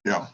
Yeah.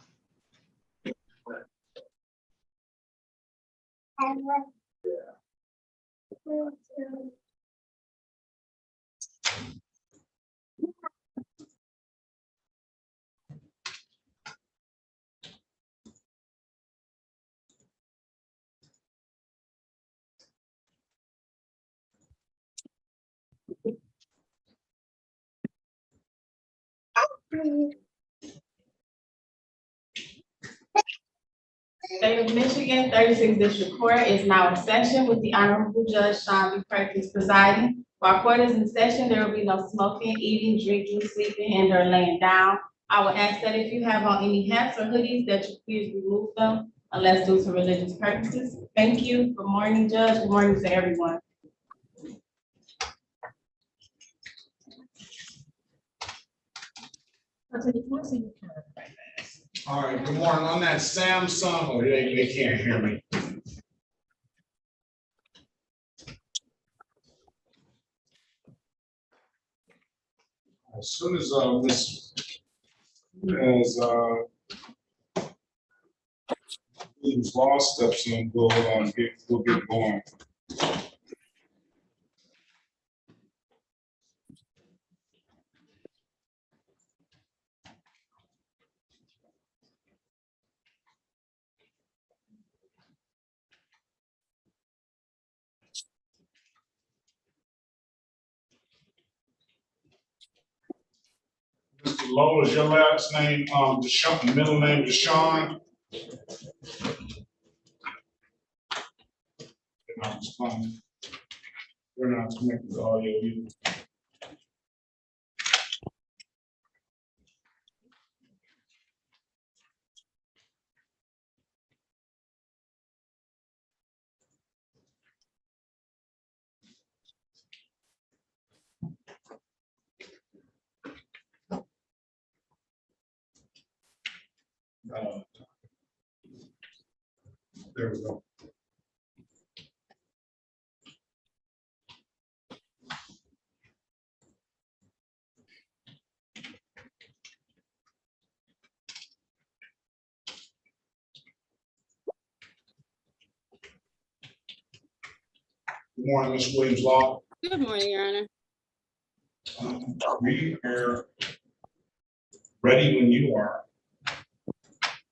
State of Michigan, 36th District Court is now in session with the Honorable Judge Sean B. Perkins presiding. While court is in session, there will be no smoking, eating, drinking, sleeping, and or laying down. I will ask that if you have on any hats or hoodies, that you please remove them unless due to religious purposes. Thank you. Good morning, Judge. Good morning to everyone. All right, good morning. On that Samsung, oh, they can't hear me. As soon as Ms. Law steps in, we'll get going. Mr. Lowe, is your last name, Deshaun, middle name Deshaun? They're not responding. They're not connected to audio either. There we go. Good morning, Ms. Williams Law. Good morning, Your Honor. We are ready when you are.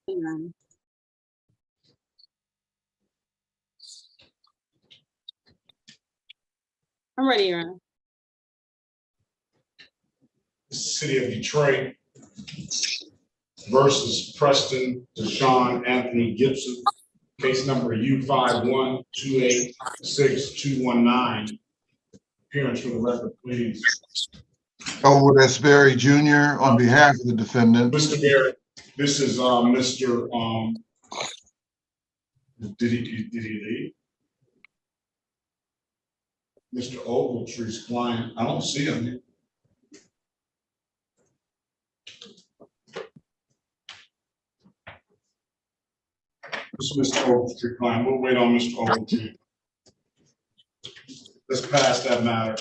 Your Honor. I'm ready, Your Honor. City of Detroit versus Preston Deshaun Anthony Gibson, case number U51286219. Appearance for the record, please. Elwood S. Berry Jr. on behalf of the defendant. Mr. Barrett, this is Mr. Did he leave? Mr. Ogletree's client. I don't see him here. This is Mr. Ogletree client. We'll wait on Mr. Ogletree. Let's pass that matter.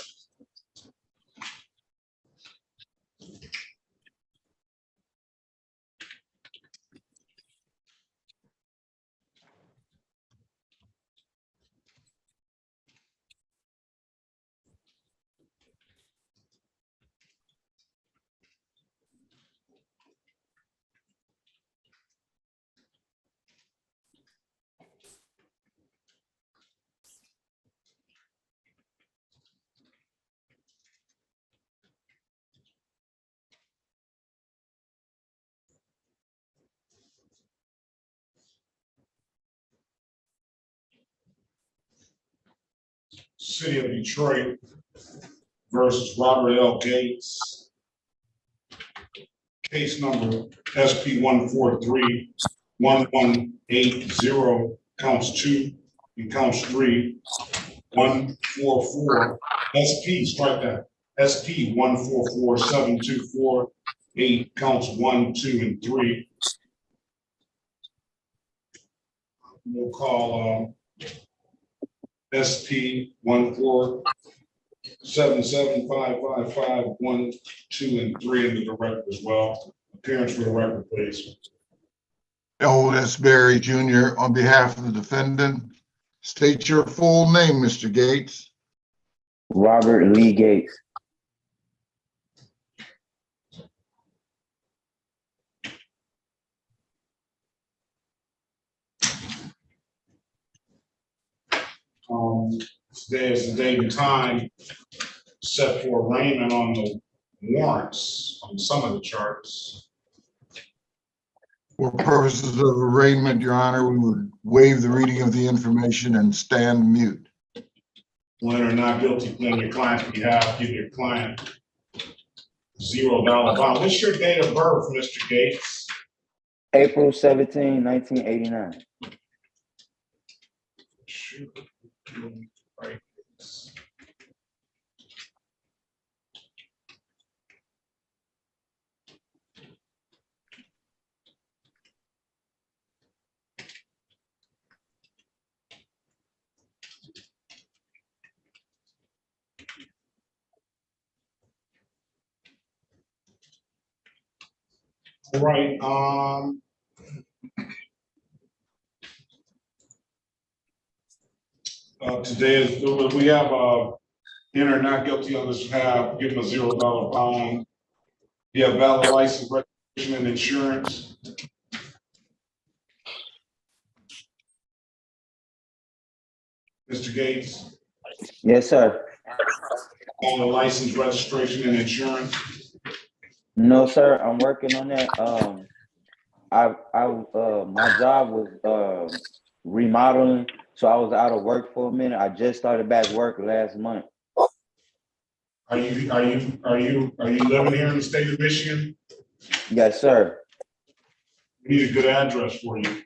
City of Detroit versus Robert L. Gates. Case number SP 1431180, counts 2 and counts 3. 144 SP, strike that. SP 1447248, counts 1, 2, and 3. We'll call SP 1477555 1, 2, and 3 into the record as well. Appearance for the record, please. Elwood Berry Jr. on behalf of the defendant. State your full name, Mr. Gates. Robert Lee Gates. Today is the date and time set for arraignment on the warrants on some of the charts. For purposes of arraignment, Your Honor, we would waive the reading of the information and stand mute. When or not guilty, claim your client's behalf, give your client $0 bond. What's your date of birth, Mr. Gates? April 17, 1989. Right. All right, today is, we have, in or not guilty on this behalf, give them a $0 bond. You have valid license, registration, and insurance. Mr. Gates, Yes, sir. valid license, registration, and insurance. No, sir. I'm working on that. My job was remodeling, so I was out of work for a minute. I just started back work last month. Are you living here in the state of Michigan? Yes, sir. We need a good address for you.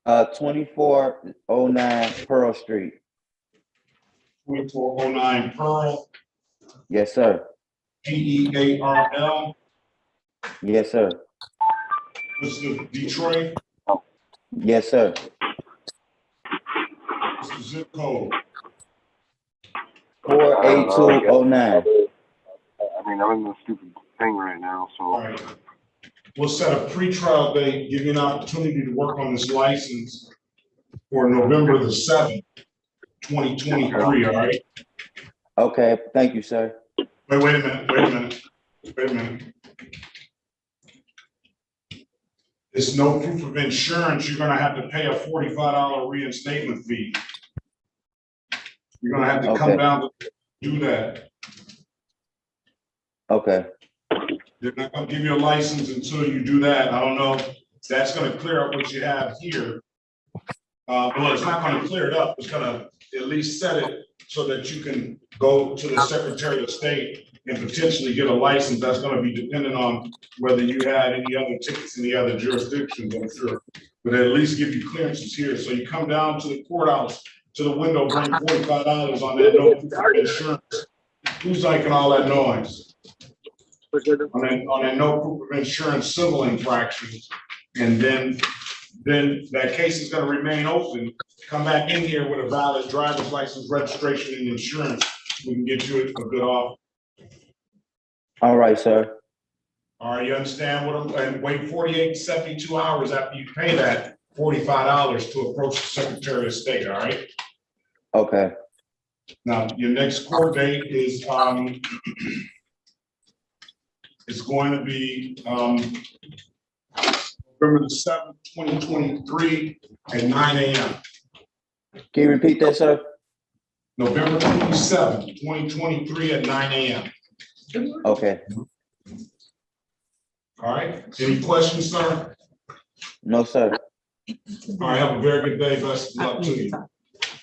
2409 Pearl Street. 2409 Pearl, Yes, sir. Pearl. Yes, sir. This is Detroit. Yes, sir. What's the zip code? 48209. I mean, I'm in the stupid thing right now, so. All right. We'll set a pretrial date, give you an opportunity to work on this license for November the 7th, 2023, all right? Okay. Thank you, sir. Wait a minute. It's no proof of insurance. You're gonna have to pay a $45 reinstatement fee. You're gonna have to come Okay. down to do that. Okay. They're not gonna give you a license until you do that. I don't know if that's gonna clear up what you have here. Well, it's not gonna clear it up. It's gonna at least set it so that you can go to the Secretary of State and potentially get a license. That's gonna be dependent on whether you had any other tickets in the other jurisdictions, I'm sure. But at least give you clearances here. So you come down to the courthouse, to the window, bring $45 on that no proof of insurance. Who's making all that noise? On a no proof of insurance civil infractions, and then that case is gonna remain open. Come back in here with a valid driver's license, registration, and insurance. We can get you a good offer. All right, sir. All right, you understand and wait 48 to 72 hours after you pay that $45 to approach the Secretary of State, all right? Okay. Now, your next court date is, it's going to be, November the 7th, 2023 at 9 a.m. Can you repeat that, sir? November 27th, 2023 at 9 a.m. Okay. All right, any questions, sir? No, sir. All right, have a very good day. Best of luck to you.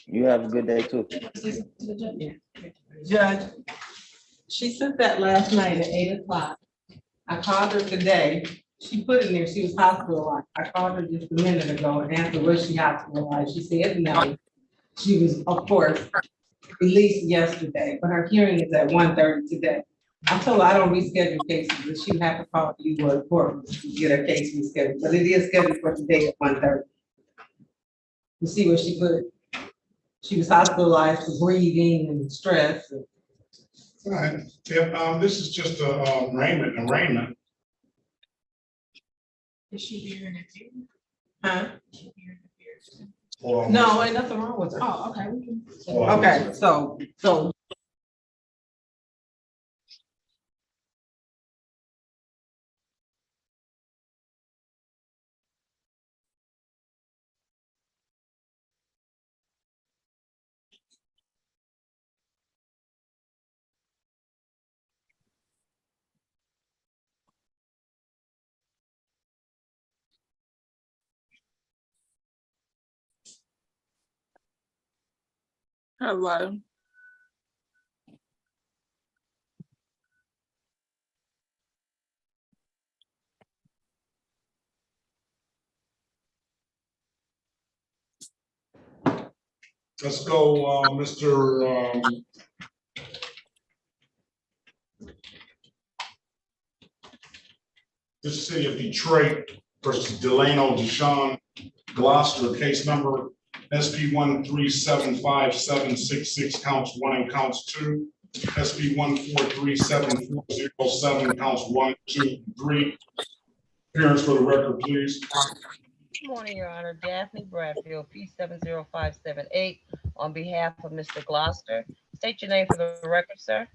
You have a good day too. Judge, she sent that last night at 8 o'clock. I called her today. She put in there, she was hospitalized. I called her just a minute ago and asked her, was she hospitalized? She said no. She was, of course, released yesterday, but her hearing is at 1:30 today. I told her I don't reschedule cases, but she would have to call you or the court to get her case rescheduled, but it is scheduled for today at 1:30. You see what she put? She was hospitalized for breathing and stress. All right, if, this is just a arraignment. Is she being interviewed? Huh? Is she being interviewed? Hold on. No, ain't nothing wrong with her. Oh, okay, we can. Hold on. Okay, so Hello. Let's go, Mr. The City of Detroit versus Delano Deshaun Gloucester, case number SP 1375766, counts 1 and counts 2. SP 1437407, counts 1, 2, and 3. Appearance for the record, please. Good morning, Your Honor. Daphne Bradfield, P705578, on behalf of Mr. Gloucester. State your name for the record, sir.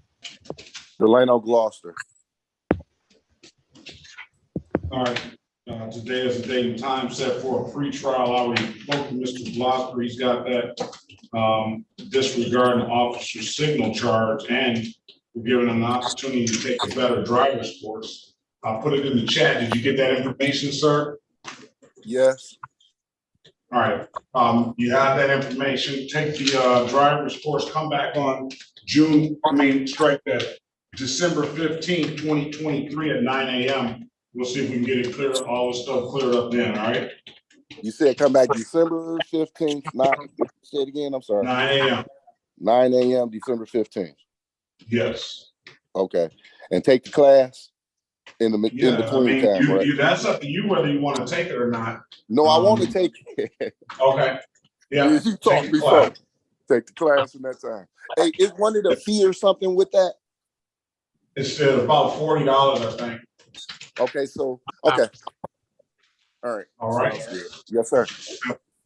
Delano Gloucester. All right, today is the date and time set for a pre-trial. I would vote for Mr. Gloucester. He's got that disregarding officer signal charge, and we're giving him an opportunity to take a better driver's course. I'll put it in the chat. Did you get that information, sir? Yes. All right, you have that information. Take the driver's course, come back on strike that December 15th, 2023 at 9 a.m. We'll see if we can get it clear, all the stuff cleared up then, all right? You said come back December 15th, say it again, I'm sorry. 9 a.m. 9 a.m. December 15th. Yes. Okay. And take the class in Yeah, between time, right? That's up to you whether you want to take it or not. No, I want to take it. Okay. Yeah. You talked before. Take the class in that time. Hey, is one of the fee or something with that? It's about $40, I think. Okay, so okay. All right. All right. Yes, sir.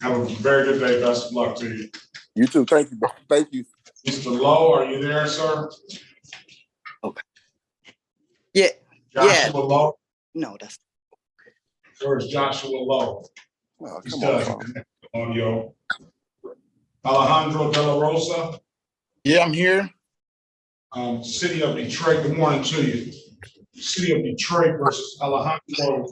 Have a very good day. Best of luck to you. You too. Thank you. Thank you. Mr. Lowe, are you there, sir? Okay. Yeah. Joshua Lowe? No, that's. Where's Joshua Lowe? Oh, He's come on. Audio. Alejandro De La Rosa? Yeah, I'm here. City of Detroit, good morning to you. City of Detroit versus Alejandro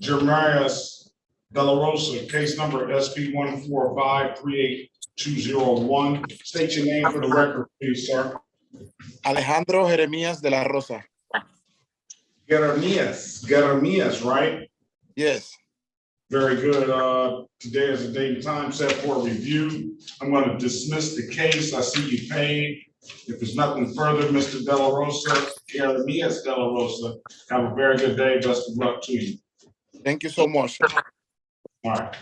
Jeremias De La Rosa, case number SP 145-38201. State your name for the record, please, sir. Alejandro Jeremias de la Rosa. Jeremias, right? Yes. Very good. Today is a date and time set for review. I'm going to dismiss the case. I see you paid. If there's nothing further, Mr. De La Rosa, Jeremias De La Rosa, have a very good day. Best of luck to you. Thank you so much. All right.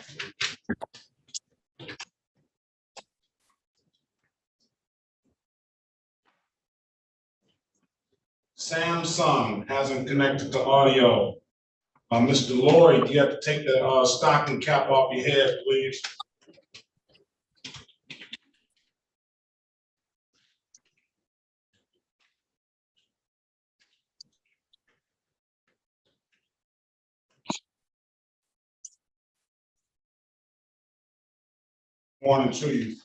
Samsung hasn't connected to audio. Mr. Lloyd, you have to take the stocking cap off your head, please. Morning to you.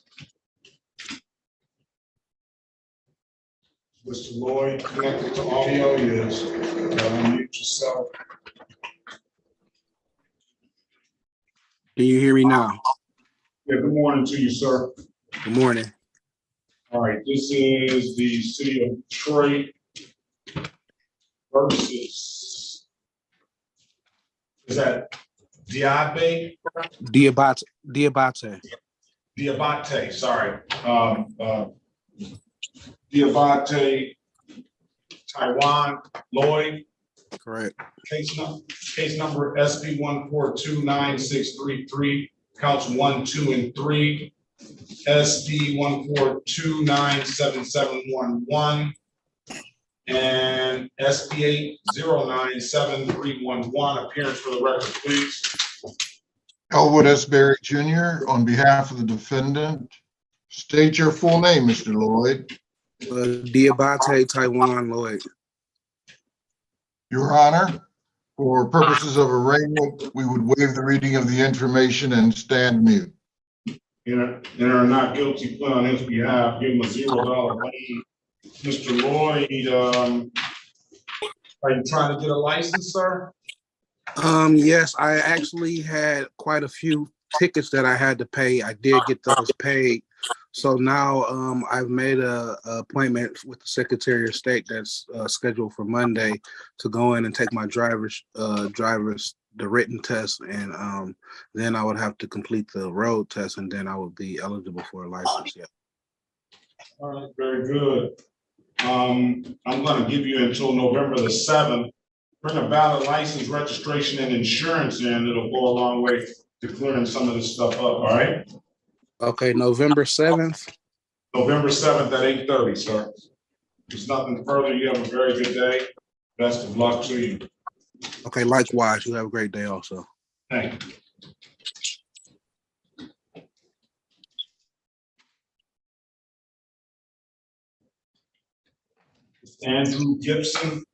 Mr. Lloyd, connected to audio, yes. Unmute yourself. Can you hear me now? Yeah, good morning to you, sir. Good morning. All right, this is the City of Detroit versus, is that Diabate? Diabate, sorry. Diabate, Taiwan, Lloyd. Correct. Case number SP 1429633, counts 1, 2, and 3. SP 142977711, and SP 8097311. Appearance for the record, please. Elwood S. Berry Jr. on behalf of the defendant. State your full name, Mr. Lloyd. Diabate Taiwan Lloyd. Your Honor, for purposes of arraignment, we would waive the reading of the information and stand mute. And are not guilty, plea on his behalf, give him a $0 lien. Mr. Lloyd, are you trying to get a license, sir? Yes, I actually had quite a few tickets that I had to pay. I did get those paid. So now I've made a appointment with the Secretary of State that's scheduled for Monday to go in and take my the written test, and then I would have to complete the road test, and then I would be eligible for a license. Yeah. All right, very good. I'm gonna give you until November the 7th. Bring a valid license, registration, and insurance in. It'll go a long way to clearing some of this stuff up, all right? Okay, November 7th. November 7th at 8:30, sir. There's nothing further. You have a very good day. Best of luck to you. Okay, likewise. You have a great day also. Thank you. Andrew Gibson.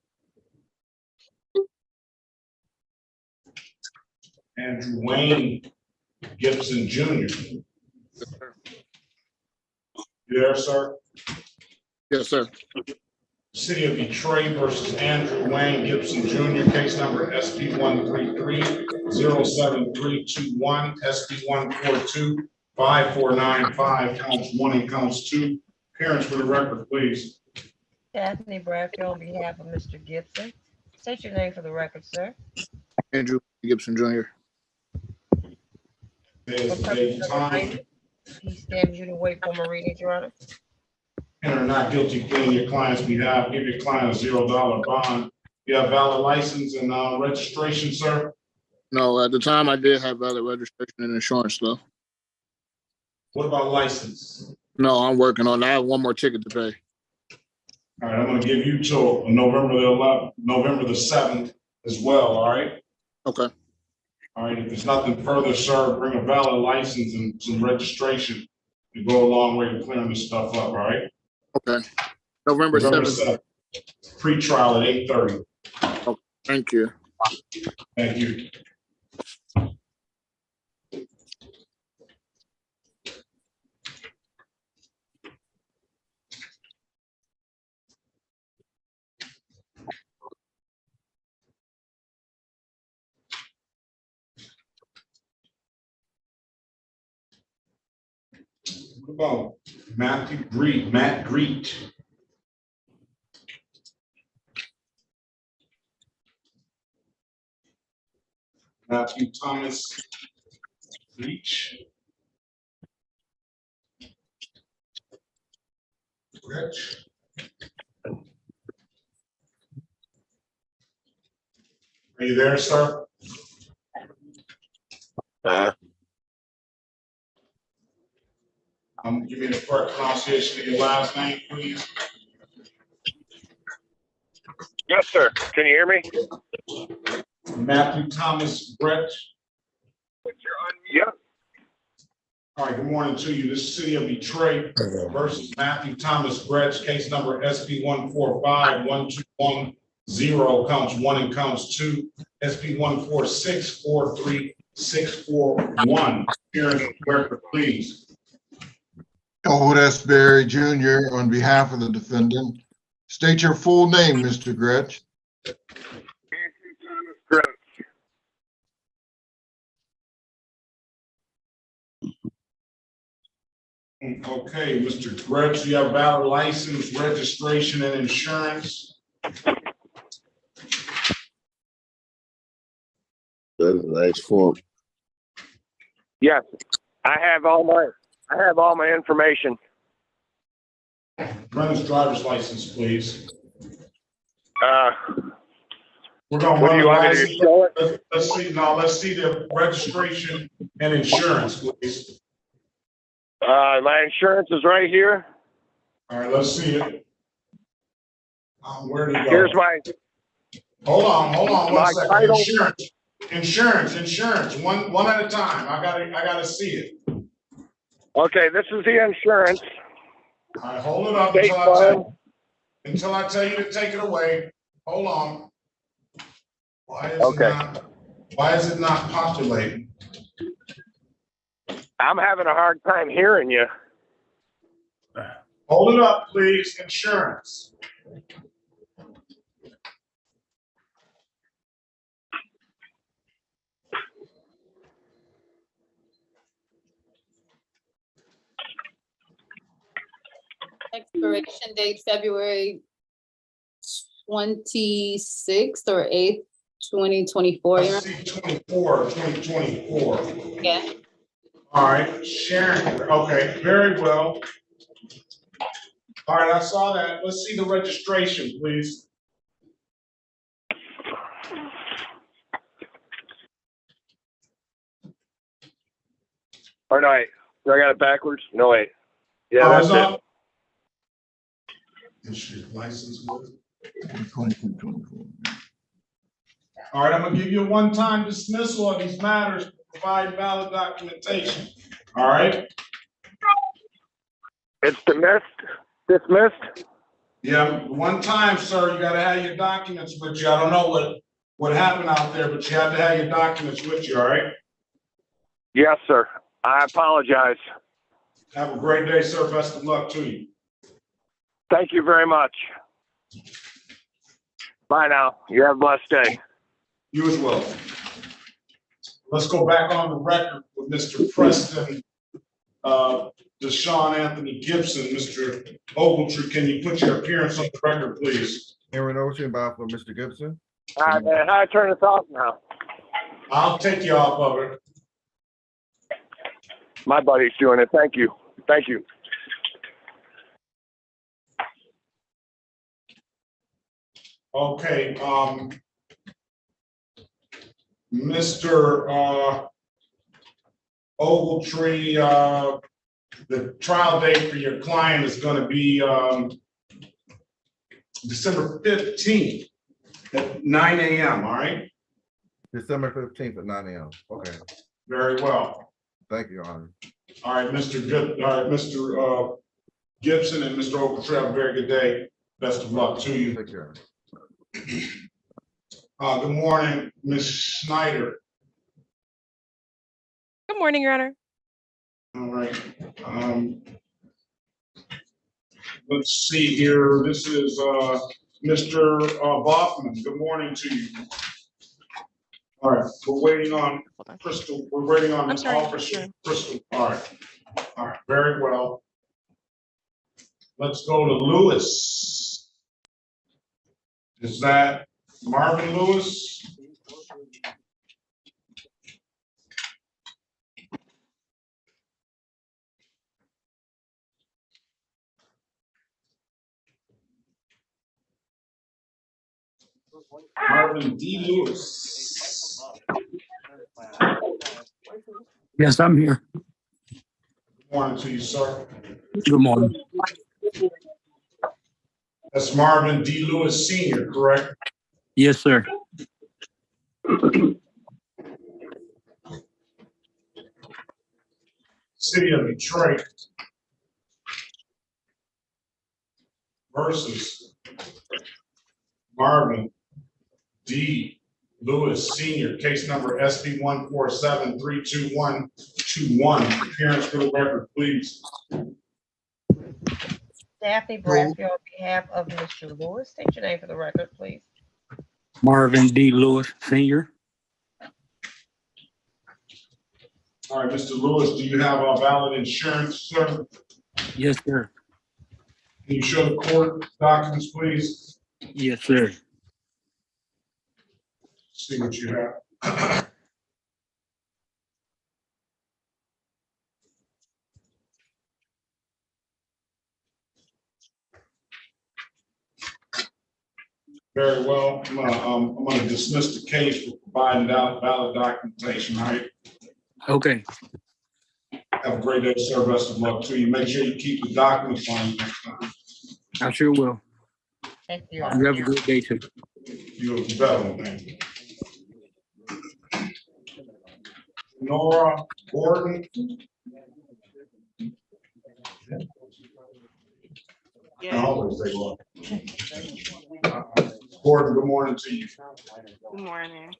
Andrew Wayne Gibson Jr. You there, sir? Yes, sir. City of Detroit versus Andrew Wayne Gibson Jr., case number SP 133-07321, SP 142-5495, counts 1 and counts 2. Appearance for the record, please. Daphne Bradfield on behalf of Mr. Gibson. State your name for the record, sir. Andrew Gibson Jr. There's the date and time. Please stand muted and wait for my readings, Your Honor. And are not guilty plea on your client's behalf. Give your client a $0 bond. You have valid license and registration, sir? No, at the time I did have valid registration and insurance though. What about license? No, I'm working on that. I have one more ticket to pay. All right, I'm gonna give you till November the 11th, November the 7th as well, all right? Okay. All right, if there's nothing further, sir, bring a valid license and some registration to go a long way to clearing this stuff up, all right? Okay. November 7th. Pre-trial at 8:30. Okay. Thank you. Thank you. What about Matt Greet? Matthew Thomas Leach. Rich. Are you there, sir? Give me the correct pronunciation of your last name, please. Yes, sir. Can you hear me? Matthew Thomas Brett. Yep. All right, good morning to you. This is City of Detroit versus Matthew Thomas Brett, case number SP 145-1210, counts 1 and counts 2, SP 146-43641. Appearance record, please. Elwood S. Berry Jr. on behalf of the defendant. State your full name, Mr. Gretsch. Okay, Mr. Gretsch, you have valid license, registration, and insurance. That's a nice form. Yes, I have all my information. Run his driver's license, please. We're gonna What run do you the want me to license. show it? Let's see the registration and insurance, please. My insurance is right here. All right, let's see it. Where did he go? Here's my, Hold on one my second. title. Insurance. One at a time. I gotta see it. Okay, this is the insurance. All right, hold it up State until I tell you to take it away. Hold on. Why is it not populating? I'm having a hard time hearing you. Hold it up, please. Insurance. Expiration date February 26th or 8th, 2024. I see 2024. Yeah. All right, Sharon, okay, very well. All right, I saw that. Let's see the registration, please. Or no, wait. Do I got it backwards? No, wait. Yeah, Thumbs that's up. Issue license with. 2224. All right, I'm gonna give you a one-time dismissal of these matters, provide valid documentation. All right? It's dismissed. Yeah, one time, sir, you gotta have your documents with you. I don't know what happened out there, but you have to have your documents with you, all right? Yes, sir. I apologize. Have a great day, sir. Best of luck to you. Thank you very much. Bye now. You have a blessed day. You as well. Let's go back on the record with Mr. Preston, Deshaun Anthony Gibson. Mr. Ogletree, can you put your appearance on the record, please? Aaron Ocean, by for Mr. Gibson. All right, man. How do I turn this off now? I'll take you off of it. My buddy's doing it. Thank you. Thank you. Okay, Mr. Ogletree, the trial date for your client is going to be December 15th at 9 a.m., all right? December 15th at 9 a.m. Okay. Very well. Thank you, Your Honor. All right, Mr. Gibson and Mr. Ogletree, have a very good day. Best of luck to you. Take care. Good morning, Ms. Schneider. Good morning, Your Honor. All right. Let's see here. This is Mr. Baughman. Good morning to you. All right, we're waiting on Crystal. We're waiting on Officer Crystal. All right, very well. Let's go to Lewis. Is that Marvin Lewis? Marvin D. Lewis. Yes, I'm here. Good morning to you, sir. Good morning. That's Marvin D. Lewis Sr., correct? Yes, sir. City of Detroit versus Marvin D. Lewis Sr., case number SB 147-32121. Appearance for the record, please. Daphne Bradfield on behalf of Mr. Lewis. State your name for the record, please. Marvin D. Lewis, Sr. All right, Mr. Lewis, do you have a valid insurance, sir? Yes, sir. Can you show the court documents, please? Yes, sir. See what you have. Very well. I'm going to dismiss the case for providing valid documentation. All right. Okay. Have a great day, sir. Best of luck to you. Make sure you keep the documents on you next time. I sure will. Thank you, Your You Honor. have a good day too. You have a better one, thank you. Nora Gordon. I always say Laura. Gordon, good morning to you. Good morning.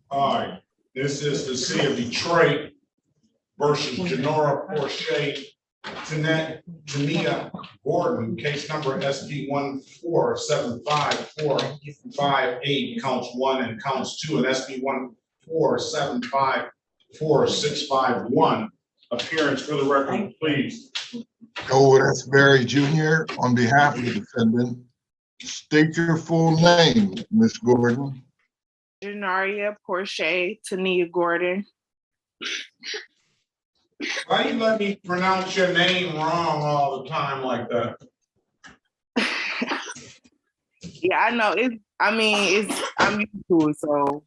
All right, this is the city of Detroit versus Janora Porche Tania Gordon, case number SP 1475458, counts 1 and counts 2, and SP 1475461. Appearance for the record, please. O.S. Berry Jr. on behalf of the defendant. State your full name, Ms. Gordon. Janaria Porche Tania Gordon. Why you let me pronounce your name wrong all the time like that? Yeah, I know. I'm used to it, so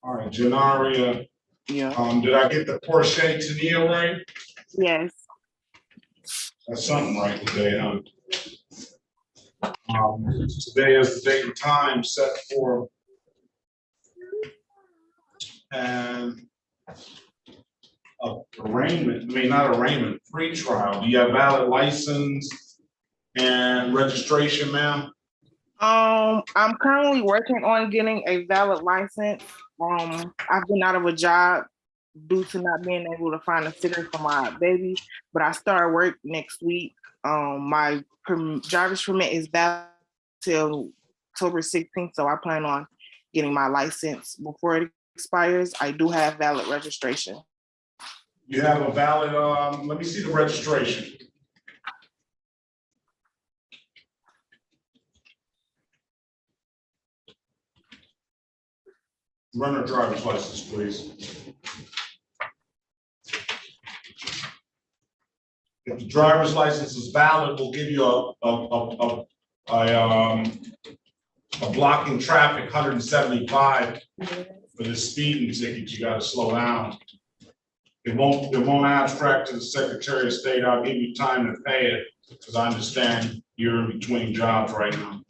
All right, Janaria. yeah. Did I get the Porche Tania right? Yes. That's something right today, huh? Today is the date and time set for an pre-trial. Do you have valid license and registration, ma'am? I'm currently working on getting a valid license. I've been out of a job due to not being able to find a sitter for my baby, but I start work next week. My driver's permit is valid till October 16th, so I plan on getting my license before it expires. I do have valid registration. You have a valid, let me see the registration. Run a driver's license, please. If the driver's license is valid, we'll give you a blocking traffic 175 for the speeding ticket. You gotta slow down. It won't abstract to the Secretary of State. I'll give you time to pay it because I understand you're in between jobs right now.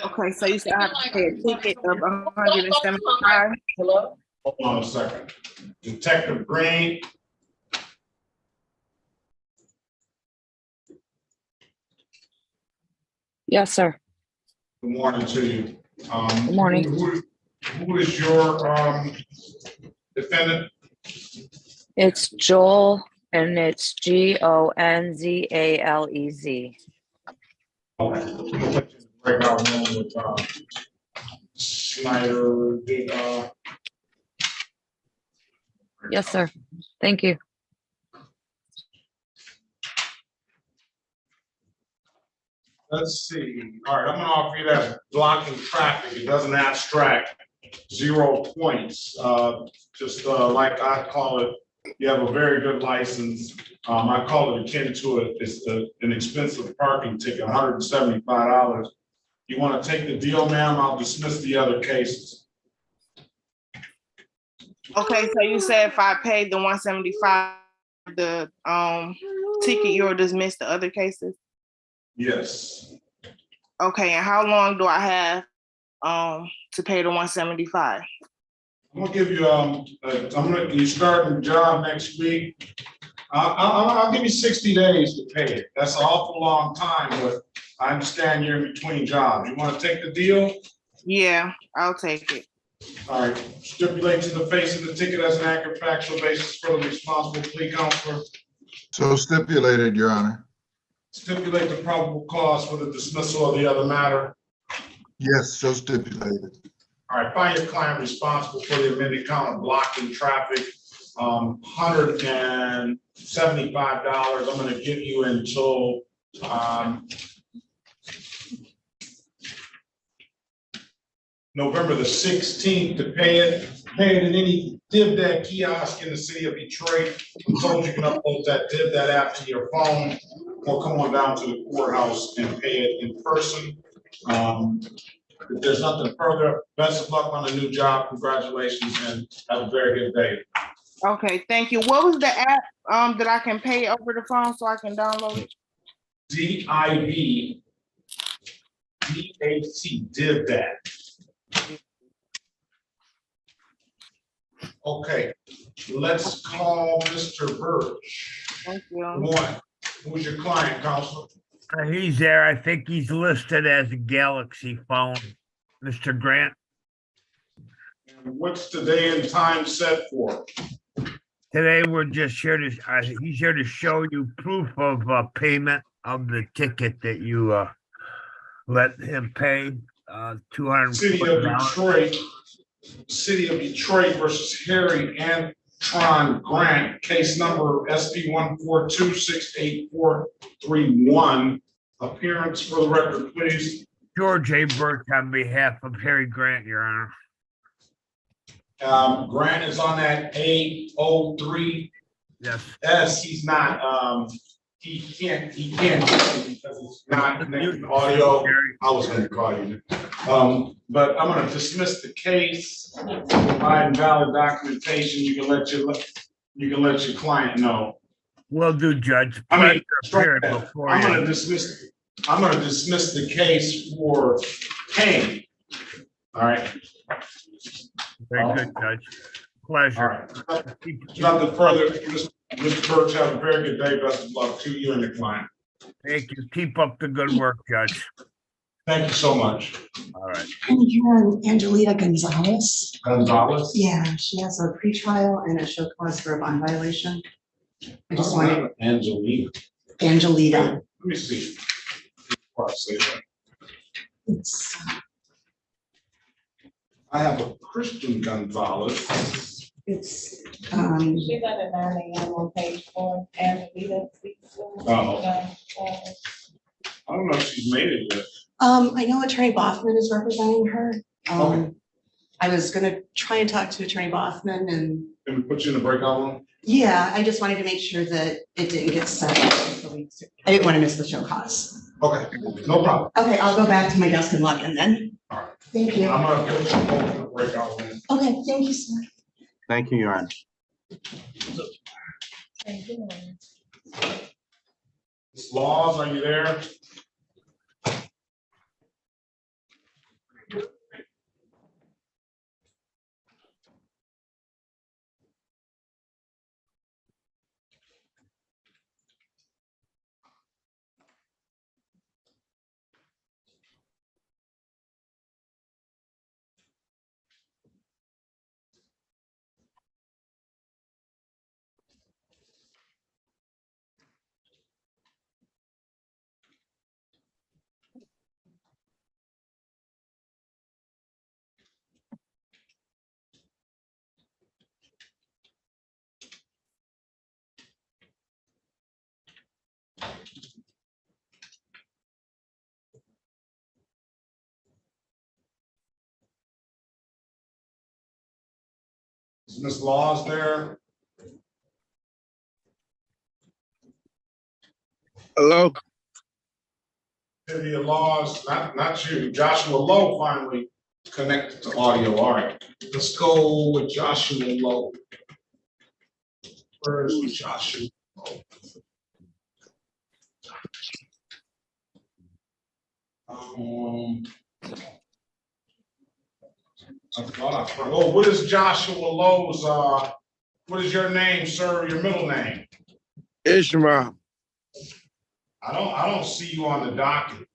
Okay, so you said I have to pay a ticket of 175. Hello? Hold on a second. Detective Green. Yes, sir. Good morning to you. Good morning. Who is your defendant? It's Joel, and it's Gonzalez. Okay. Break out room with Schneider. Yes, sir. Thank you. Let's see. All right, I'm gonna offer you that blocking traffic. It doesn't abstract, 0 points. Just like I call it, you have a very good license. I call it akin to it. It's an expensive parking ticket, $175. You want to take the deal, ma'am? I'll dismiss the other cases. Okay, so you said if I paid the 175, the ticket, you'll dismiss the other cases? Yes. Okay, and how long do I have to pay the 175? I'm gonna give you you start a job next week. I'll give you 60 days to pay it. That's an awful long time, but I understand you're in between jobs. You want to take the deal? Yeah, I'll take it. All right, stipulate to the face of the ticket as an accurate factual basis for the responsible plea counselor. So stipulated, Your Honor. Stipulate the probable cause for the dismissal of the other matter. Yes, so stipulated. All right, find your client responsible for the amended count of blocking traffic, $175. I'm gonna give you until November the 16th to pay it. paying in any DivDad kiosk in the city of Detroit, I'm told you can upload that DivDad app to your phone or come on down to the courthouse and pay it in person. If there's nothing further, best of luck on the new job. Congratulations and have a very good day. Okay, thank you. What was the app that I can pay over the phone so I can download it? DIVDAT, DivDad. Okay, let's call Mr. Birch. Thank Good you. morning. Who's your client, Counselor? He's there. I think he's listed as a Galaxy phone, Mr. Grant. And what's the day and time set for? Today, we're just here to, he's here to show you proof of payment of the ticket that you let him pay, $240. City of Detroit versus Harry Antron Grant, case number SP 142-68431. Appearance for the record, please. George A. Burke on behalf of Harry Grant, Your Honor. Grant is on that 803. Yes. He's not, he can't because it's not connected to audio. I was gonna call you. But I'm gonna dismiss the case, provide valid documentation. You can let your client know. Will do, Judge. I'm gonna dismiss the case for paying. All right. Very good, Judge. Pleasure. All right. Nothing further. Mr. Birch, have a very good day. Best of luck to you and the client. Thank you. Keep up the good work, Judge. Thank you so much. All right. I'm here on Angelita Gonzalez. Gonzalez? Yeah, she has a pretrial and a show cause for a bond violation. I just wanted. Angelita. Angelita. Let me see. Before I say that. It's, I have a Christian Gonzalez. it's, She's at 9 AM on page 4, Angelita. Oh. I don't know if she's made it yet. I know Attorney Bothman is representing her. Okay. I was gonna try and talk to Attorney Bothman and, Can we put you in the breakout room? yeah, I just wanted to make sure that it didn't get set. I didn't want to miss the show cause. Okay, no problem. Okay, I'll go back to my desk and log in then. All right. Thank you. I'm gonna put you in the breakout room. Okay, thank you, sir. Thank you, Your Honor. Ms. Laws, are you there? Is Ms. Laws there? Hello? City of Laws, not you, Joshua Lowe finally connected to audio. All right, let's go with Joshua Lowe. Where is Joshua Lowe? Oh, what is Joshua Lowe's, what is your name, sir, your middle name? Ishmael. I don't see you on the docket.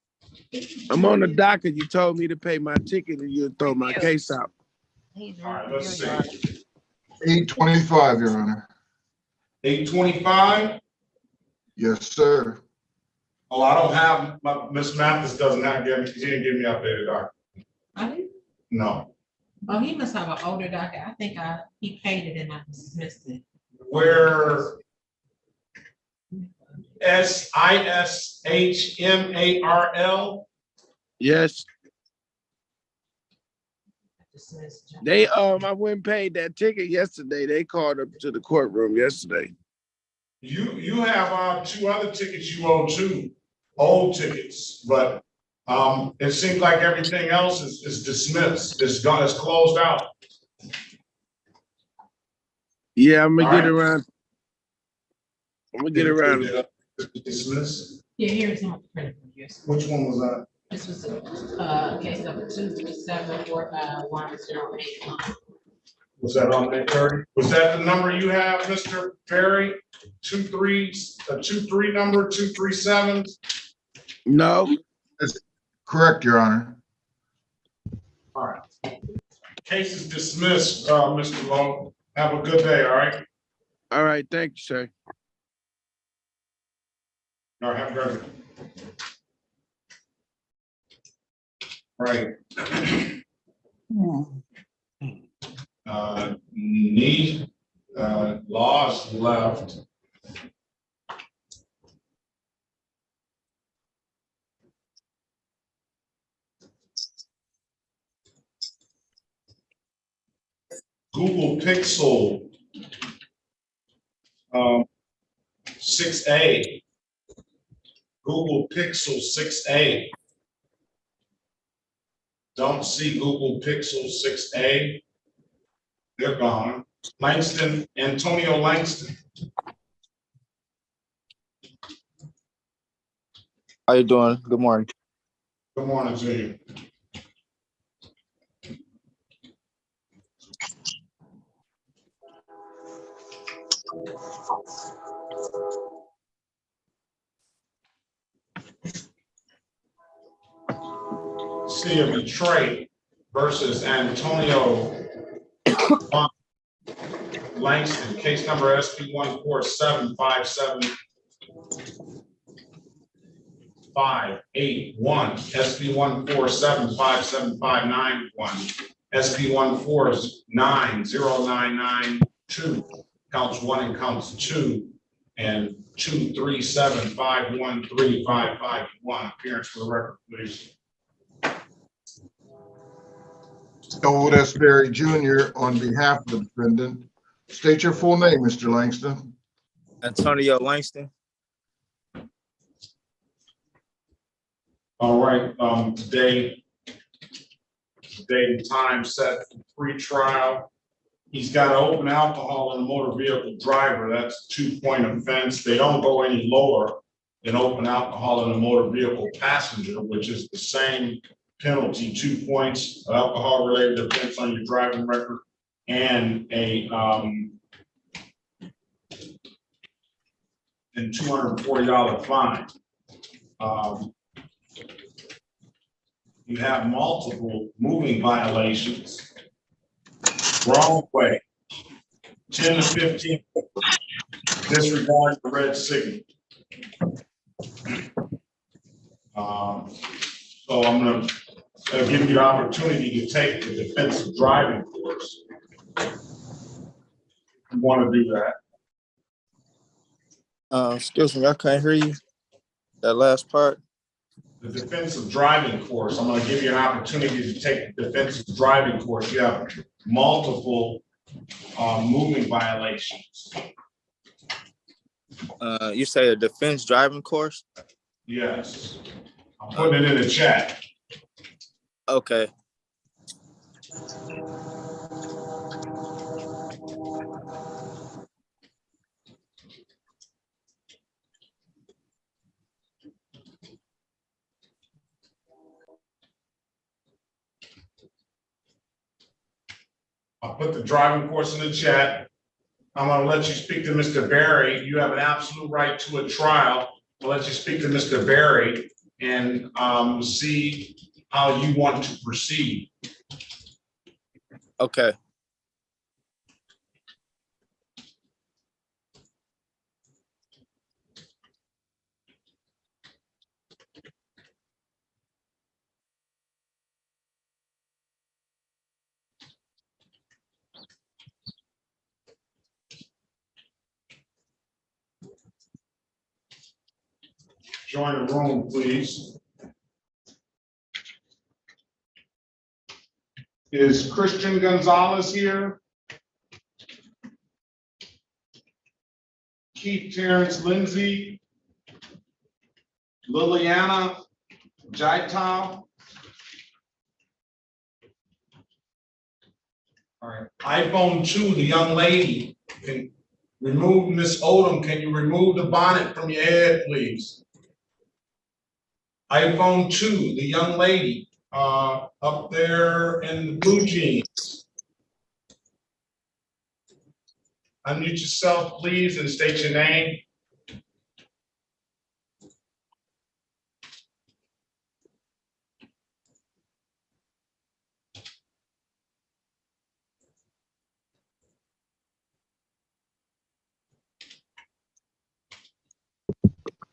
I'm on the docket. You told me to pay my ticket and you'd throw my case out. All right, let's see. 825, Your Honor. 825? Yes, sir. Oh, I don't have, Ms. Mathis doesn't have, she didn't give me updated docket. No. Oh, he must have an older docket. I think he paid it and I dismissed it. Where SISHMARL? Yes. dismissed. I went and paid that ticket yesterday. They called up to the courtroom yesterday. You have, two other tickets you owe too, old tickets, but, it seems like everything else is dismissed. It's gone, it's closed out. Yeah, I'm gonna All get right. around. I'm gonna get around. Dismissed? Yeah, here's some credit for yours. Which one was that? This was, case number 2374108. Was that on May 30? Was that the number you have, Mr. Perry? 23 number, 237? No. That's correct, Your Honor. All right. Case is dismissed, Mr. Lowe. Have a good day, all right? All right, thank you, sir. All right, have a good day. Right. Need, laws left. Google Pixel 6A. Google Pixel 6A. Don't see Google Pixel 6A. They're gone. Langston, Antonio Langston. How you doing? Good morning. Good morning to you. City of Detroit versus Antonio Langston, case number SP 1475781, SP 147575991, SP 1490992, counts 1 and counts 2, and 237513551. Appearance for the record, please. Elwood S. Berry Jr. on behalf of the defendant. State your full name, Mr. Langston. Antonio Langston. All right, today and time set for pre-trial. He's got open alcohol in a motor vehicle driver. That's a 2-point offense. They don't go any lower than open alcohol in a motor vehicle passenger, which is the same penalty, 2 points, alcohol-related offense on your driving record, and a and $240 fine. You have multiple moving violations. Wrong way. 10 to 15. Disregard the red signal. So I'm going to give you the opportunity to take the defensive driving course. You want to do that? Excuse me, I can't hear you. That last part. The defensive driving course. I'm going to give you an opportunity to take the defensive driving course. You have multiple moving violations. You say a defense driving course? Yes. I'm putting it in the chat. Okay. I'll put the driving course in the chat. I'm going to let you speak to Mr. Berry. You have an absolute right to a trial. I'll let you speak to Mr. Berry and see how you want to proceed. Okay. Join the room, please. Is Christian Gonzalez here? Keith Terrence Lindsay? Liliana Jaital? All right, iPhone 2, the young lady, can remove Miss Odom. Can you remove the bonnet from your head, please? iPhone 2, the young lady, up there in the blue jeans. Unmute yourself, please, and state your name.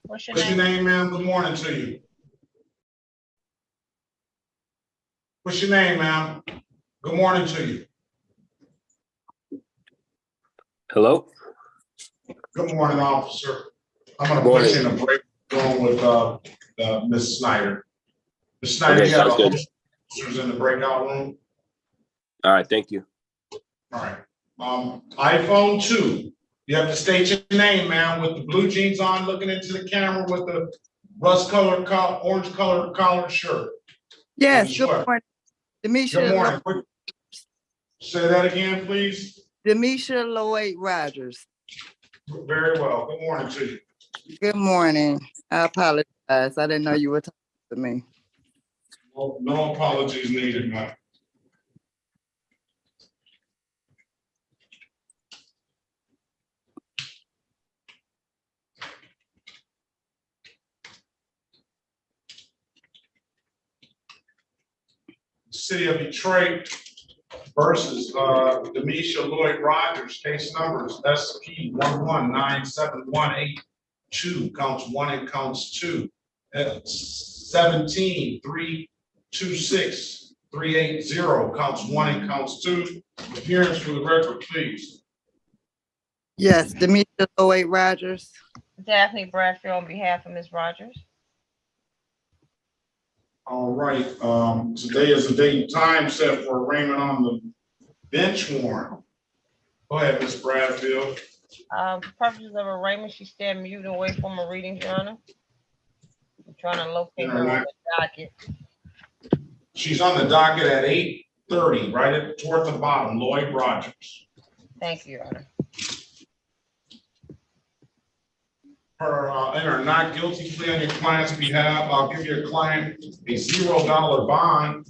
What's your What's your name? name, ma'am? Good morning to you. What's your name, ma'am? Good morning to you. Hello? Good morning, officer. I'm gonna put you in a break room with Ms. Snyder. Ms. Snyder, Okay, you have sounds good. officers in the breakout room. All right, thank you. All right. iPhone 2. You have to state your name, ma'am, with the blue jeans on, looking into the camera with the rust colored, orange colored collared shirt. Yes, and good sweater. morning. Good morning. Say that again, please. Demisha Lloyd Rogers. Very well. Good morning to you. Good morning. I apologize. I didn't know you were talking to me. Well, no apologies needed, ma'am. City of Detroit versus Demisha Lloyd Rogers, case numbers SP 1197182, counts 1 and counts 2. 17-326-380, counts 1 and counts 2. Appearance for the record, please. Yes, Demisha Lloyd Rogers. Daphne Bradfield on behalf of Ms. Rogers. All right, today is the date and time set for arraignment on the bench warrant. Go ahead, Ms. Bradfield. For purposes of arraignment, she stand mute and wait for my reading, Your Honor. I'm trying to locate her on the docket. She's on the docket at 8:30, right toward the bottom, Lloyd Rogers. Thank you, Your Honor. Her, in her not guilty plea on your client's behalf, I'll give your client a $0 bond.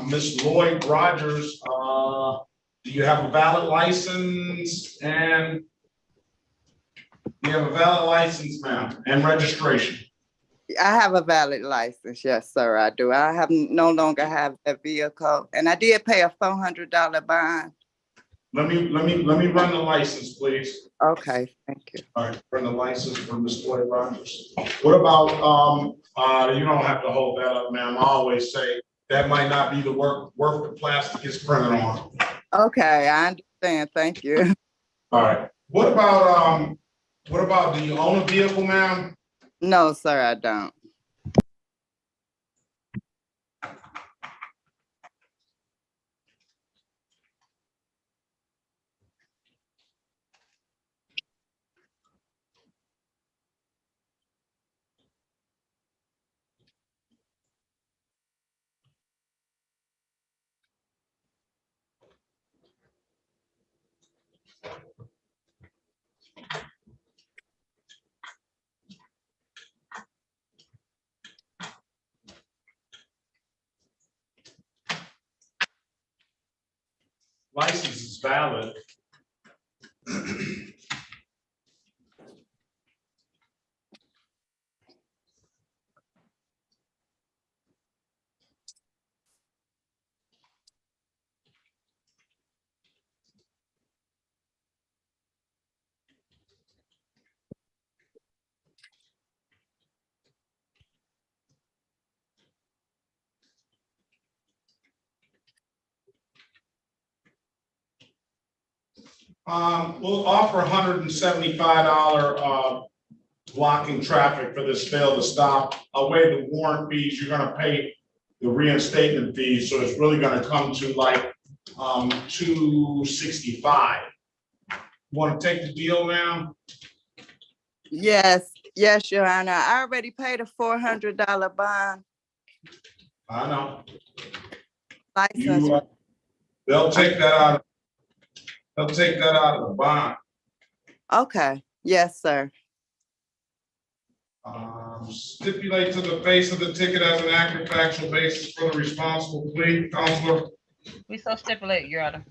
Ms. Lloyd Rogers, do you have a valid license? And you have a valid license, ma'am, and registration? I have a valid license. Yes, sir, I do. I have no longer have a vehicle, and I did pay a $400 bond. Let me run the license, please. Okay, thank you. All right, run the license for Ms. Lloyd Rogers. What about, you don't have to hold that up, ma'am. I always say that might not be the worth the plastic is printed on. Okay, I understand. Thank you. All right. What about, do you own a vehicle, ma'am? No, sir, I don't. License is valid. We'll offer $175 blocking traffic for this fail to stop. I'll waive the warrant fees. You're gonna pay the reinstatement fee, so it's really gonna come to like, $265. Want to take the deal now? Yes, yes, Your Honor. I already paid a $400 bond I know. license. You, they'll take that out, they'll take that out of the bond. Okay, yes, sir. Stipulate to the face of the ticket as an accurate factual basis for the responsible plea, Counselor. We so stipulate, Your Honor.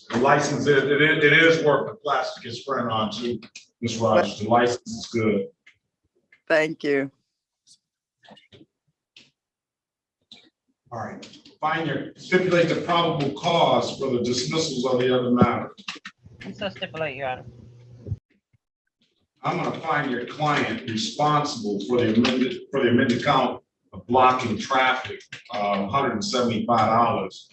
The license, it is worth the plastic is printed on too, Ms. Rogers. The license is good. Thank you. All right. Stipulate the probable cause for the dismissals of the other matter. We so stipulate, Your Honor. I'm gonna find your client responsible for the amended count of blocking traffic, $175.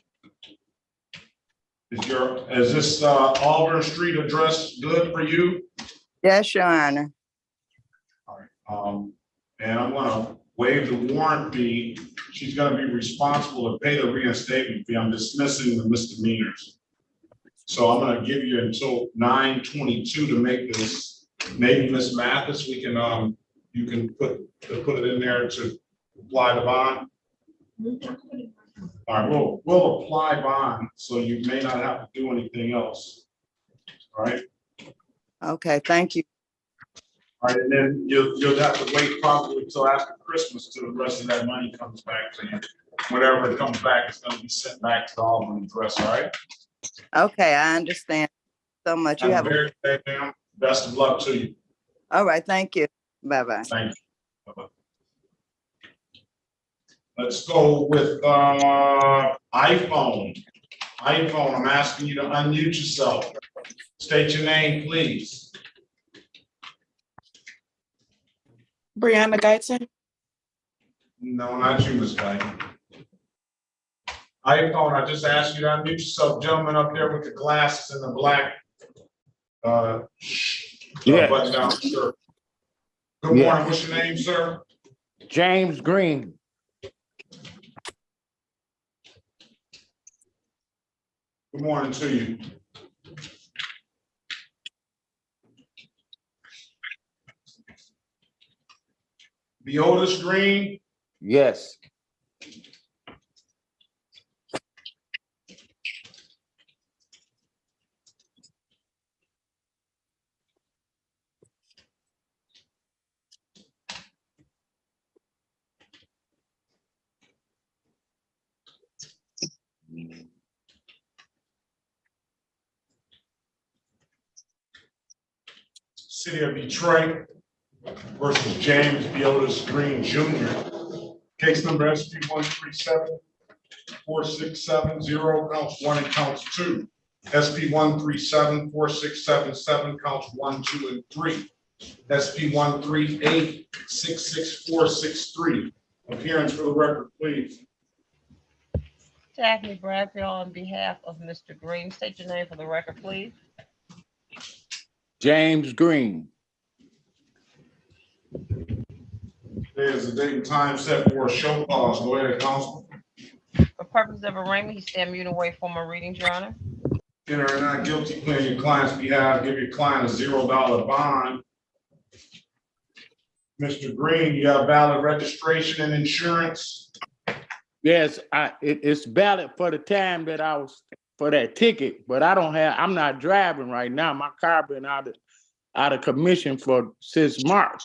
Is this Auburn Street address good for you? Yes, Your Honor. And I'm gonna waive the warrant fee. She's gonna be responsible to pay the reinstatement fee. I'm dismissing the misdemeanors. So I'm gonna give you until 9/22 to make this. Maybe Ms. Mathis, we can, you can put it in there to apply the bond. All right, we'll apply bond, so you may not have to do anything else. All right. Okay, thank you. All right, and then you'll have to wait probably until after Christmas till the rest of that money comes back to you. Whenever it comes back, it's gonna be sent back to the Auburn address, all right? Okay, I understand so much. You have a very good day, ma'am. Best of luck to you. All right, thank you. Bye-bye. Thank you. Bye-bye. Let's go with iPhone. iPhone, I'm asking you to unmute yourself. State your name, please. Brianna Guyton. No, not you, Ms. Guyton. iPhone, I just asked you to unmute yourself, gentleman up there with the glasses and the black button down shirt. Good morning. What's your name, sir? James Green. Good morning to you. Violas Green? Yes. City of Detroit versus James Violas Green Jr. Case number SP 137-4670, counts 1 and counts 2. SP 137-4677, counts 1, 2, and 3. SP 138-66463. Appearance for the record, please. Daphne Bradfield on behalf of Mr. Green. State your name for the record, please. James Green. There's a date and time set for a show cause. Go ahead, counsel. For purposes of arraignment, he stand muted and wait for my readings, Your Honor. Enter a not guilty plea on your client's behalf. Give your client a $0 bond. Mr. Green, you have valid registration and insurance? Yes, it's valid for the time that I was for that ticket, but I'm not driving right now. My car been out of commission since March.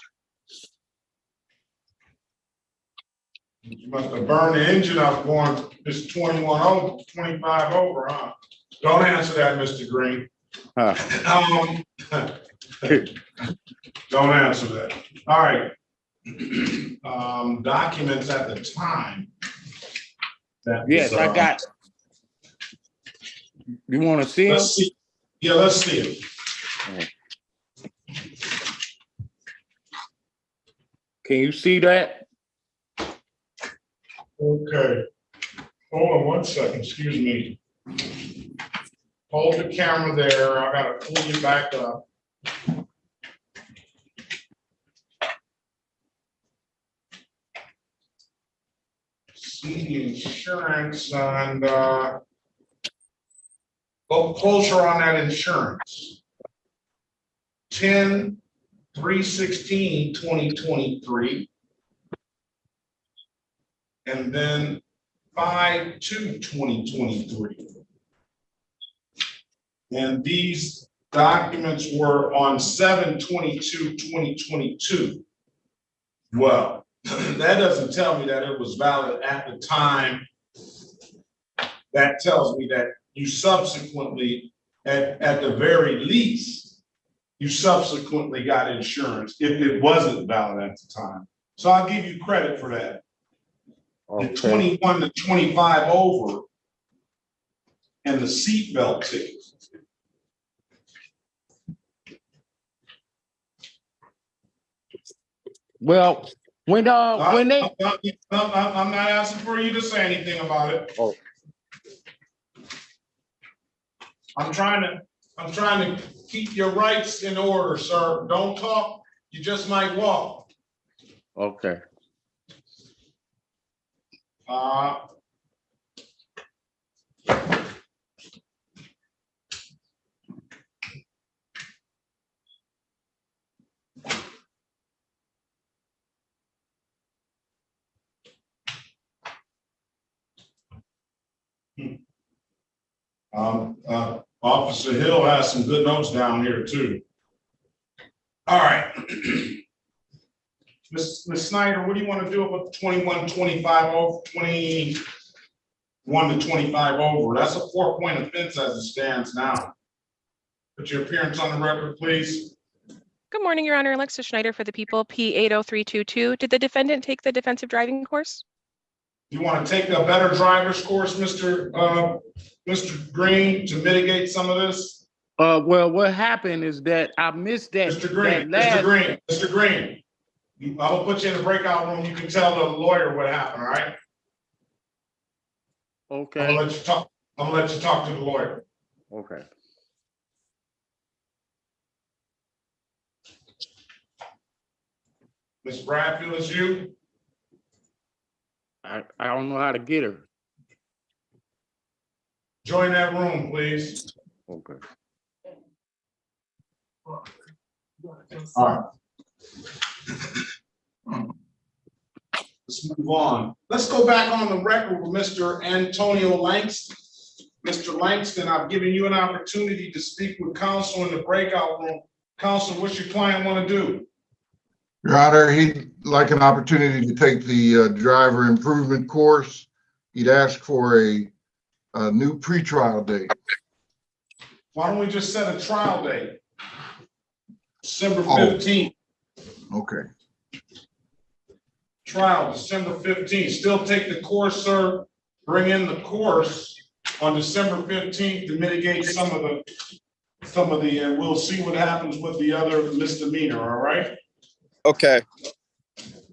You must have burned the engine up going this 21 over, 25 over, huh? Don't answer that, Mr. Green. Don't answer that. All right. Documents at the time. Yes, I got. You want to see them? Yeah, let's see it. Can you see that? Okay. Hold on one second, excuse me. hold the camera there. I gotta pull you back up. See the insurance and, go closer on that insurance. 10/3/16/2023. And then 5/2/2023. And these documents were on 7/22/2022. Well, that doesn't tell me that it was valid at the time. That tells me that you subsequently, at the very least, you subsequently got insurance if it wasn't valid at the time. So I'll give you credit for that. The 21 to 25 over and the seatbelt ticket. Well, when they, I'm not asking for you to say anything about it. Oh. I'm trying to keep your rights in order, sir. Don't talk, you just might walk. Okay. Officer Hill has some good notes down here too. All right. Ms. Snyder, what do you want to do about 21-25 over, 21 to 25 over? That's a 4-point offense as it stands now. Put your appearance on the record, please. Good morning, Your Honor. Alexis Schneider for the people, P80322. Did the defendant take the defensive driving course? You want to take a better driver's course, Mr. Green, to mitigate some of this? Well, what happened is that I missed that. Mr. Green, Mr. Green, I will put you in the breakout room. You can tell the lawyer what happened, all right? Okay. I'm gonna let you talk to the lawyer. Okay. Ms. Bradfield, is you? I don't know how to get her. Join that room, please. Okay. All right. Let's move on. Let's go back on the record with Mr. Antonio Langston. Mr. Langston, I've given you an opportunity to speak with counsel in the breakout room. Counsel, what's your client want to do? Your Honor, he'd like an opportunity to take the driver improvement course. He'd ask for a new pretrial date. Why don't we just set a trial date? December 15th. Okay. Trial, December 15th. Still take the course, sir. Bring in the course on December 15th to mitigate some of the, and we'll see what happens with the other misdemeanor, all right? Okay.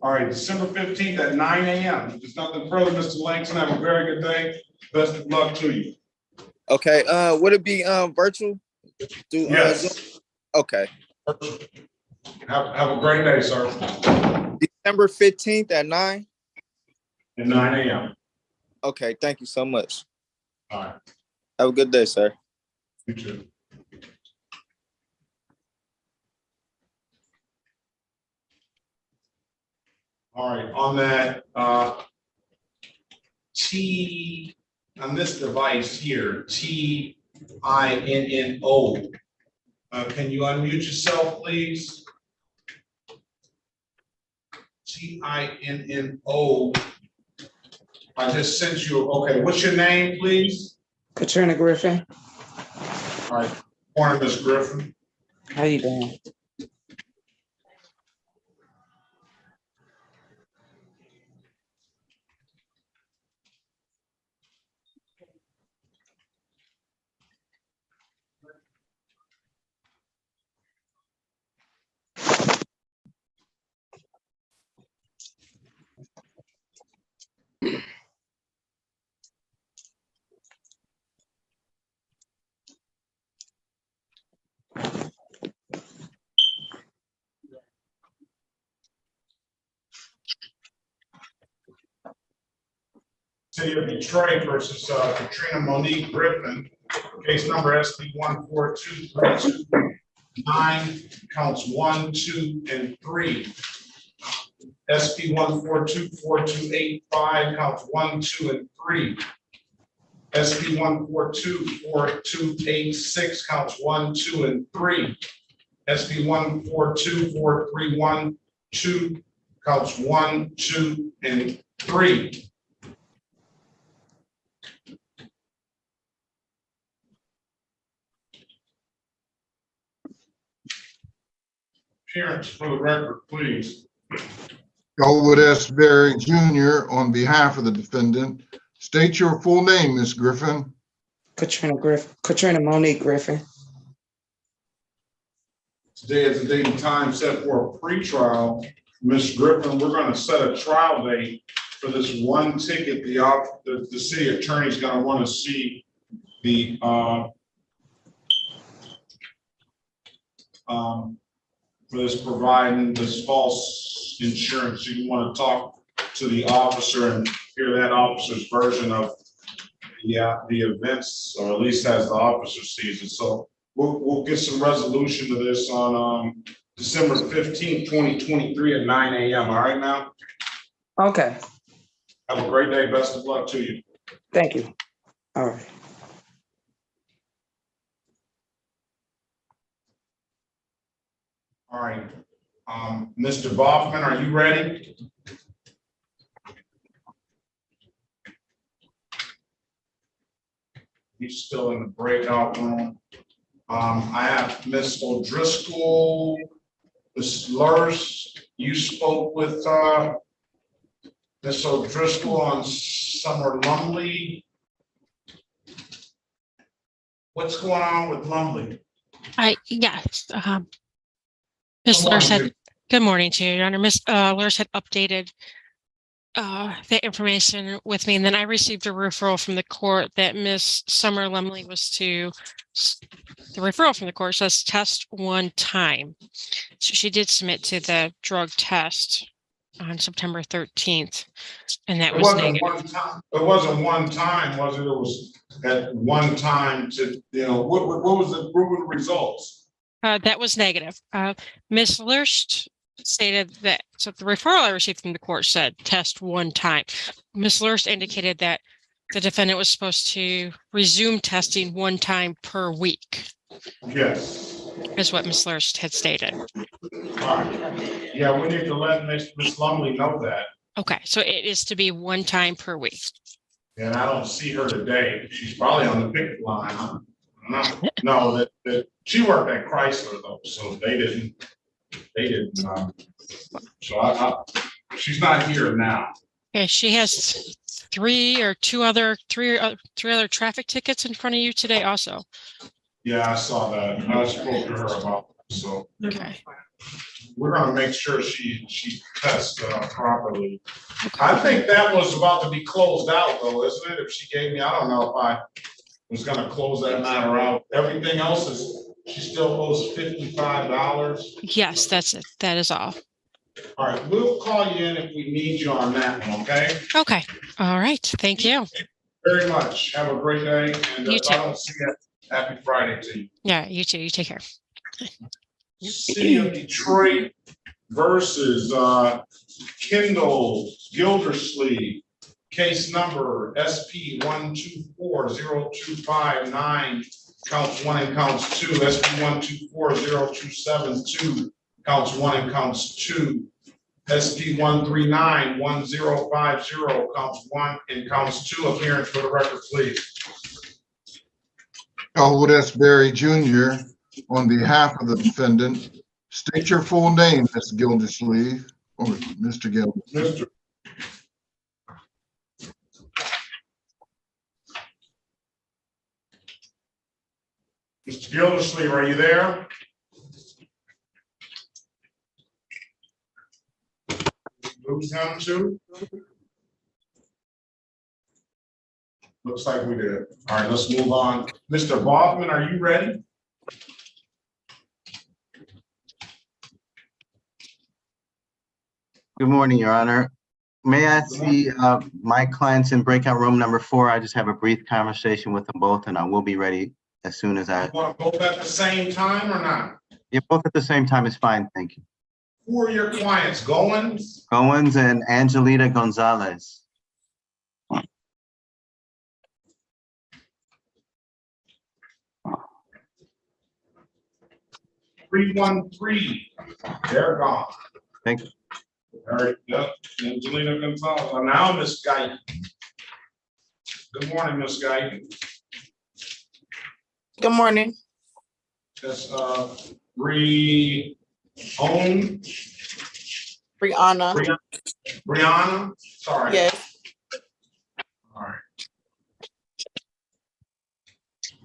All right, December 15th at 9 a.m. There's nothing further, Mr. Langston. Have a very good day. Best of luck to you. Okay. Would it be virtual? Yes. Okay. Have a great day, sir. December 15th at 9? At 9 a.m. Okay, thank you so much. All right. Have a good day, sir. You too. All right, on that on this device here, TINNO. Can you unmute yourself, please? TINNO. I just sent you, okay, what's your name, please? Katrina Griffin. All right, morning, Ms. Griffin. How you doing? City of Detroit versus Katrina Monique Griffin, case number SP 142329, counts 1, 2, and 3. SP 142428, counts 1, 2, and 3. SP 142486, counts 1, 2, and 3. SP 142431, counts 1, 2, and 3. Appearance for the record, please. Elwood S. Berry Jr. on behalf of the defendant. State your full name, Ms. Griffin. Katrina Monique Griffin. Today is the date and time set for a pretrial. Ms. Griffin, we're going to set a trial date for this one ticket. The city attorney is going to want to see the for this providing this false insurance. You want to talk to the officer and hear that officer's version of the events, or at least as the officer sees it. So we'll get some resolution to this on December 15th, 2023 at 9 a.m. All right now? Okay, Have a great day. Best of luck to you. thank you. All right. All right. Mr. Boffman, are you ready? He's still in the breakout room. I have Miss O'Driscoll, Ms. Lurs. You spoke with Miss O'Driscoll on Summer Lumley. What's going on with Lumley? Yes. Ms. Lurs had, good morning to you, Your Honor. Ms. Lurs had updated the information with me, and then I received a referral from the court that Miss Summer Lumley was to, the referral from the court says test one time. So she did submit to the drug test on September 13th, and that was negative. It wasn't one time, was it? It was at one time to, what was the results? That was negative. Ms. Lurst stated that, so the referral I received from the court said test one time. Ms. Lurst indicated that the defendant was supposed to resume testing one time per week. Yes. Is what Ms. Lurst had stated. All right. Yeah, we need to let Miss Lumley know that. Okay, so it is to be one time per week. And I don't see her today. She's probably on the picket line. Huh? No, that she worked at Chrysler though, so they didn't. So she's not here now. Okay, she has three other traffic tickets in front of you today also. Yeah, I saw that. I spoke to her about that, so. Okay. We're gonna make sure she tests properly. I think that was about to be closed out though, isn't it? If she gave me, I don't know if I was gonna close that matter out. Everything else is, she still owes $55. Yes, that's it. That is all. All right, we'll call you in if we need you on that one, okay? Okay. All right. Thank you. Very much. Have a great day. And You if I don't see you, happy Friday to you. Yeah, you too. You take care. City of Detroit versus Kendall Gildersleeve. Case number SP 1240259, counts 1 and counts 2. SP 1240272, counts 1 and counts 2. SP 1391050, counts 1 and counts 2. Appearance for the record, please. Elwood S. Berry Jr. on behalf of the defendant. State your full name, Ms. Gildersleeve, or Mr. Gildersleeve. Mr. Gildersleeve, are you there? Lose him too? Looks like we did. All right, let's move on. Mr. Boffman, are you ready? Good morning, Your Honor. May I see my clients in breakout room number 4? I just have a brief conversation with them both, and I will be ready as soon as I. You want to both at the same time or not? Yeah, both at the same time is fine, thank you. Who are your clients? Goins? Goins and Angelita Gonzalez. 313. They're gone. Thank you. All right, yep, Angelina Gonzalez. Now, Ms. Guyton. Good morning, Ms. Guyton. Good morning. That's Brianna. Brianna, sorry. Yes. All right.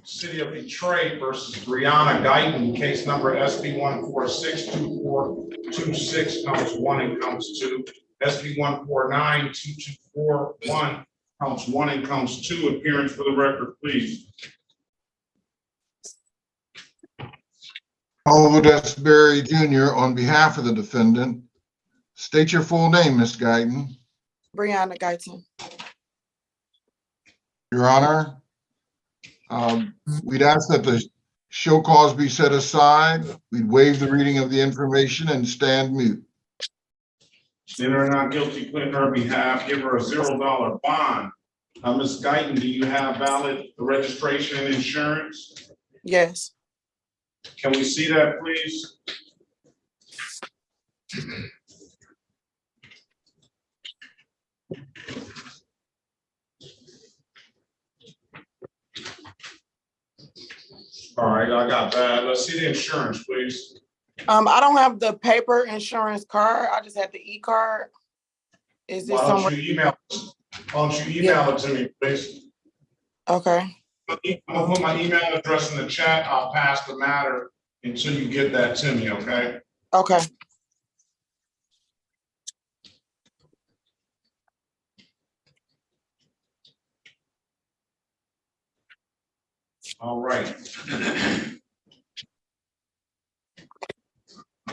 City of Detroit versus Brianna Guyton, case number SB 1462426, counts 1 and counts 2. SB 1492241, counts 1 and counts 2. Appearance for the record, please. Oliver Desberry Jr. on behalf of the defendant. State your full name, Ms. Guyton. Brianna Guyton. Your Honor, we'd ask that the show cause be set aside. We'd waive the reading of the information and stand mute. Enter not guilty plea on her behalf, give her a $0 bond. Ms. Guyton, do you have valid registration and insurance? Yes. Can we see that, please? All right, I got that. Let's see the insurance, please. I don't have the paper insurance card. I just have the e-card. Is this Why don't somewhere? you email it to me, please? Okay. I'm gonna put my email address in the chat. I'll pass the matter until you get that to me, okay? Okay. All right.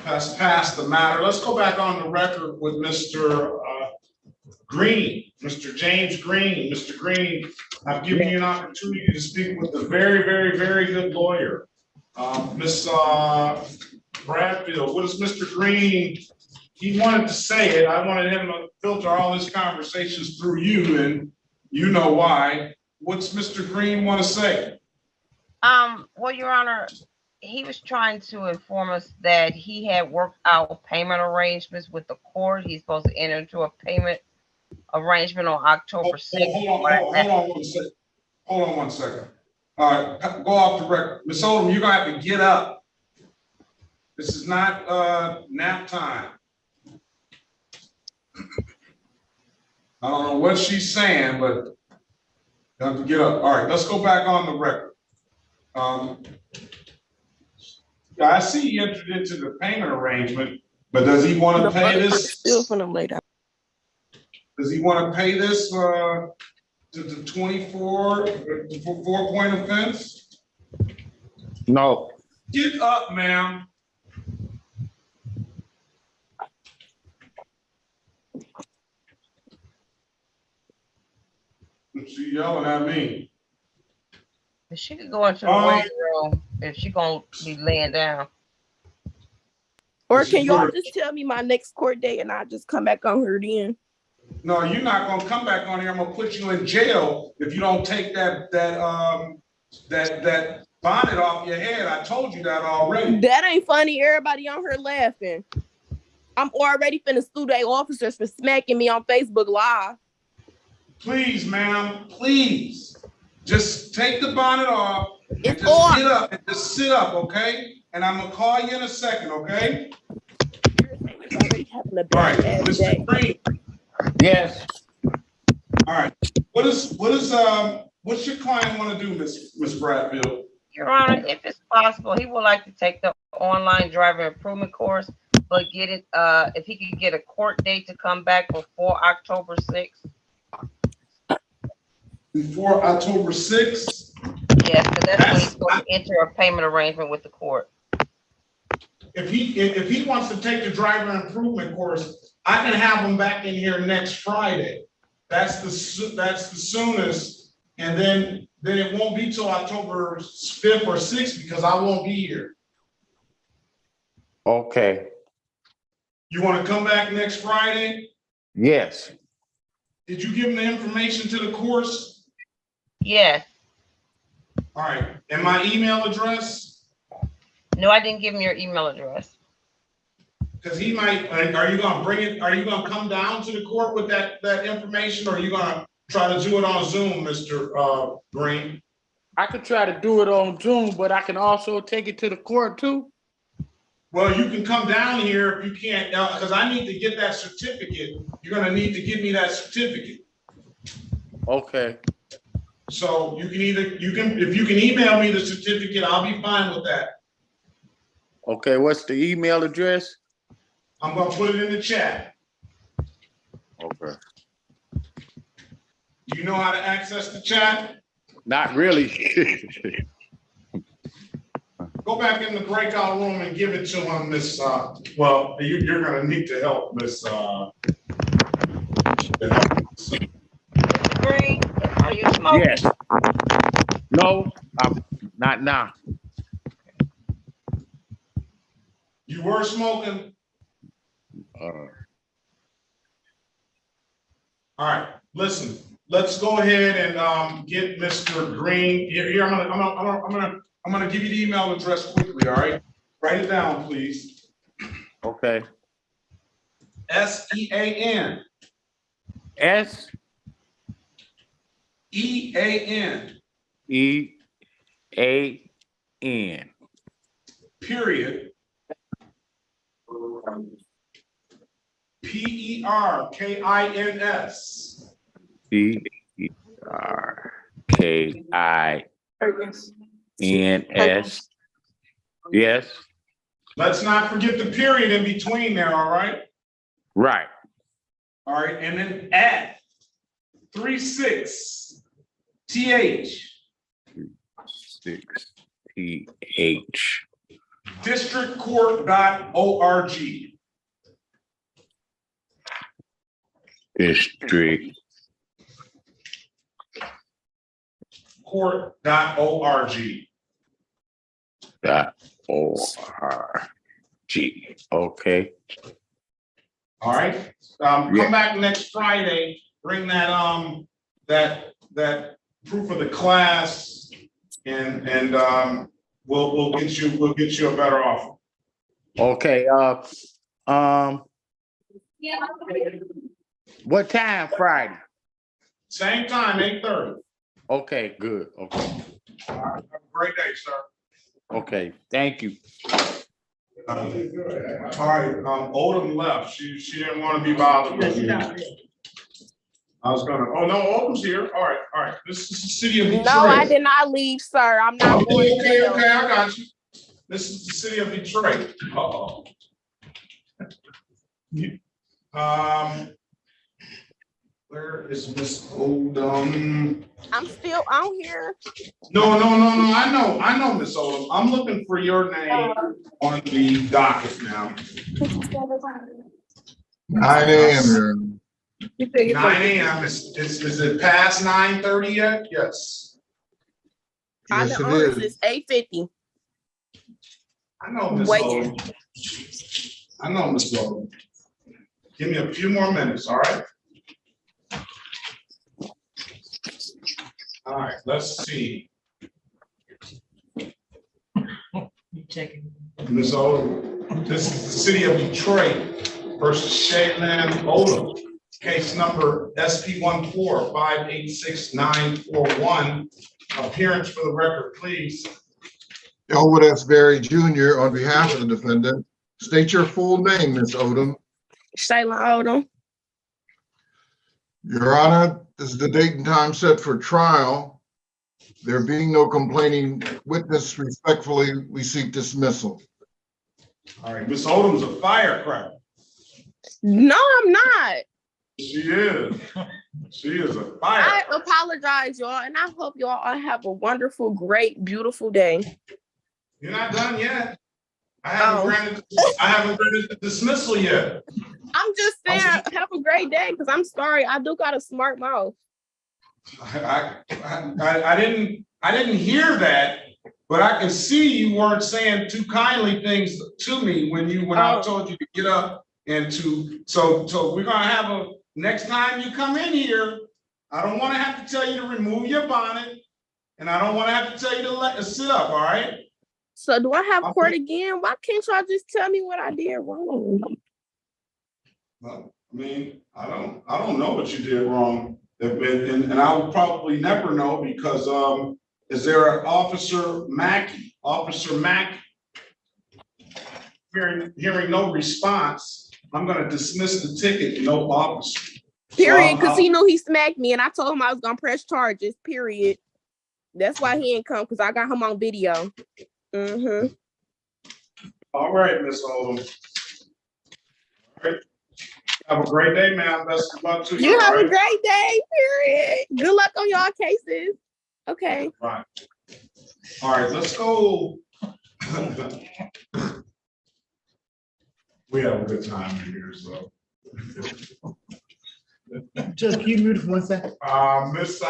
Pass the matter. Let's go back on the record with Mr. Green, Mr. James Green. Mr. Green, I've given you an opportunity to speak with a very, very, very good lawyer. Ms. Bradfield, what is Mr. Green? He wanted to say it. I wanted him to filter all his conversations through you, and you know why. What's Mr. Green want to say? Well, Your Honor, he was trying to inform us that he had worked out payment arrangements with the court. He's supposed to enter into a payment arrangement on October 6th. Hold on one second. All right, go off the record. Ms. Odom, you're gonna have to get up. This is not nap time. I don't know what she's saying, but you have to get up. All right, let's go back on the record. Yeah, I see he entered into the payment arrangement, but does he want to pay this? Does he want to pay this to the 4-point offense? No. Get up, ma'am. She yelling at me. She could go into the waiting room if she gonna be laying down. Or can y'all just tell me my next court date and I'll just come back on her then? No, you're not gonna come back on here. I'm gonna put you in jail if you don't take that bonnet off your head. I told you that already. That ain't funny. Everybody on her laughing. I'm already finna sue their officers for smacking me on Facebook Live. Please, ma'am, please. Just take the bonnet off and It's just off. get up and just sit up, okay? And I'm gonna call you in a second, okay? Having a All bad right, ass Mr. day. Green. Yes. All right. What's your client want to do, Miss Bradfield? Your Honor, if it's possible, he would like to take the online driver improvement course, but get it, if he could get a court date to come back before October 6th. Before October 6th? Yes, because that's when he's supposed to enter a payment arrangement with the court. If he wants to take the driver improvement course, I can have them back in here next Friday. That's the soonest. And then it won't be till October 5th or 6th because I won't be here. Okay, You want to come back next Friday? yes. Did you give them the information to the course? Yes. All right, and my email address? No, I didn't give him your email address. Because he might, are you gonna bring it, are you gonna come down to the court with that information, or are you gonna try to do it on Zoom, Mr. Green? I could try to do it on Zoom, but I can also take it to the court too. Well, you can come down here if you can't, because I need to get that certificate. You're gonna need to give me that certificate. Okay, So if you can email me the certificate, I'll be fine with that. okay, what's the email address? I'm gonna put it in the chat. Okay. Do you know how to access the chat? Not really. Go back in the breakout room and give it to him, Miss, well, you're gonna need to help, Miss, Green, are you smoking? Yes. No, I'm not now. You were smoking? Uh, All right, listen, let's go ahead and get Mr. Green. Here, I'm gonna give you the email address quickly, all right? Write it down, please. okay. SEAN. S EAN. EAN. Period. PERKINS. PERKINS. Yes. Let's not forget the period in between there, all right? Right. All right, and then at 36TH. 6TH. Districtcourt.org. District court.org. .org. Okay. All right. Come back next Friday. Bring that that proof of the class, and we'll get you a better offer. Okay. What time Friday? Same time, 8:30. Okay, good. Okay. All right, have a great day, sir. Okay, thank you. All right, Odom left. She didn't want to be bothered with me. I was gonna, oh no, Odom's here. All right. This is the city of Detroit. No, I did not leave, sir. I'm not going to jail. Okay, I got you. This is the city of Detroit. Uh-oh. Where is Miss Odom? I'm still on here. No. I know, Miss Odom. I'm looking for your name on the docket now. 9 a.m. 9 a.m. Is it past 9:30 yet? Yes. Yes, it Honors is. is 8:50. I know, Miss Wait. Odom. I know, Miss Odom. Give me a few more minutes, all right? All right, let's see. Ms. Odom, this is the city of Detroit versus Shaylin Odom. Case number SP 14586-941. Appearance for the record, please. Elwood S. Berry Jr. on behalf of the defendant. State your full name, Ms. Odom. Shaylin Odom. Your Honor, this is the date and time set for trial. There being no complaining witness, respectfully, we seek dismissal. All right, Ms. Odom's a firecracker. No, I'm not. She is. She is a I firecracker. apologize, y'all, and I hope y'all all have a wonderful, great, beautiful day. You're not done yet. I haven't granted the dismissal yet. I'm just saying, have a great day, because I'm sorry, I do got a smart mouth. I didn't hear that, but I can see you weren't saying too kindly things to me when I told you to get up and so we're gonna have next time you come in here, I don't wanna have to tell you to remove your bonnet, and I don't wanna have to tell you to sit up, all right? So do I have court again? Why can't y'all just tell me what I did wrong? Well, I mean, I don't know what you did wrong, and I will probably never know because is there an Officer Mackey? Hearing no response, I'm gonna dismiss the ticket. No officer. Period. Because he knew he smacked me, and I told him I was gonna press charges. Period. That's why he ain't come, because I got him on video. All right, Miss Oldham. All right. Have a great day, ma'am. Best of luck to you. You have a great day, period. Good luck on y'all cases. Okay. Right. All right, let's go. We have a good time in here, so. Just keep muted for 1 second. Miss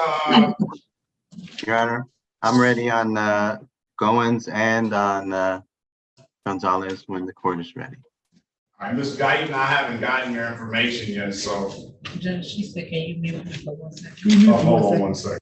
Your Honor, I'm ready on Goins and on Gonzalez when the court is ready. All right, Ms. Guyton, I haven't gotten your information yet, so. Judge, she said, can you mute me for 1 second? Hold on 1 second.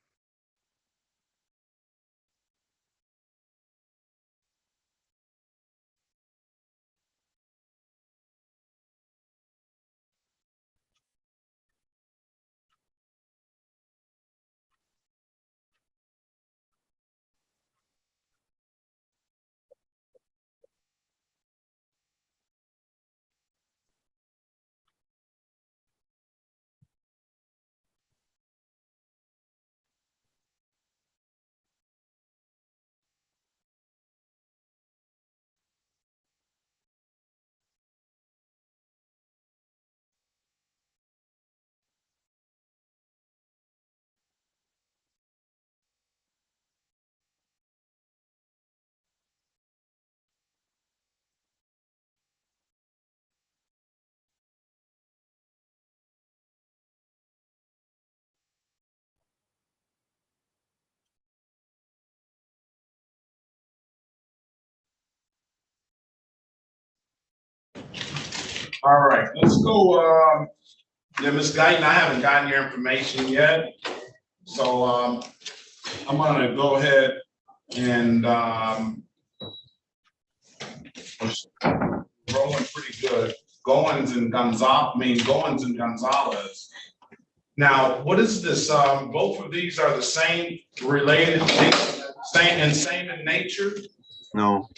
All right, let's go. Yeah, Ms. Guyton, I haven't gotten your information yet. So I'm gonna go ahead and rolling pretty good. Goins and Gonzalez. Now, what is this? Both of these are the same related, same in nature? No.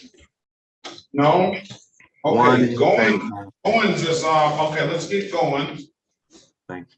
No? One Okay, is Goins is okay, let's get going. Thanks.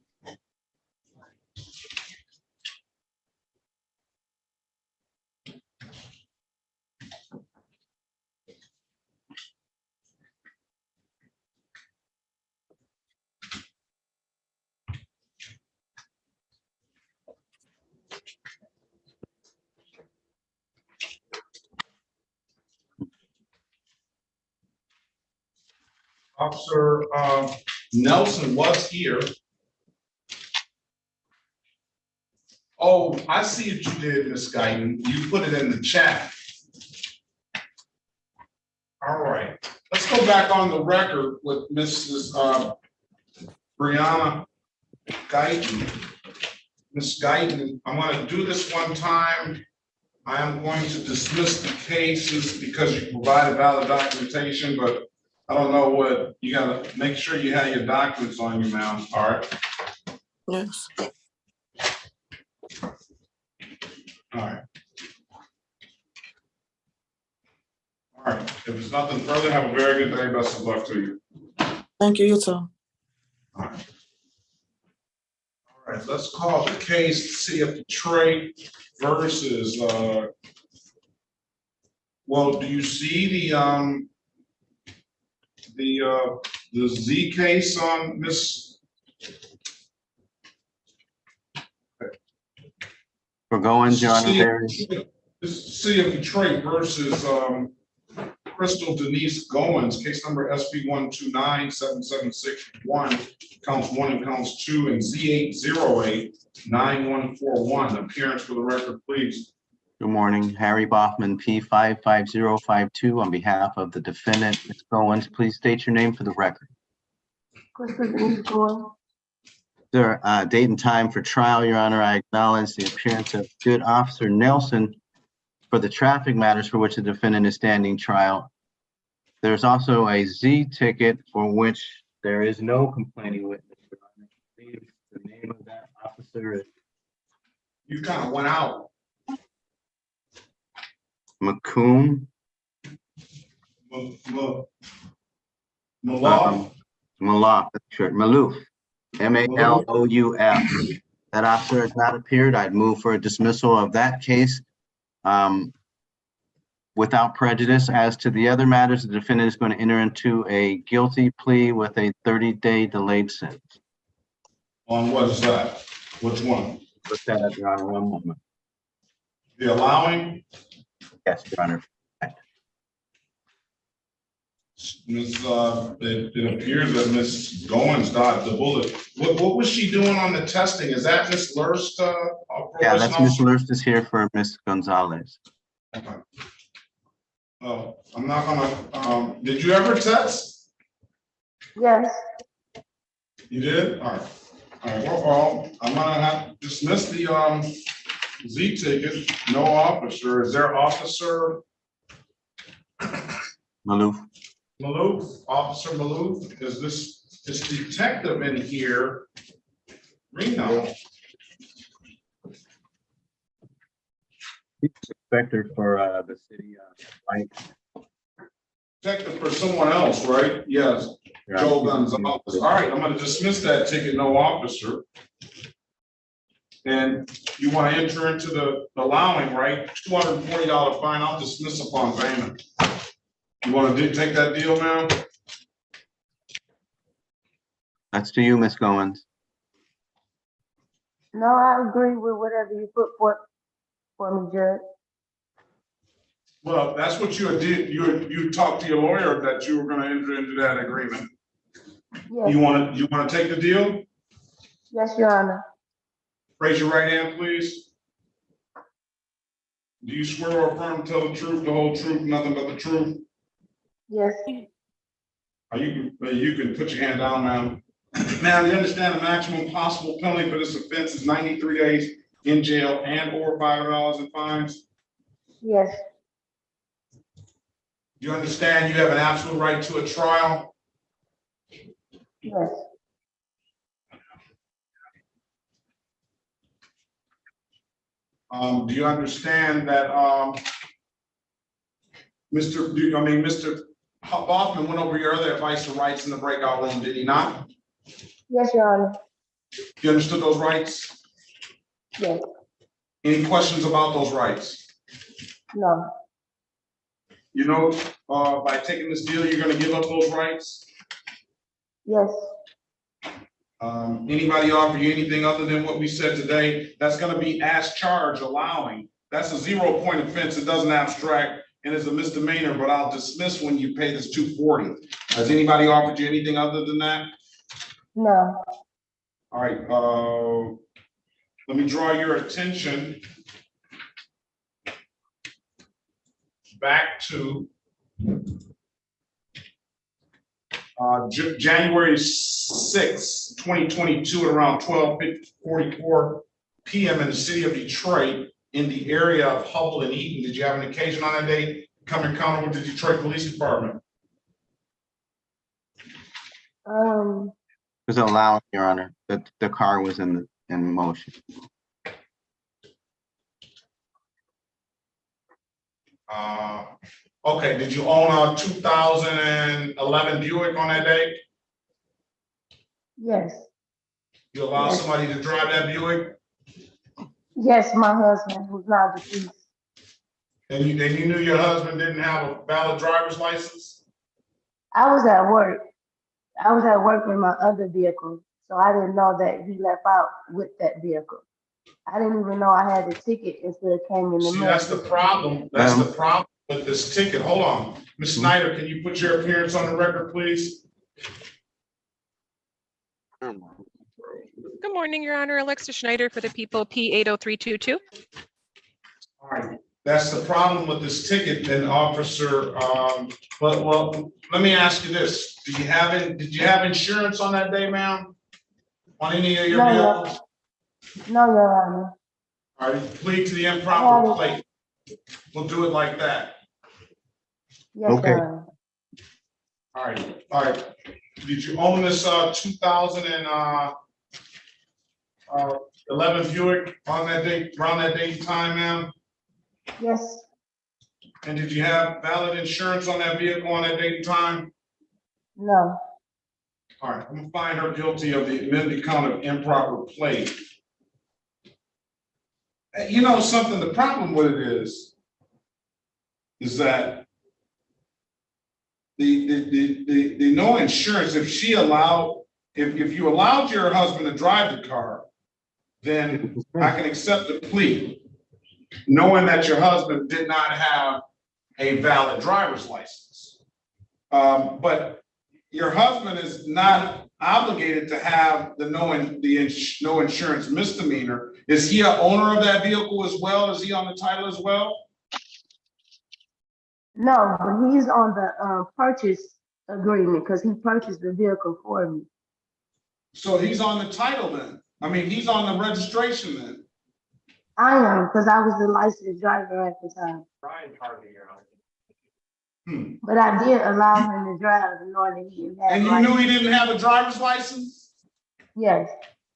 Officer Nelson was here. Oh, I see what you did, Ms. Guyton. You put it in the chat. All right, let's go back on the record with Mrs. Brianna Guyton. Ms. Guyton, I'm going to do this one time. I am going to dismiss the cases because you provided valid documentation, but I don't know what, you gotta make sure you have your documents on you, ma'am. All right. Yes. All right. All right. If there's nothing further, have a very good day. Best of luck to you. Thank you, you too. All right. All right, let's call the case City of Detroit versus well, do you see the Z case on Miss? For Goins, Your Honor, there is. This City of Detroit versus Crystal Denise Goins, case number SP 1297761, counts 1 and counts 2, and Z8089141. Appearance for the record, please. Good morning, Harry Bachman, P 55052, on behalf of the defendant, Ms. Goins. Please state your name for the record. Sir, date and time for trial, Your Honor. I acknowledge the appearance of good Officer Nelson for the traffic matters for which the defendant is standing trial. There's also a Z ticket for which there is no complaining witness, Your Honor. I believe the name of that officer is You kind of went out. McComb. Malaf. Malaf, that's short. Malouf. M-A-L-O-U-F. That officer has not appeared. I'd move for a dismissal of that case without prejudice. As to the other matters, the defendant is going to enter into a guilty plea with a 30-day delayed sentence. On what is that? Which one? Look that up, Your Honor, one moment. The allowing? Yes, Your Honor. Ms. It appears that Ms. Goins dodged the bullet. What was she doing on the testing? Is that Ms. Lurst? Yeah, that's Ms. Lurst is here for Ms. Gonzalez. Okay. Oh, I'm not gonna, did you ever test? Yes. You did? All right. All right, well, I'm gonna have to dismiss the, Z ticket. No officer. Is there officer? Malouf. Malouf, Officer Malouf, is this detective in here? Reno. Inspector for the city, right? Detective for someone else, right? Yes. Yeah. Joe Gonzalez. All right, I'm gonna dismiss that ticket, no officer. And you want to enter into the allowing, right? $240 fine. I'll dismiss upon payment. You want to take that deal now? That's to you, Ms. Goins. No, I agree with whatever you put for me, Judge. Well, that's what you did. You talked to your lawyer that you were going to enter into that agreement. Yes. You want to take the deal? Yes, Your Honor. Raise your right hand, please. Do you swear or affirm to tell the truth, the whole truth, nothing but the truth? Yes. You can put your hand down, ma'am. Ma'am, you understand the maximum possible penalty for this offense is 93 days in jail and or $500 in fines? Yes. You understand you have an absolute right to a trial? Yes. Do you understand that Mr. Hoffman went over your other advice and rights in the breakout room, did he not? Yes, Your Honor. You understood those rights? Yes. Any questions about those rights? No. You know, by taking this deal, you're going to give up those rights? Yes. Anybody offer you anything other than what we said today? That's going to be as charged, allowing. That's a 0-point offense. It doesn't abstract and is a misdemeanor, but I'll dismiss when you pay this $240. Has anybody offered you anything other than that? No. All right. Let me draw your attention back to January 6, 2022 at around 12:44 p.m. in the city of Detroit in the area of Hubble and Eaton. Did you have an occasion on that day come encounter with the Detroit Police Department? It was allowed, Your Honor, that the car was in motion. Okay, did you own a 2011 Buick on that day? Yes. You allow somebody to drive that Buick? Yes, my husband, who's now deceased. And you knew your husband didn't have a valid driver's license? I was at work. I was at work with my other vehicle, so I didn't know that he left out with that vehicle. I didn't even know I had a ticket until it came in the See, mail. that's the problem. That's the problem. with this ticket. Hold on. Ms. Snyder, can you put your appearance on the record, please? Good morning, Your Honor. Alexa Schneider for the people, P80322. All right, that's the problem with this ticket, then, officer. Well, let me ask you this: did you have insurance on that day, ma'am? On any of your vehicles? No, Your Honor. All right, plead to the improper plate. We'll do it like that. Yes, Okay. Your Honor. All right. Did you own this 2011 Buick on that date, around that date and time, ma'am? Yes, And did you have valid insurance on that vehicle on that date and time? no. All right, I'm gonna find her guilty of the amended count of improper plate. You know something, the problem with it is that the no insurance, if you allowed your husband to drive the car, then I can accept the plea, knowing that your husband did not have a valid driver's license. But your husband is not obligated to have the no insurance misdemeanor. Is he an owner of that vehicle as well? Is he on the title as well? No, but he's on the purchase agreement because he purchased the vehicle for me. So he's on the title then. I mean, he's on the registration then. I am, because I was the licensed driver at the time. But I did allow him to drive knowing that he didn't have. And you knew he didn't have a driver's license? Yes.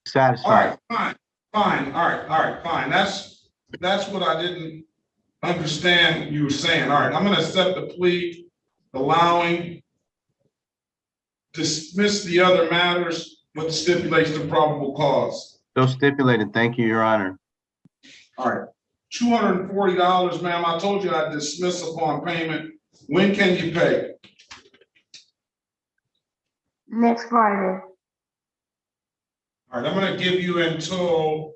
Satisfied. All right, fine. All right, fine. That's what I didn't understand you were saying. All right, I'm gonna accept the plea, allowing, dismiss the other matters with stipulation of probable cause. So stipulated. Thank you, Your Honor. All right, $240, ma'am. I told you I'd dismiss upon payment. When can you pay? Next Friday. All right, I'm gonna give you until,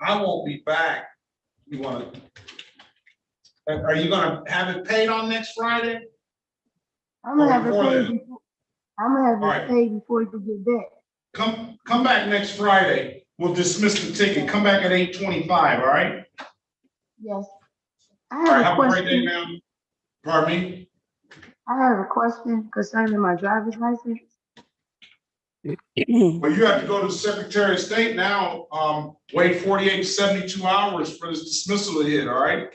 I won't be back. You wanna, are you gonna have it paid on next Friday? I'm gonna have it before paid then? before. I'm gonna have it Alright. paid before you get back. Come back next Friday. We'll dismiss the ticket. Come back at 8:25, all right? Yes. I All right, have a have a great day, question. ma'am. Pardon me? I have a question concerning my driver's license. Well, you have to go to the Secretary of State now, wait 48 to 72 hours for this dismissal to hit, all right?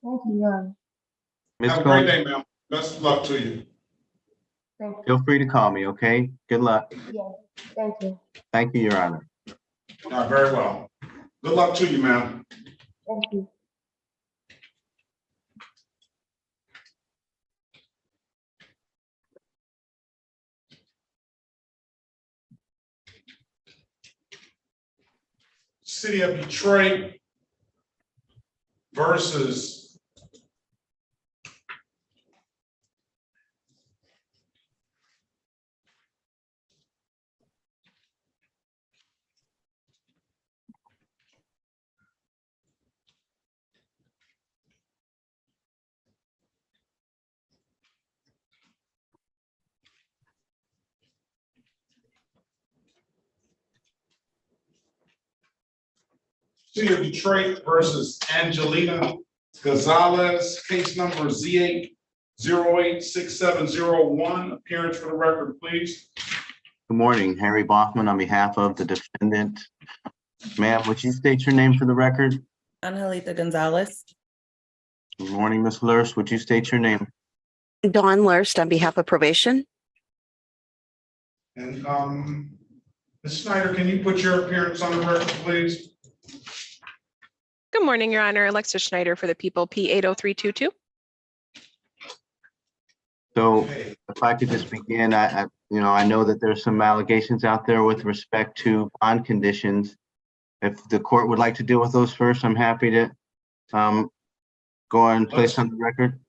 Thank you, Your Honor. Have a great day, ma'am. Best of luck to you. Thank you. Feel free to call me, okay? Good luck. Yes, thank you. Thank you, Your Honor. All right, very well. Good luck to you, ma'am. Thank you. City of Detroit versus City of Detroit versus Angelina Gonzalez, case number Z8086701. Appearance for the record, please. Good morning, Harry Bachman on behalf of the defendant. Ma'am, would you state your name for the record? Angelita Gonzalez. Good morning, Ms. Lurst. Would you state your name? Dawn Lurst on behalf of probation. And Ms. Snyder, can you put your appearance on the record, please? Good morning, Your Honor. Alexa Schneider for the people, P80322. So if I could just begin, I know that there's some allegations out there with respect to bond conditions. If the court would like to deal with those first, I'm happy to go and place on the record.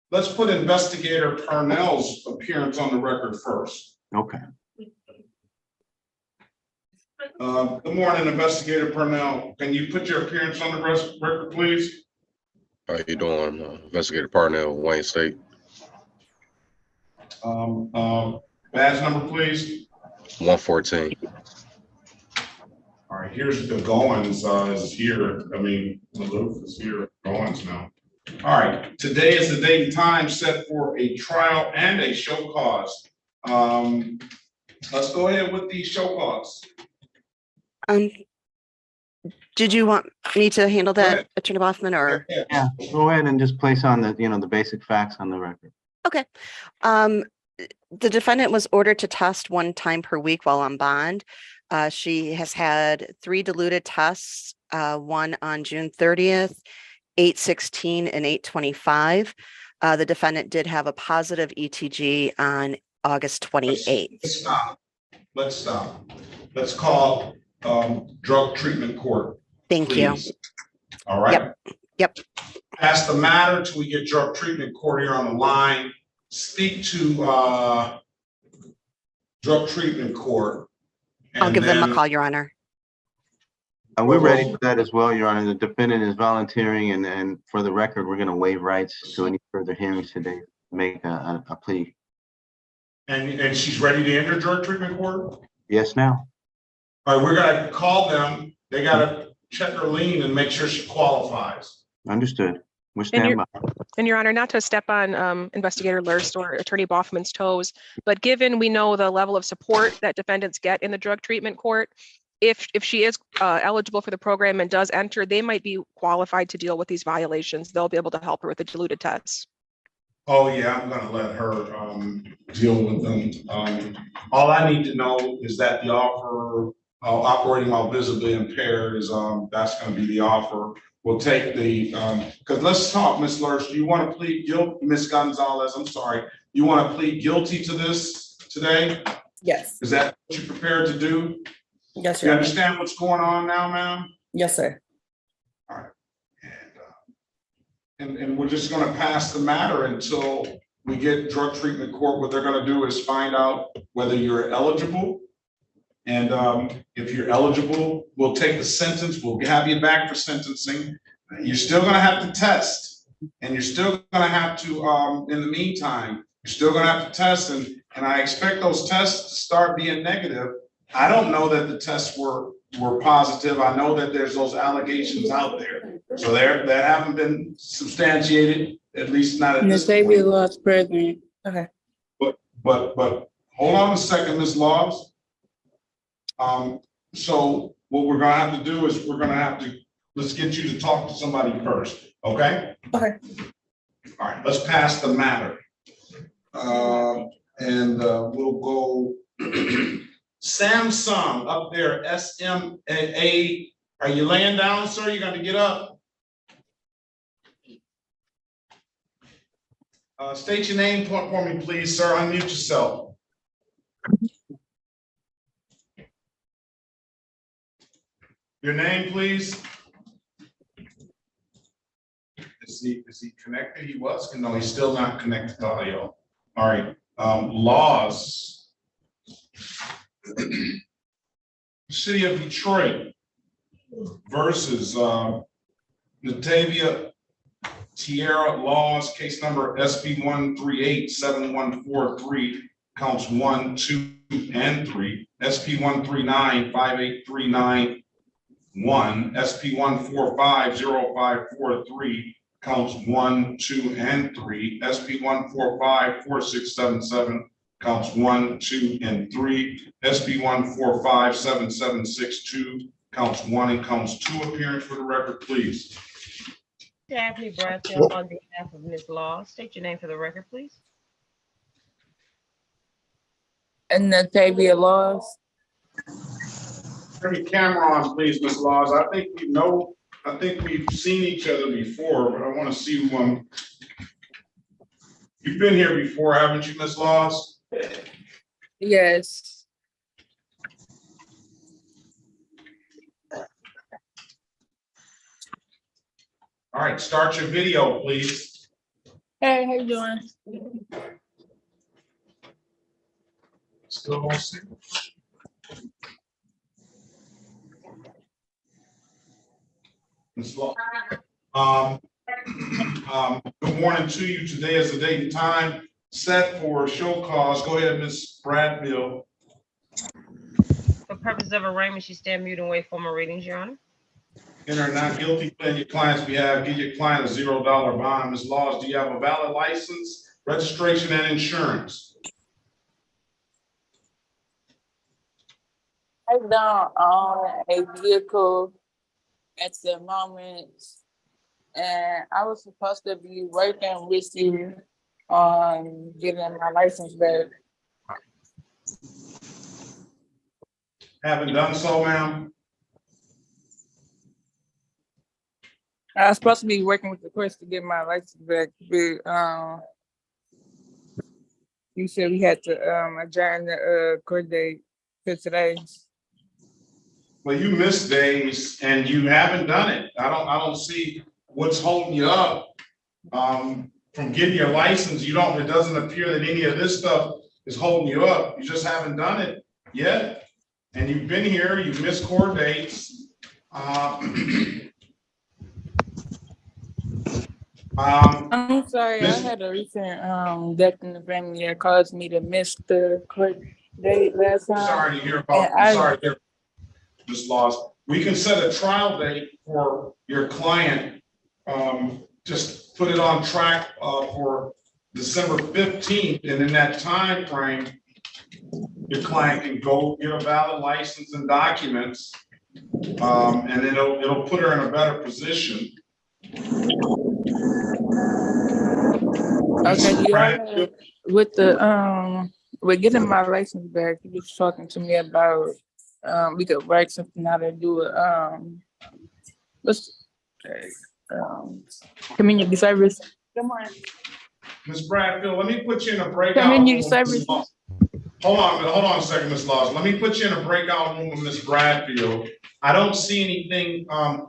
Let's put Investigator Parnell's appearance on the record first. Okay. Good morning, Investigator Parnell. Can you put your appearance on the record, please? How you doing? Investigator Parnell, Wayne State. Badge number, please. 114. All right, here's the Goins is here. I mean, Maloof is here. Goins now. All right, today is the date and time set for a trial and a show cause. Let's go ahead with the show cause. Did you want me to handle that, Attorney Boffman, or? Yeah, go ahead and just place on the, the basic facts on the record. Okay. The defendant was ordered to test 1 time per week while on bond. She has had 3 diluted tests, one on June 30th, 8/16, and 8/25. The defendant did have a positive ETG on August 28th. Let's stop. Let's call drug treatment court. Thank you. All right. Yep. Pass the matter till we get drug treatment court here on the line. Speak to drug treatment court. I'll give them a call, Your Honor. We're ready for that as well, Your Honor. The defendant is volunteering, and for the record, we're going to waive rights to any further hearings today. Make a plea. And she's ready to enter drug treatment court? Yes, now. All right, we're going to call them. They got to check her lien and make sure she qualifies. Understood. We're standing by. And Your Honor, not to step on Investigator Lurst or Attorney Boffman's toes, but given we know the level of support that defendants get in the drug treatment court, if she is eligible for the program and does enter, they might be qualified to deal with these violations. They'll be able to help her with the diluted tests. Oh yeah, I'm gonna let her deal with them. All I need to know is that the offer, operating while visibly impaired, is that's gonna be the offer. We'll take the because let's talk, Ms. Lurch. Do you want to plead guilty, Ms. Gonzalez? I'm sorry. You want to plead guilty to this today? Yes. Is that what you're prepared to do? Yes, You sir. understand what's going on now, ma'am? Yes, sir. All right. And we're just going to pass the matter until we get drug treatment court. What they're going to do is find out whether you're eligible. And if you're eligible, we'll take the sentence. We'll have you back for sentencing. You're still going to have to test, and you're still going to have to, in the meantime, you're still going to have to test. And I expect those tests to start being negative. I don't know that the tests were positive. I know that there's those allegations out there. So that haven't been substantiated, at least not at this point. Laws president. Okay. But hold on a second, Ms. Laws. So what we're gonna have to do is let's get you to talk to somebody first, okay? Okay. All right, let's pass the matter. We'll go Samsung up there, SMAA. Are you laying down, sir? You got to get up. State your name for me, please, sir. Unmute yourself. Your name, please. Is he connected? He was. No, he's still not connected to audio. All right. Laws. City of Detroit versus Natavia Tierra Laws, case number SB 1387143, counts 1, 2, and 3. SP 1395839. SP 1450543, counts 1, 2, and 3. SP 1454677, counts 1, 2, and 3. SP 1457762, counts 1 and counts 2. Appearance for the record, please. Daphne Bradfield on behalf of Ms. Law. State your name for the record, please. And Natavia Laws. Turn your camera on, please, Ms. Laws. I think we've seen each other before, but I want to see who you've been here before, haven't you, Ms. Laws? Yes. All right, start your video, please. Hey, how you doing? Still don't see. Ms. Law. Good morning to you. Today is the date and time set for show cause. Go ahead, Ms. Bradfield. For purpose of arraignment, she stand mute and wait for more readings, Your Honor. Enter not guilty plea on your client's behalf. Give your client a $0 bond. Ms. Laws, do you have a valid license, registration, and insurance? I don't own a vehicle at the moment, and I was supposed to be working with you on getting my license back. Haven't done so, ma'am? I was supposed to be working with the courts to get my license back, but you said we had to adjourn the court date for today. Well, you missed days and you haven't done it. I don't see what's holding you up from getting your license. It doesn't appear that any of this stuff is holding you up. You just haven't done it yet. And you've been here, you've missed court dates. I'm sorry, I had a recent death in the family that caused me to miss the court date last time. Sorry to hear about, I'm sorry to hear this loss. We can set a trial date for your client. Just put it on track for December 15th, and in that time frame, your client can go get a valid license and documents, and it'll put her in a better position. Okay, yeah, with with getting my license back, you was talking to me about we could work something out and do it. Community service. Good morning. Ms. Bradfield, let me put you in a breakout Community room. service. Hold on a second, Ms. Laws. Let me put you in a breakout room with Ms. Bradfield. I don't see anything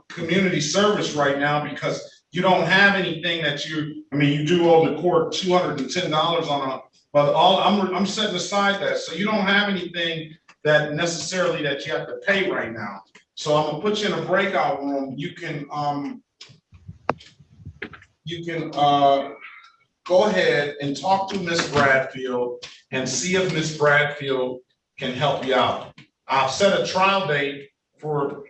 community service right now because you don't have anything that you do owe the court $210 on but I'm setting aside that. So you don't have anything that necessarily that you have to pay right now. So I'm gonna put you in a breakout room. You can go ahead and talk to Ms. Bradfield and see if Ms. Bradfield can help you out. I'll set a trial date for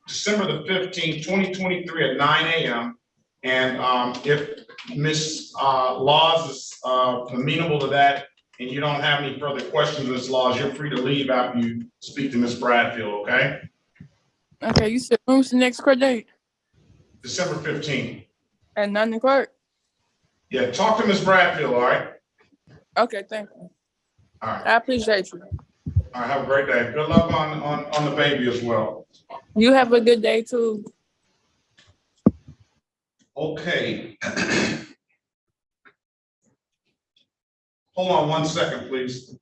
December the 15th, 2023 at 9 a.m. And if Ms. Laws is amenable to that and you don't have any further questions, Ms. Laws, you're free to leave after you speak to Ms. Bradfield, okay? Okay, you said when's the next court date? December 15th. At 9 o'clock? Yeah, talk to Ms. Bradfield, all right? Okay, thank you. All right. I appreciate you. All right, have a great day. Good luck on the baby as well. You have a good day too. Okay. Hold on 1 second, please.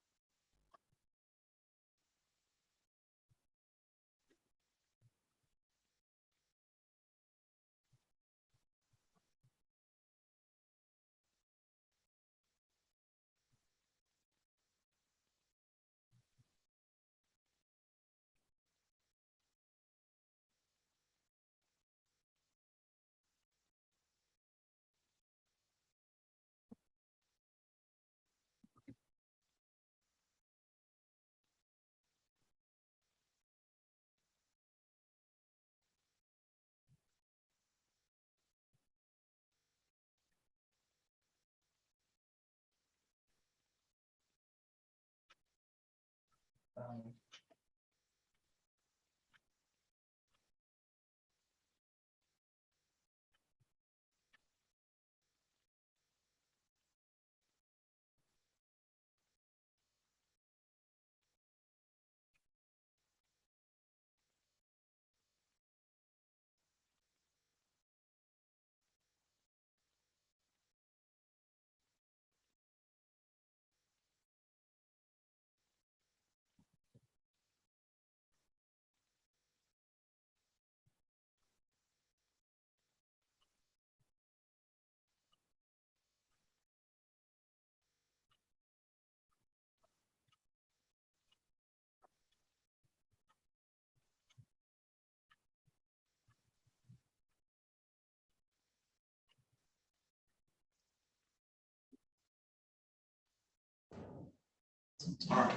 All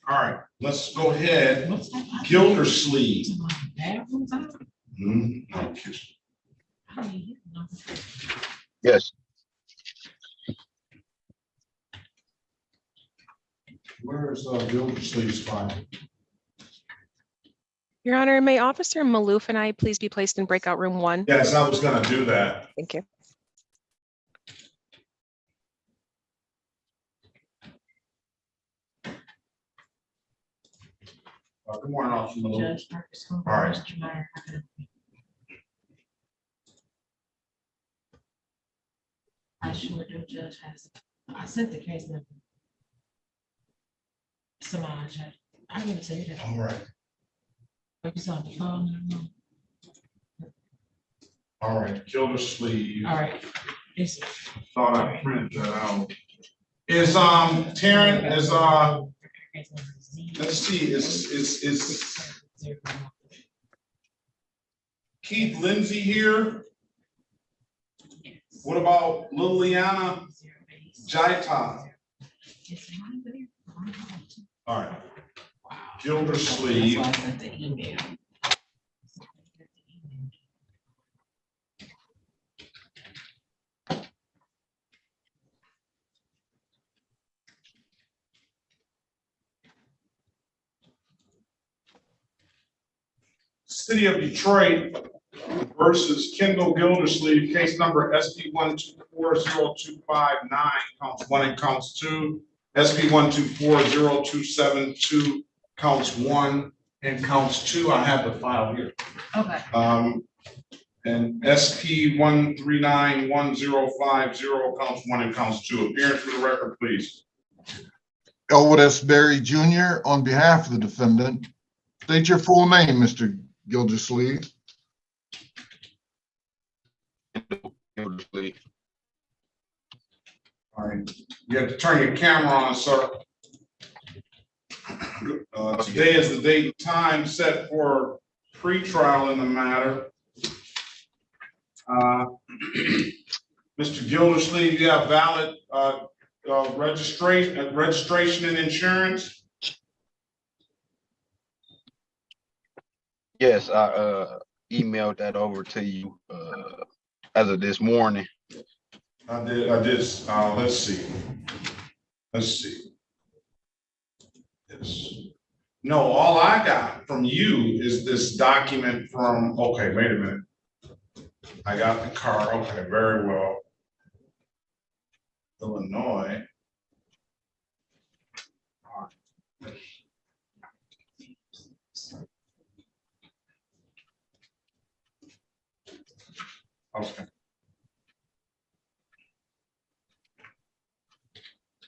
right, let's go ahead. Gildersleeve. No kitchen. Yes. Where is Gildersleeve's file? Your Honor, may Officer Maloof and I please be placed in breakout room 1? Yes, I was gonna do that. Thank you. Good morning, Officer Maloof. All right. I sure do, Judge. I sent the case number. Samaj, I'm gonna tell you that. All right. It's on the phone. All right, Gildersleeve. All right. It's Thought I printed that out. Is Taryn is let's see, is Keith Lindsay here? What about Liliana Jaita? All right. Gildersleeve. That's why I sent the email. City of Detroit versus Kendall Gildersleeve, case number SP 1240259, counts 1 and counts 2. SP 1240272, counts 1 and counts 2. I have the file here. Okay. And SP 1391050, counts 1 and counts 2. Appearance for the record, please. Elwood S. Berry Jr. on behalf of the defendant. State your full name, Mr. Gildersleeve. Gildersleeve. All right, you have to turn your camera on, sir. Today is the date and time set for pre-trial in the matter. Mr. Gildersleeve, you have valid registration and insurance? Yes, I emailed that over to you as of this morning. I did. Let's see. Yes. No, all I got from you is this document from, okay, wait a minute. I got the car, okay, very well. Illinois. Okay.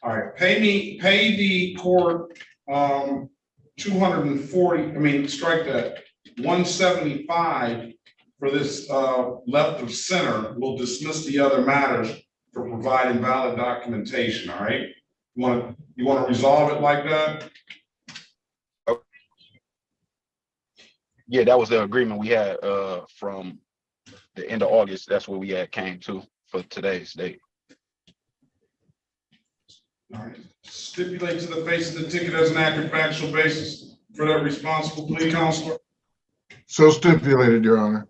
All right, pay the court 240, strike that 175 for this left of center. We'll dismiss the other matters for providing valid documentation, all right? You want to resolve it like that? Yeah, that was the agreement we had from the end of August. That's what we had came to for today's date. All right. Stipulate to the face of the ticket as an accurate factual basis for that responsible plea, counselor. So stipulated, Your Honor.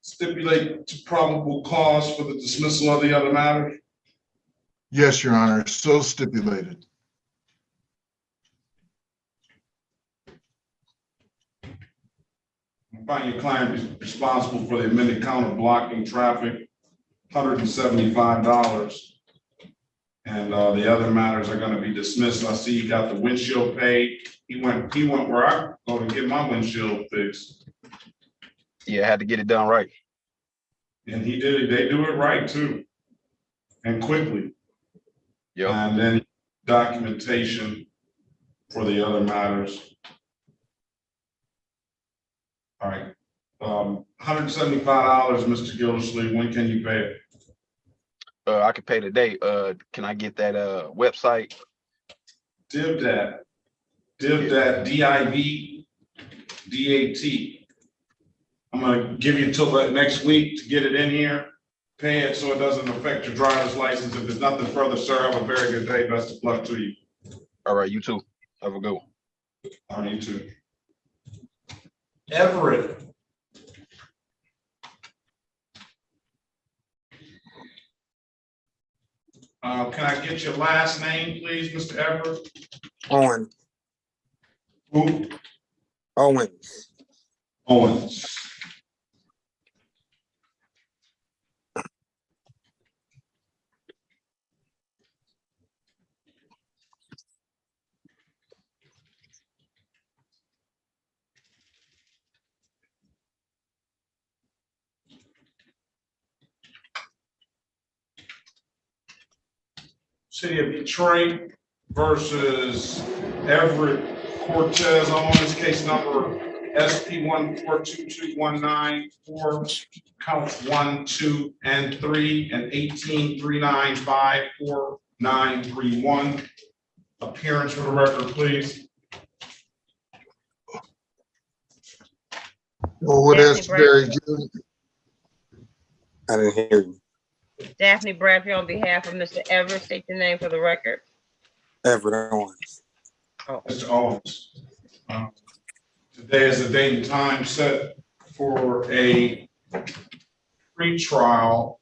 Stipulate to probable cause for the dismissal of the other matters. Yes, Your Honor. So stipulated. Find your client responsible for the amended count of blocking traffic, $175. And the other matters are going to be dismissed. I see you got the windshield paid. He went where I go to get my windshield fixed. Yeah, I had to get it done right. And he did it. They do it right too. And quickly. Yep. And then documentation for the other matters. All right. $175, Mr. Gildersleeve. When can you pay it? I can pay today. Can I get that website? DivDat, DIVDAT. I'm gonna give you until next week to get it in here. pay it so it doesn't affect your driver's license. If there's nothing further, sir, have a very good day. Best of luck to you. All right, you too. Have a good one. All right, you too. Everett. Can I get your last name, please, Mr. Everett? Owen. Who? Owens. Owens. City of Detroit versus Everett Cortez Owens, case number SP 1422194, counts 1, 2, and 3, and 18395491. Appearance for the record, please. What else, Barry Jr.? I didn't hear you. Daphne Bradford on behalf of Mr. Everett, state your name for the record. Everett Owens. Oh. Mr. Owens. Today is the date and time set for a pre-trial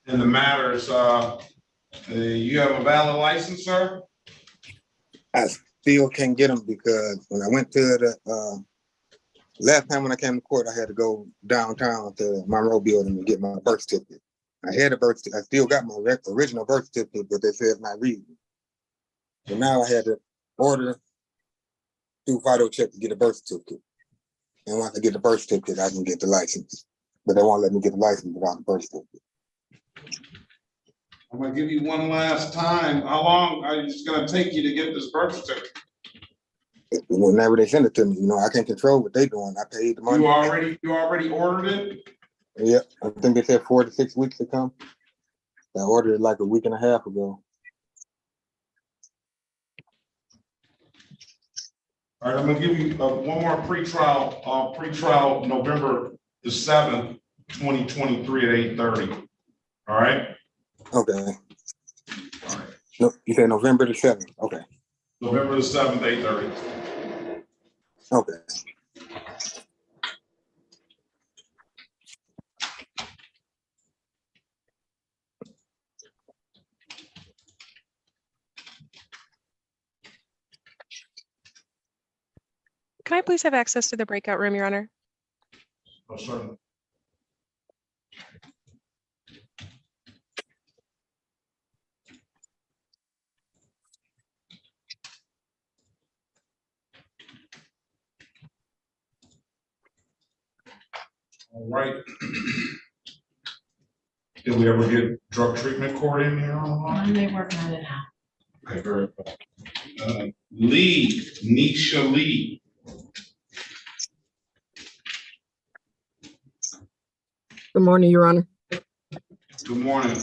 in the matters. You have a valid license, sir? I still can't get them because when I went to the last time when I came to court, I had to go downtown to Monroe Building to get my birth certificate. I had a birth certificate. I still got my original birth certificate, but they said it's not reading. So now I had to order through Vital Check to get a birth certificate. And once I get the birth certificate, I can get the license. But they won't let me get the license without the birth certificate. I'm gonna give you one last time. How long are you just gonna take you to get this birth certificate? Whenever they send it to me, I can't control what they're doing. I paid the money. You already ordered it? Yeah, I think they said 4 to 6 weeks to come. I ordered it like a week and a half ago. All right, I'm gonna give you one more pre-trial November the 7th, 2023 at 8:30. All right? Okay. All right. No, you said November the 7th. Okay. November the 7th, 8:30. Okay. Can I please have access to the breakout room, Your Honor? Oh, certainly. All right. Did we ever get drug treatment court in here on the line? They're working on it now. Okay, very good. Nisha Lee. Good morning, Your Honor. Good morning.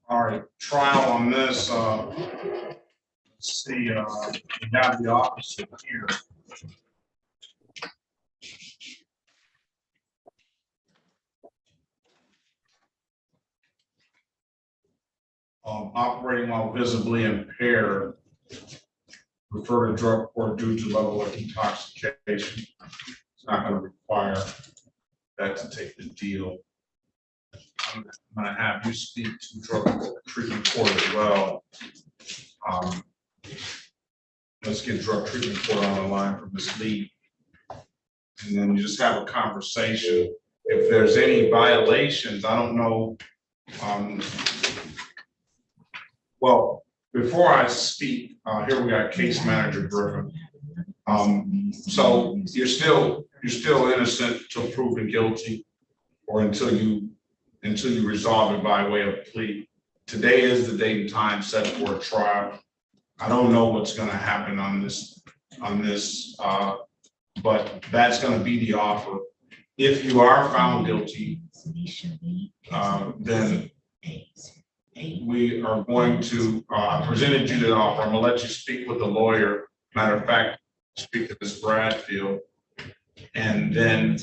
All right, trial on this. Let's see, we have the officer here. Operating while visibly impaired. Refer to drug court due to level of intoxication. It's not going to require that to take the deal. I'm going to have you speak to drug treatment court as well. Let's get drug treatment court on the line for Ms. Lee. And then you just have a conversation. If there's any violations, I don't know. Well, before I speak, here we got case manager Griffin. So you're still innocent till proven guilty, or until you resolve it by way of plea. Today is the date and time set for a trial. I don't know what's gonna happen on this, but that's gonna be the offer. If you are found guilty, then we are going to, presented you the offer. I'm gonna let you speak with the lawyer. Matter of fact, speak to Ms. Bradfield. And then,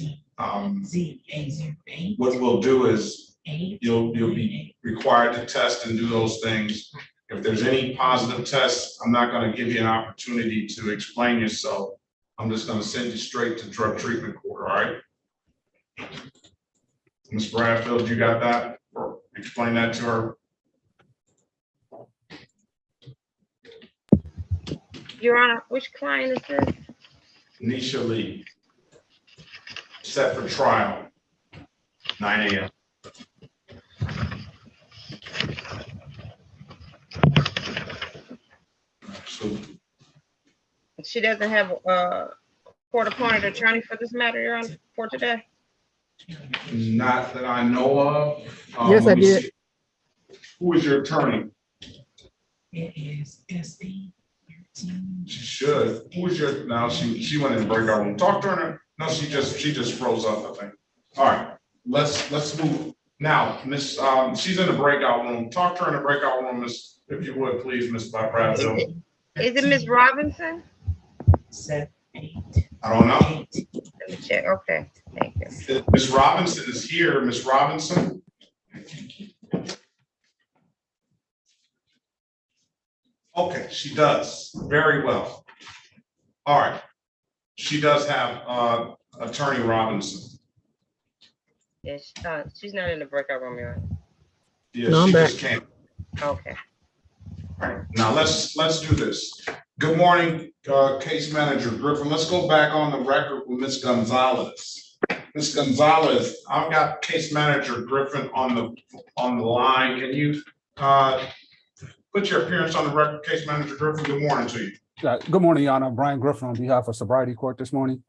what we'll do is you'll be required to test and do those things. If there's any positive tests, I'm not gonna give you an opportunity to explain yourself. I'm just gonna send you straight to drug treatment court, all right? Ms. Bradfield, you got that? Or explain that to her. Your Honor, which client is this? Nisha Lee, set for trial, 9 a.m. So She doesn't have a court-appointed attorney for this matter, Your Honor, for today? not that I know of. Yes, I let me did. see. Who is your attorney? It is SB. She should. Who is your, now she went in the breakout room. Talk to her. No, she just froze up, I think. All right, let's move. Now, Miss, she's in the breakout room. Talk to her in the breakout room, Miss, if you would, please, Miss Bradfield. Is it Ms. Robinson? 7, 8. I don't know. Let me check. Okay, thank you. Miss Robinson is here. Miss Robinson. Okay, she does. Very well. All right. She does have Attorney Robinson. Yes, she's not in the breakout room, Your Honor. Yeah, No, I'm she back. just came. Okay. All right, now let's do this. Good morning, Case Manager Griffin. Let's go back on the record with Ms. Gonzalez. Ms. Gonzalez, I've got Case Manager Griffin on the line. Can you put your appearance on the record, Case Manager Griffin? Good morning to you. Good morning, Your Honor. Brian Griffin on behalf of Sobriety Court this morning.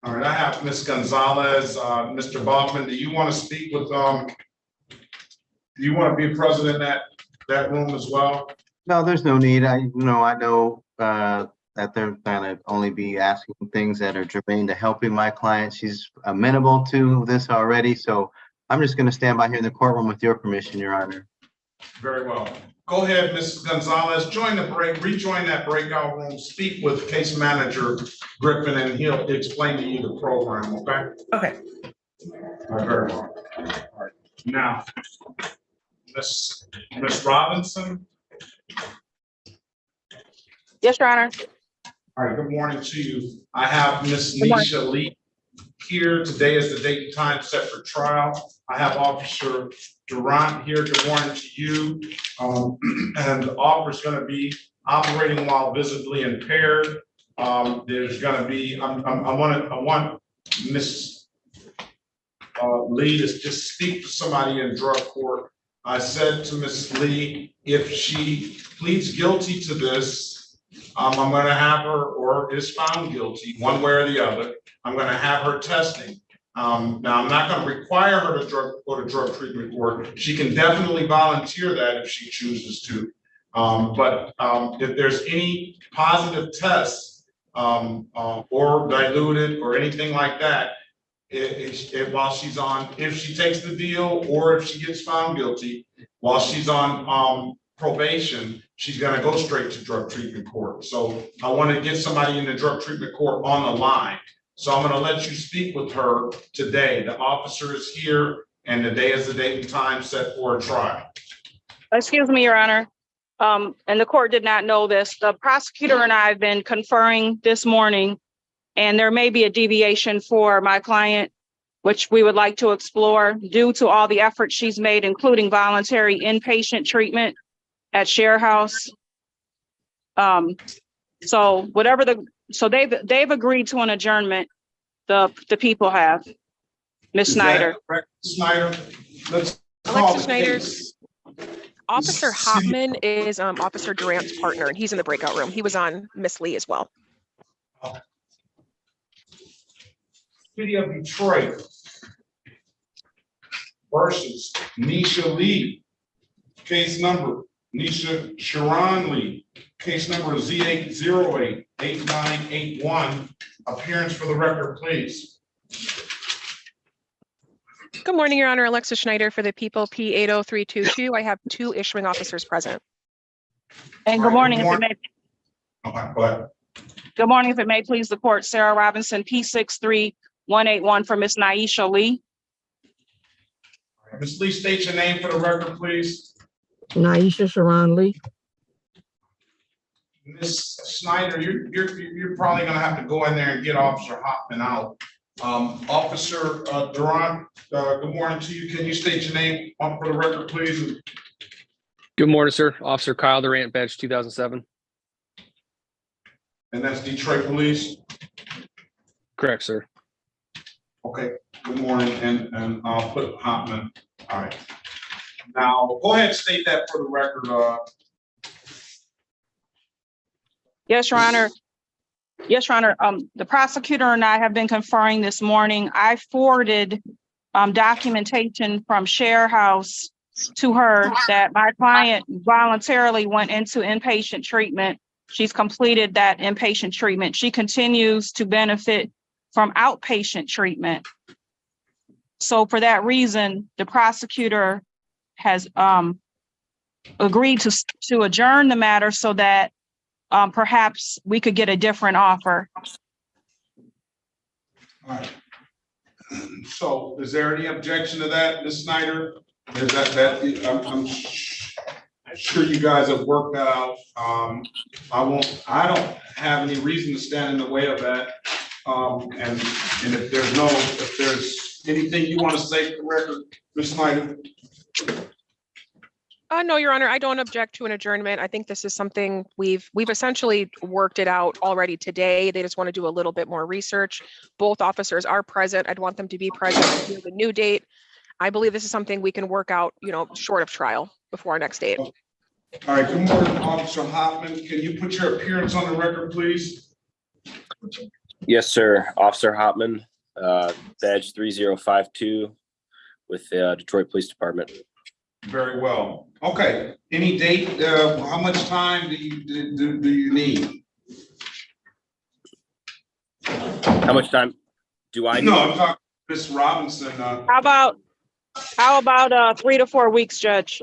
All right, I have Ms. Gonzalez, Mr. Bachman. Do you want to speak with, do you want to be present in that room as well? No, there's no need. I know that they're gonna only be asking things that are germane to helping my client. She's amenable to this already, so I'm just gonna stand by here in the courtroom with your permission, Your Honor. Very well. Go ahead, Ms. Gonzalez, rejoin that breakout room, speak with Case Manager Griffin, and he'll explain to you the program, okay? Okay. All right, very well. All right. Now, Ms. Robinson. Yes, Your Honor. All right, good morning to you. I have Ms. Good morning. Nisha Lee here. Today is the date and time set for trial. I have Officer Durant here. Good morning to you. And the officer's going to be operating while visibly impaired. There's going to be, I want Ms. Lee to just speak to somebody in drug court. I said to Ms. Lee, if she pleads guilty to this, I'm going to have her, or is found guilty, one way or the other, I'm going to have her testing. Now, I'm not going to require her to go to drug treatment court. She can definitely volunteer that if she chooses to. But if there's any positive tests or diluted or anything like that, while she's on, if she takes the deal or if she gets found guilty, while she's on probation, she's going to go straight to drug treatment court. So I want to get somebody in the drug treatment court on the line. So I'm going to let you speak with her today. The officer is here and the day is the date and time set for a trial. Excuse me, Your Honor. And the court did not know this. The prosecutor and I have been conferring this morning, and there may be a deviation for my client, which we would like to explore due to all the efforts she's made, including voluntary inpatient treatment at Share House. So they've agreed to an adjournment. The people have. Ms. Snyder. Snyder, let's call Alexis the Snyder. case. Officer Hopman is Officer Durant's partner, and he's in the breakout room. He was on Miss Lee as well. City of Detroit. versus Nisha Lee. Case number, Nisha Sharon Lee. Case number Z8088981. Appearance for the record, please. Good morning, Your Honor. Alexis Schneider for the people, P80322. I have 2 issuing officers present. And good morning, if it may. Okay, go ahead. Good morning, if it may please the court. Sarah Robinson, P63181 for Miss Naisha Lee. Ms. Lee, state your name for the record, please. Naisha Sharon Lee. Ms. Snyder, you're probably gonna have to go in there and get Officer Hoffman out. Officer Durant, good morning to you. Can you state your name for the record, please? Good morning, sir. Officer Kyle Durant, badge 2007. And that's Detroit Police? Correct, sir. Okay, good morning, and I'll put Hoffman. All right. Now, go ahead and state that for the record. Yes, Your Honor. Yes, Your Honor. The prosecutor and I have been conferring this morning. I forwarded documentation from Share House to her that my client voluntarily went into inpatient treatment. She's completed that inpatient treatment. She continues to benefit from outpatient treatment. So for that reason, the prosecutor has agreed to adjourn the matter so that perhaps we could get a different offer. All right. So is there any objection to that, Ms. Snyder? Is I'm sure you guys have worked that out. I don't have any reason to stand in the way of that. And if there's anything you want to say for the record, Ms. Snyder? No, Your Honor, I don't object to an adjournment. I think this is something we've essentially worked it out already today. They just want to do a little bit more research. Both officers are present. I'd want them to be present to hear the new date. I believe this is something we can work out, short of trial before our next date. All right, good morning, Officer Hoffman. Can you put your appearance on the record, please? Yes, sir. Officer Hopman, badge 3052 with the Detroit Police Department. Very well. Okay. Any date? How much time do you need? How much time do I need? No, I'm talking to Ms. Robinson. How about 3 to 4 weeks, Judge?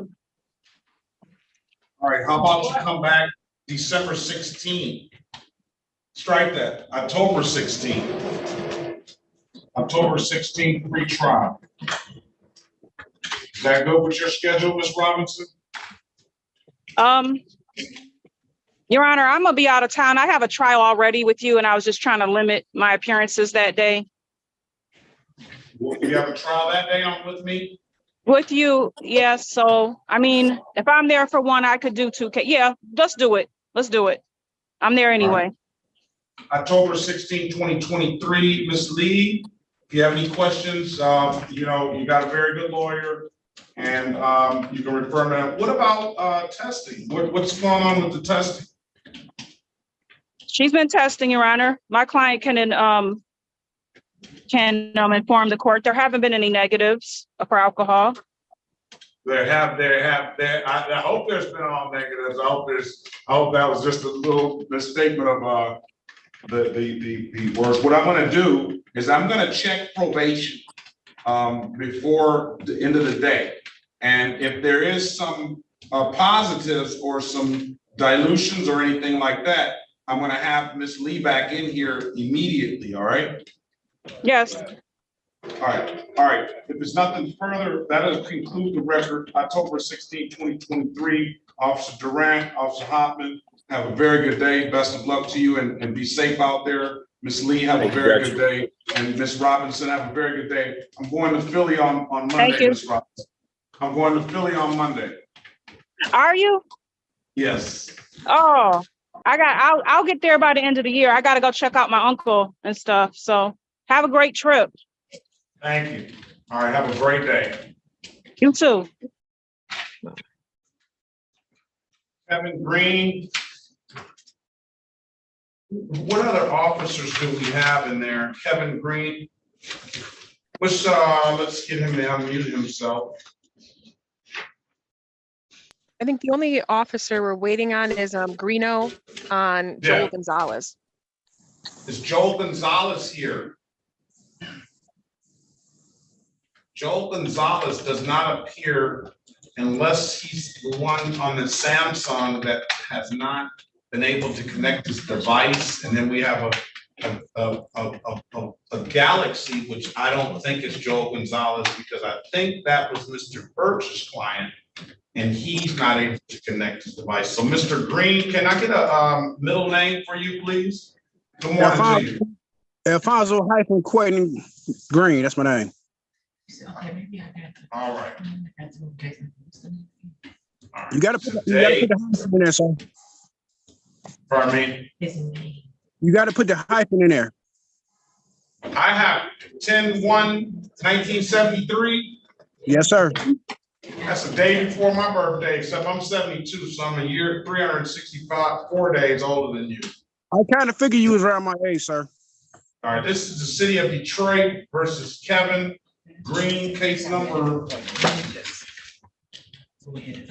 All right. How about you come back December 16th? Strike that. October 16th. October 16th pre-trial. Is that good with your schedule, Ms. Robinson? Your Honor, I'm gonna be out of town. I have a trial already with you, and I was just trying to limit my appearances that day. You have a trial that day on with me? With you, yes. So, I mean, if I'm there for one, I could do 2. Yeah, let's do it. Let's do it. I'm there anyway. October 16, 2023, Ms. Lee, if you have any questions, you got a very good lawyer and you can refer me. What about testing? What's going on with the testing? She's been testing, Your Honor. My client can inform the court. There haven't been any negatives for alcohol. I hope there's been all negatives. I hope that was just a little misstatement of the words. What I'm going to do is I'm going to check probation before the end of the day. And if there is some positives or some dilutions or anything like that, I'm going to have Ms. Lee back in here immediately. All right. Yes. All right. If there's nothing further, that'll conclude the record. October 16, 2023, Officer Durant, Officer Hoffman, have a very good day. Best of luck to you and be safe out there. Ms. Lee, have a very good day. And Ms. Robinson, have a very good day. I'm going to Philly on Monday, Ms. Robinson. I'm going to Philly on Monday. Are you? Yes. Oh, I'll get there by the end of the year. I got to go check out my uncle and stuff. So have a great trip. Thank you. All right. Have a great day. You too. Kevin Green. What other officers do we have in there? Kevin Green. Let's get him to unmute himself. I think the only officer we're waiting on is Greeno on Joel Yeah. Gonzalez. Is Joel Gonzalez here? Joel Gonzalez does not appear unless he's the one on the Samsung that has not been able to connect his device. And then we have a Galaxy, which I don't think is Joel Gonzalez, because I think that was Mr. Birch's client, and he's not able to connect his device. So Mr. Green, can I get a middle name for you, please? Good morning to you. Alfonso hyphen Quentin Green, that's my name. All right. You gotta put the hyphen in there, sir. Pardon me? You gotta put the hyphen in there. I have 10/1/1973. Yes, sir. That's the day before my birthday, except I'm 72, so I'm a year 364 days older than you. I kind of figured you was around my age, sir. All right, this is the city of Detroit versus Kevin Green, case number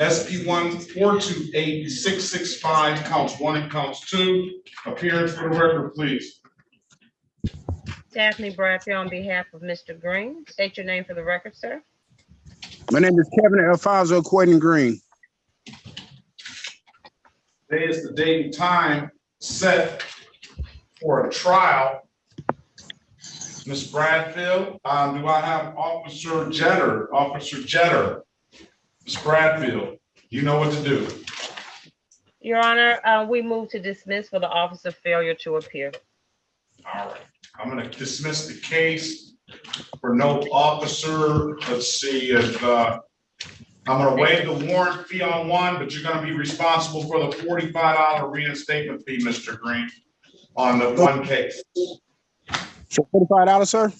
SP 1428665, counts 1 and counts 2. Appearance for the record, please. Daphne Bradfield on behalf of Mr. Green. State your name for the record, sir. My name is Kevin Alfonso Quentin Green. Today is the date and time set for a trial. Ms. Bradfield, do I have Officer Jetter? Officer Jetter. Ms. Bradfield, you know what to do. Your Honor, we move to dismiss for the officer failure to appear. All right, I'm gonna dismiss the case for no officer. Let's see if, I'm gonna waive the warrant fee on one, but you're gonna be responsible for the $45 reinstatement fee, Mr. Green, on the one case. So $45, sir?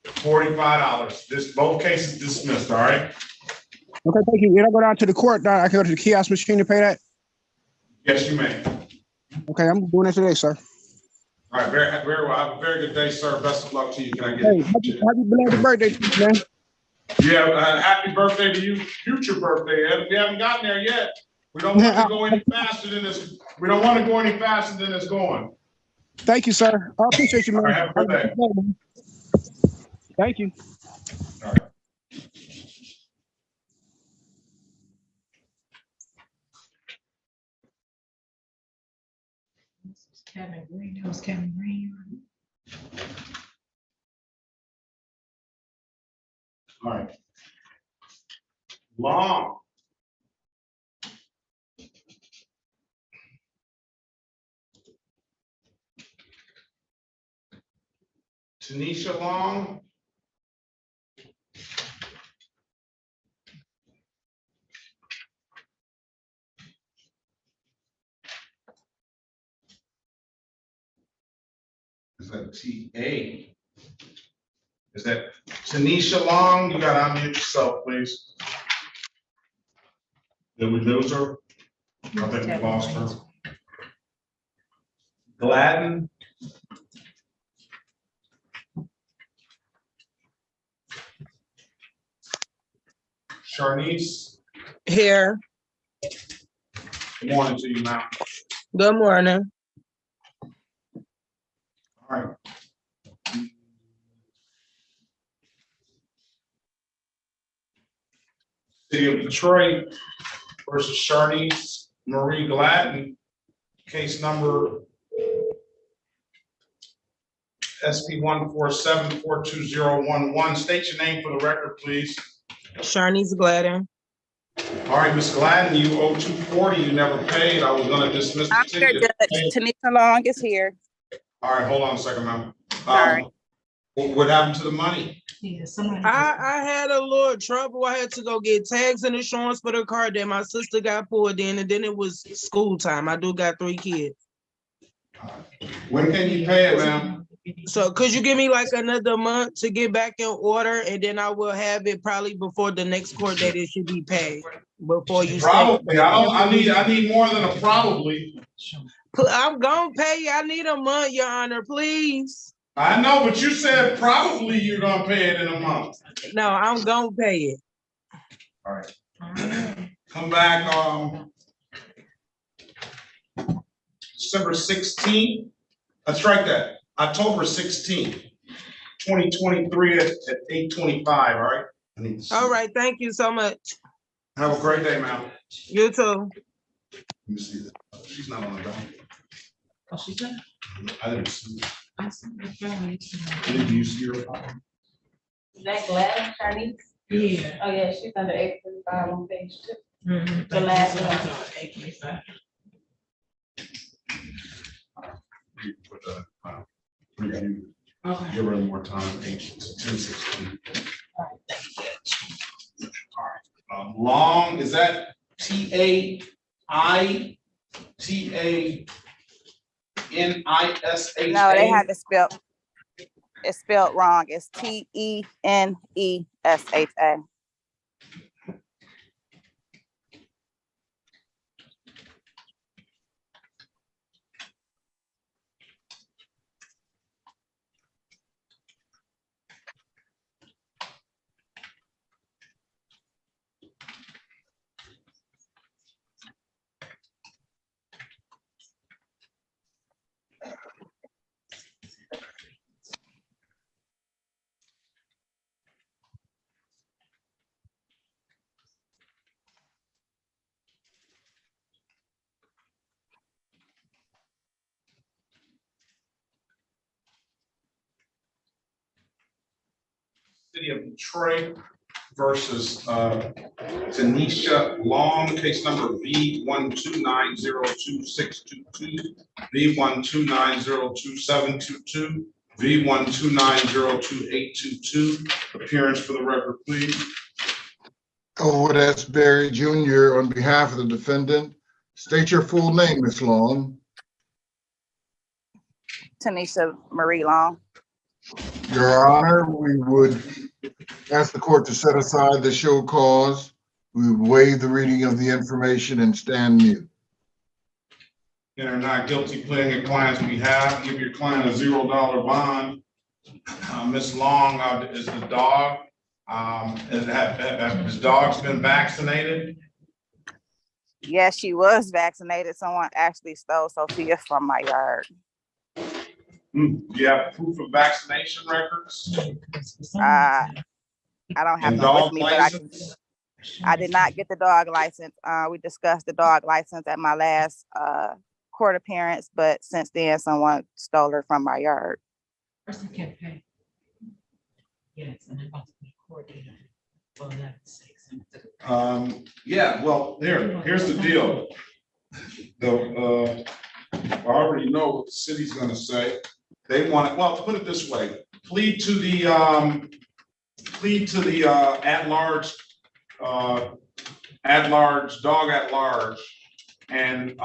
$45. Both cases dismissed, all right? Okay, thank you. When I go down to the court, I can go to the kiosk machine to pay that? Yes, you may. Okay, I'm doing that today, sir. All right, very well. Have a very good day, sir. Best of luck to you. Can I get Hey, happy belated birthday to you, man. Yeah, happy birthday to you. Future birthday, Ed. We haven't gotten there yet. We don't want to go any faster than this. We don't want to go any faster than it's going. Thank you, sir. I appreciate you, man. All right, have a good day. Thank you. All right. Kevin Green, that was Kevin Green. All right. Long. Tanisha Long. Is that T-A? Is that Tanisha Long? You gotta unmute yourself, please. Did we lose her? I think we lost her. Gladden. Charnice. Here. Good morning to you, ma'am. Good morning. All right. City of Detroit versus Charnice Marie Gladden, case number SP 147-42011. State your name for the record, please. Charnice Gladden. All right, Ms. Gladden, you owe $240. You never paid. I was going to dismiss the ticket. Tanisha Long is here. All right, hold on a second, ma'am. Sorry. What happened to the money? I had a little trouble. I had to go get tags and insurance for the car that my sister got pulled in, and then it was school time. I do got 3 kids. When can you pay it, ma'am? So could you give me like another month to get back in order, and then I will have it probably before the next court date. It should be paid before you. Probably. I need more than a probably. I'm gonna pay you. I need a month, Your Honor, please. I know, but you said probably you're gonna pay it in a month. No, I'm gonna pay it. All right. Come back, December 16th. Strike that, October 16th, 2023 at 8:25, all right? All right, thank you so much. Have a great day, ma'am. You too. Let me see that. She's not on the document. Oh, she's not? I didn't see. I see the family. Did you see her? Is that Gladys Chinese? Yeah. Oh, yeah, she's under 845 on page 2. The last one. 825. Okay. Give her more time, 10:16. All right. Long, is that TAITANISHA? No, they had to spell, it's spelled wrong. It's TENESHA. City of Detroit versus Tanisha Long, case number V129026222, V129022722, V129022822. Appearance for the record, please. Elwood S. Berry Jr. on behalf of the defendant. State your full name, Ms. Long. Tanisha Marie Long. Your Honor, we would ask the court to set aside the show cause. We would waive the reading of the information and stand mute. And are not guilty pleading your client's behalf. Give your client a $0 bond. Ms. Long is the dog. His dog's been vaccinated. Yes, she was vaccinated. Someone actually stole Sophia from my yard. Do you have proof of vaccination records? I don't have And them with dog me, but license? I did not get the dog license. We discussed the dog license at my last court appearance, but since then someone stole her from my yard. Person can pay. Yes, and I'm about to be coordinated for that 6. Yeah, well, here's the deal. I already know what the city's gonna say. They want it, well, put it this way, plead to the at-large, dog at large, and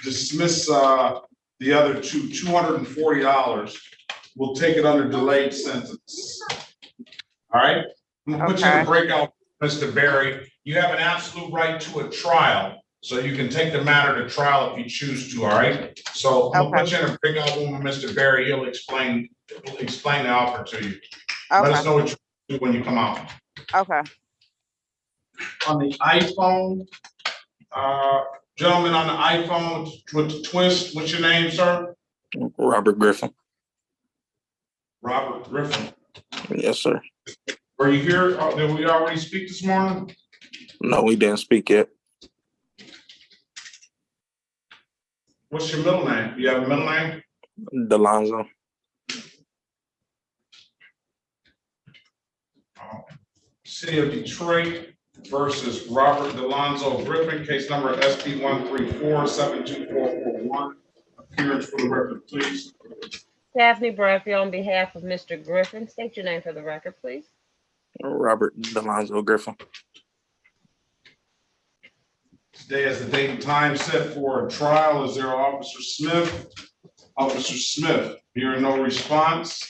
dismiss the other $240. We'll take it under delayed sentence. All right? I'm gonna put you in a breakout, Mr. Berry. You have an absolute right to a trial, so you can take the matter to trial if you choose to, all right? So I'm gonna put you in a breakout room with Mr. Berry. He'll explain the offer to you. Let us know what you do when you come out. Okay. On the iPhone, gentleman on the iPhone with the twist, what's your name, sir? Robert Griffin. Robert Griffin. Yes, sir. Were you here? Did we already speak this morning? No, we didn't speak yet. What's your middle name? You have a middle name? Delonzo. City of Detroit versus Robert Delonzo Griffin, case number SP134-72441. Appearance for the record, please. Daphne Bradfield on behalf of Mr. Griffin. State your name for the record, please. Robert Delonzo Griffin. Today is the date and time set for a trial. Is there Officer Smith? Officer Smith, hearing no response.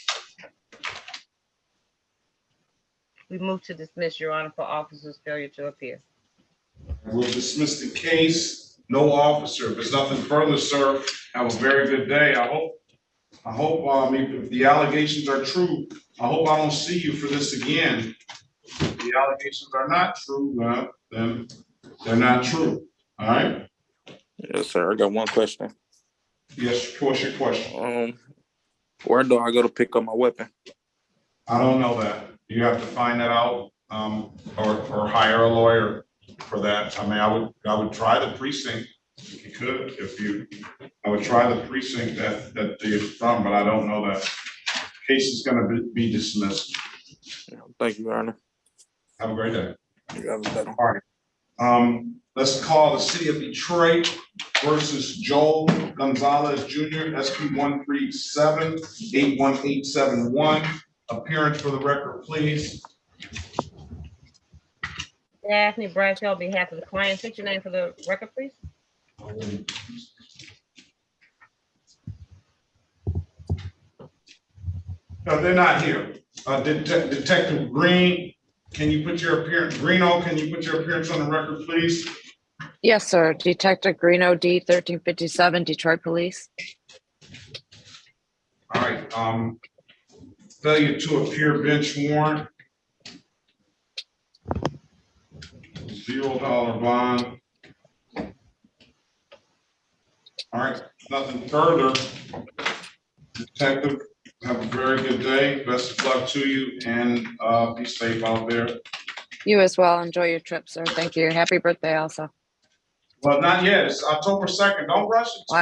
We move to dismiss, Your Honor, for officer's failure to appear. We'll dismiss the case. No officer. If there's nothing further, sir, have a very good day, I hope. I hope, if the allegations are true, I hope I don't see you for this again. If the allegations are not true, then they're not true. All right? Yes, sir. I got one question. Yes, what's your question? Where do I go to pick up my weapon? I don't know that. You have to find that out, or hire a lawyer for that. I mean, I would try the precinct if you could, I would try the precinct that you're from, but I don't know that. Case is gonna be dismissed. Thank you, Your Honor. Have a great day. You have a better. All right. Let's call the city of Detroit versus Joel Gonzalez Jr., SP 137-81871. Appearance for the record, please. Daphne Bradshaw, on behalf of the client, state your name for the record, please. No, they're not here. Detective Green, can you put your appearance, Greeno, can you put your appearance on the record, please? Yes, sir. Detective Greeno, D 1357, Detroit Police. All right. Failure to appear bench warrant. $0 bond. All right, nothing further. Detective, have a very good day. Best of luck to you, and be safe out there. You as well. Enjoy your trip, sir. Thank you. Happy birthday also. Well, not yet. It's October 2nd. Don't rush it. Well,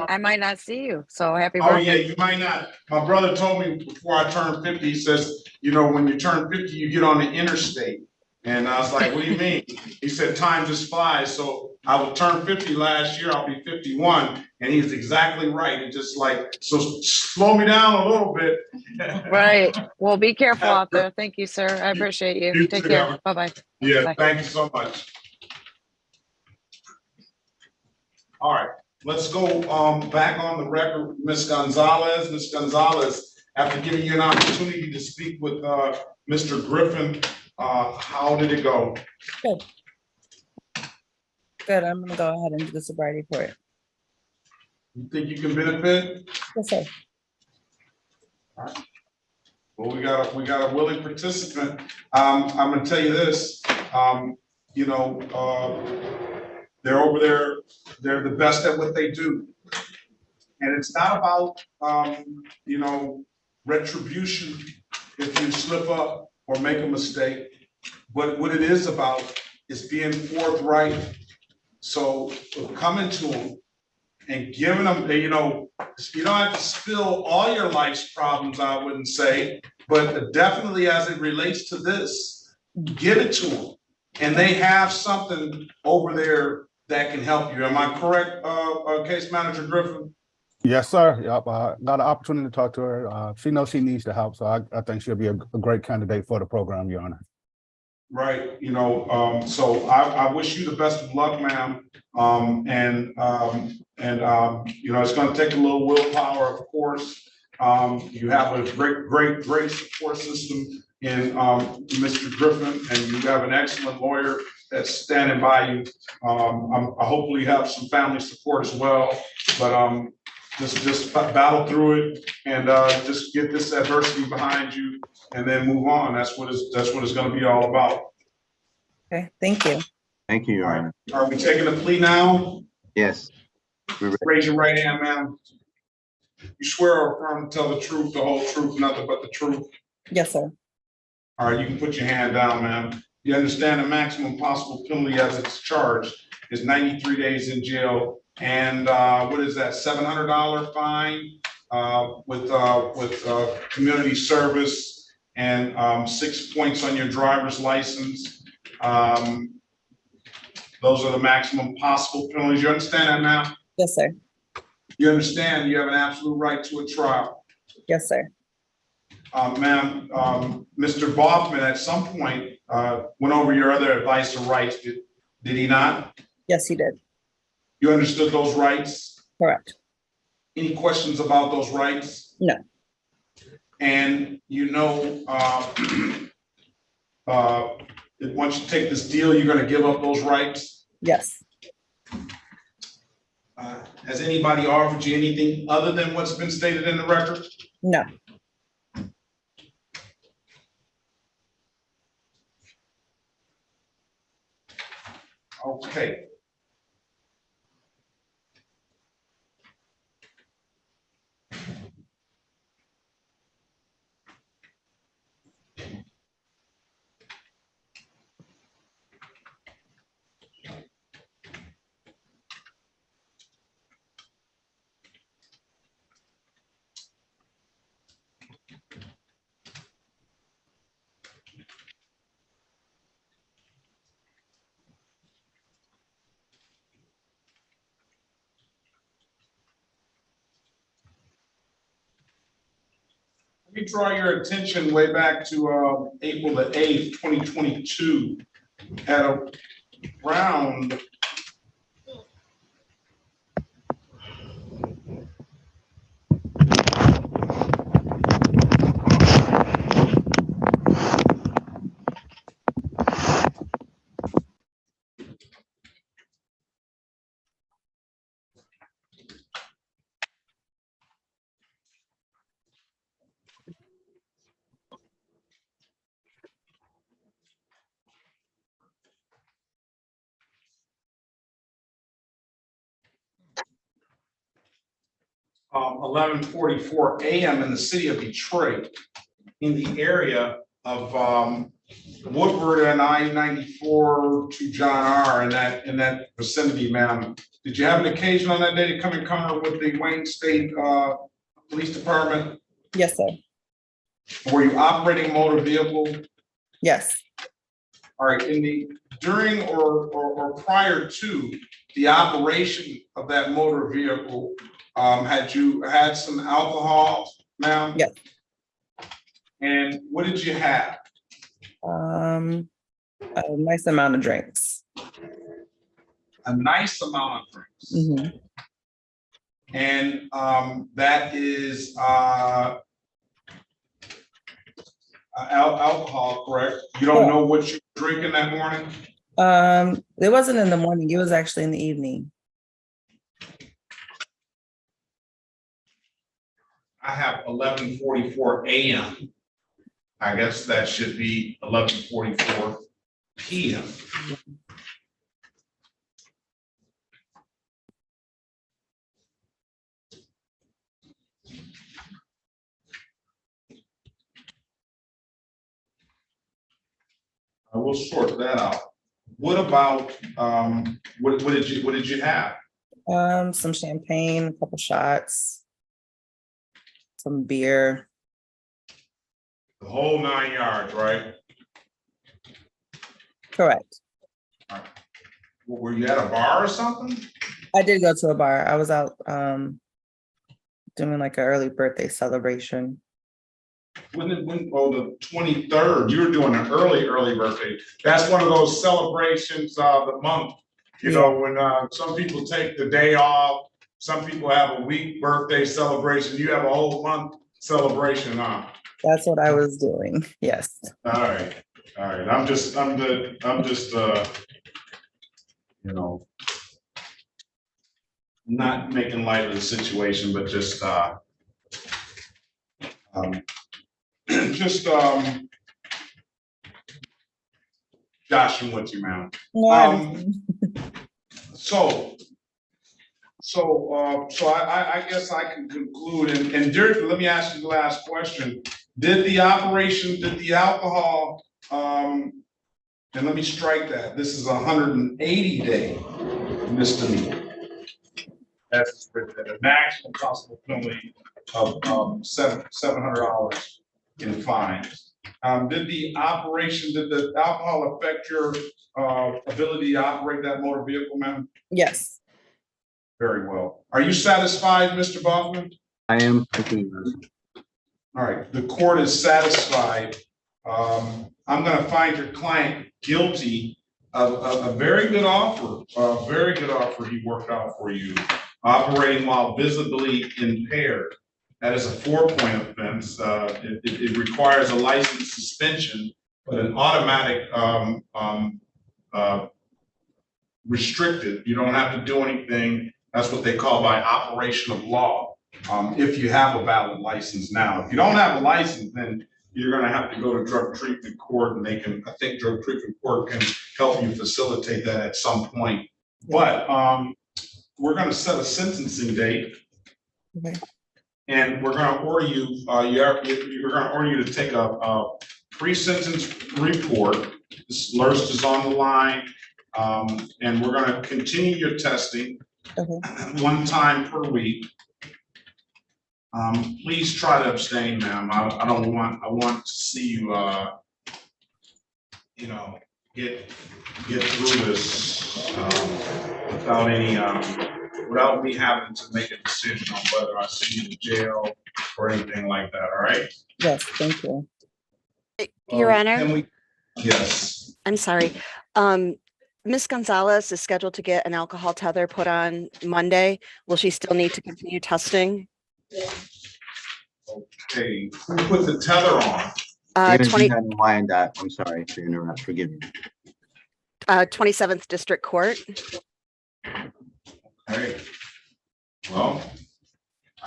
I might not see you. So happy Oh, birthday. yeah, you might not. My brother told me before I turned 50, he says, you know, when you turn 50, you get on the interstate. And I was like, what do you mean? He said, time just flies. So I will turn 50 last year. I'll be 51. And he's exactly right. It's just like, so slow me down a little bit. Right. Well, be careful out there. Thank you, sir. I appreciate you. You Take too, care. Evan. Bye-bye. Yeah, Bye. thank you so much. All right, let's go back on the record, Ms. Gonzalez. Ms. Gonzalez, after giving you an opportunity to speak with Mr. Griffin, how did it go? Good. Good. I'm gonna go ahead and do the sobriety report. You think you can benefit? Yes, sir. All right. Well, we got a willing participant. I'm gonna tell you this. You know, they're over there. They're the best at what they do, and it's not about you know, retribution if you slip up or make a mistake. But what it is about is being forthright. So coming to them and giving them, you know, you don't have to spill all your life's problems, I wouldn't say, but definitely as it relates to this, give it to them. And they have something over there that can help you. Am I correct, Case Manager Griffin? Yes, sir. Yep. I got an opportunity to talk to her. She knows she needs the help, so I think she'll be a great candidate for the program, Your Honor. Right, you know, so I wish you the best of luck, ma'am. You know, it's gonna take a little willpower, of course. You have a great support system in Mr. Griffin, and you have an excellent lawyer that's standing by you. I hopefully have some family support as well, but just battle through it and just get this adversity behind you and then move on. That's what it's going to be all about. Okay, thank you. Thank you, Your Honor. Are we taking a plea now? Yes. Raise your right hand, ma'am. You swear or affirm to tell the truth, the whole truth, nothing but the truth? Yes, sir. All right, you can put your hand down, ma'am. You understand the maximum possible penalty as it's charged is 93 days in jail and what is that, $700 fine with community service and 6 points on your driver's license. Those are the maximum possible penalties. You understand that now? Yes, sir. You understand you have an absolute right to a trial. Yes, sir. Ma'am, Mr. Boffman at some point went over your other advice or rights. Did he not? Yes, he did. You understood those rights? Correct. Any questions about those rights? No. And you know, once you take this deal, you're going to give up those rights? Yes. Has anybody offered you anything other than what's been stated in the record? No. Okay. Let me draw your attention way back to April the 8th, 2022, at around um, 11:44 a.m. in the city of Detroit, in the area of Woodward and I-94 to John R. in that vicinity, ma'am. Did you have an occasion on that day to come in contact with the Wayne State Police Department? Yes, sir. Were you operating a motor vehicle? Yes. All right, during or prior to the operation of that motor vehicle, had you had some alcohol, ma'am? Yes. And what did you have? A nice amount of drinks. A nice amount of drinks. Mm-hmm. And that is alcohol, correct? You don't know what you were drinking that morning? It wasn't in the morning. It was actually in the evening. I have 11:44 a.m. I guess that should be 11:44 p.m. I will sort that out. What about what did you have? Some champagne, a couple shots, some beer. The whole 9 yards, right? Correct. Were you at a bar or something? I did go to a bar. I was out doing like an early birthday celebration. When the 23rd, you were doing an early birthday. That's one of those celebrations of the month. You know, when some people take the day off, some people have a week birthday celebration. You have a whole month celebration on. That's what I was doing. Yes. All right. I'm just you know, not making light of the situation, but just joshing with you, ma'am. So I guess I can conclude, and Derek, let me ask you the last question. Did the alcohol, and let me strike that, this is a 180-day misdemeanor. That's a maximum possible penalty of $700 in fines. Did the alcohol affect your ability to operate that motor vehicle, ma'am? Yes. Very well. Are you satisfied, Mr. Baughman? I am. All right, the court is satisfied. I'm going to find your client guilty of a very good offer, he worked out for you, operating while visibly impaired. That is a 4-point offense. It requires a license suspension, but an automatic restricted. You don't have to do anything. That's what they call by operation of law. If you have a valid license now. If you don't have a license, then you're gonna have to go to drug treatment court, and I think drug treatment court can help you facilitate that at some point. But we're gonna set a sentencing date. Okay. And we're gonna order you, we're gonna order you to take a pre-sentence report. Lurst is on the line, and we're gonna continue your testing. Okay. 1 time per week. Please try to abstain, ma'am. I want to see you, get through this, without any, without me having to make a decision on whether I send you to jail or anything like that, all right? Yes, thank you. Your Honor, Can we? Yes. I'm sorry. Ms. Gonzalez is scheduled to get an alcohol tether put on Monday. Will she still need to continue testing? Okay, who put the tether on? 20 I'm sorry to interrupt, forgive me. 27th District Court. Okay. Well,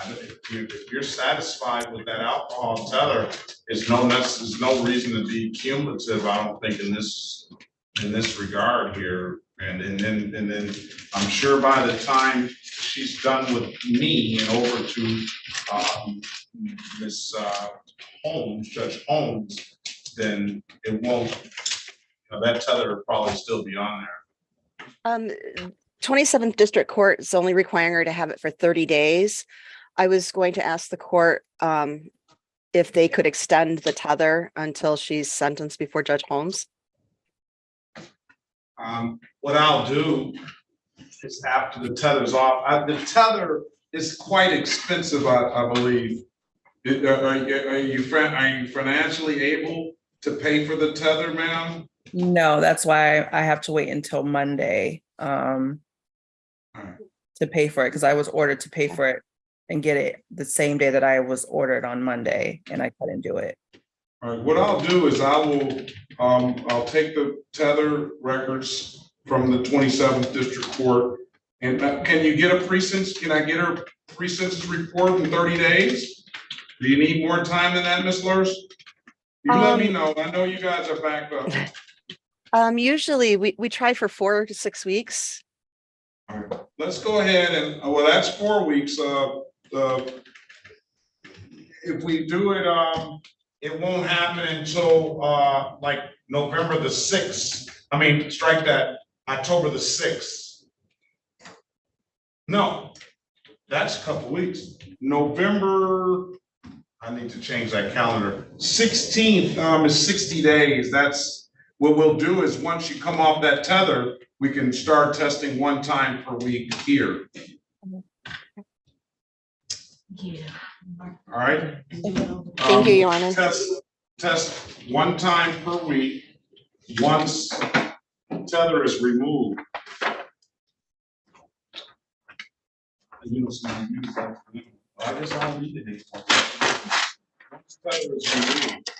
if you're satisfied with that alcohol tether, there's no reason to be cumulative, I don't think, in this regard here. And then I'm sure by the time she's done with me and over to Ms. Holmes, Judge Holmes, then it won't, that tether will probably still be on there. 27th District Court is only requiring her to have it for 30 days. I was going to ask the court if they could extend the tether until she's sentenced before Judge Holmes. What I'll do is after the tether's off, the tether is quite expensive, I believe. Are you financially able to pay for the tether, ma'am? No, that's why I have to wait until Monday to pay for it, because I was ordered to pay for it and get it the same day that I was ordered on Monday, and I couldn't do it. All right, what I'll do is I'll take the tether records from the 27th District Court, and can you get a pre-sentence? Can I get her pre-sentence report in 30 days? Do you need more time than that, Ms. Lurs? You let me know. I know you guys are backed up. Usually we try for 4 to 6 weeks. All right, let's go ahead and, well, that's 4 weeks. If we do it, it won't happen until like November the 6th. I mean, strike that, October the 6th. No, that's a couple weeks. November, I need to change that calendar. 16th is 60 days. That's what we'll do. Is once you come off that tether, we can start testing 1 time per week here. Yeah. All right. Thank you, Your Honor. Test 1 time per week once tether is removed. I guess I don't need it anymore. Once tether is removed.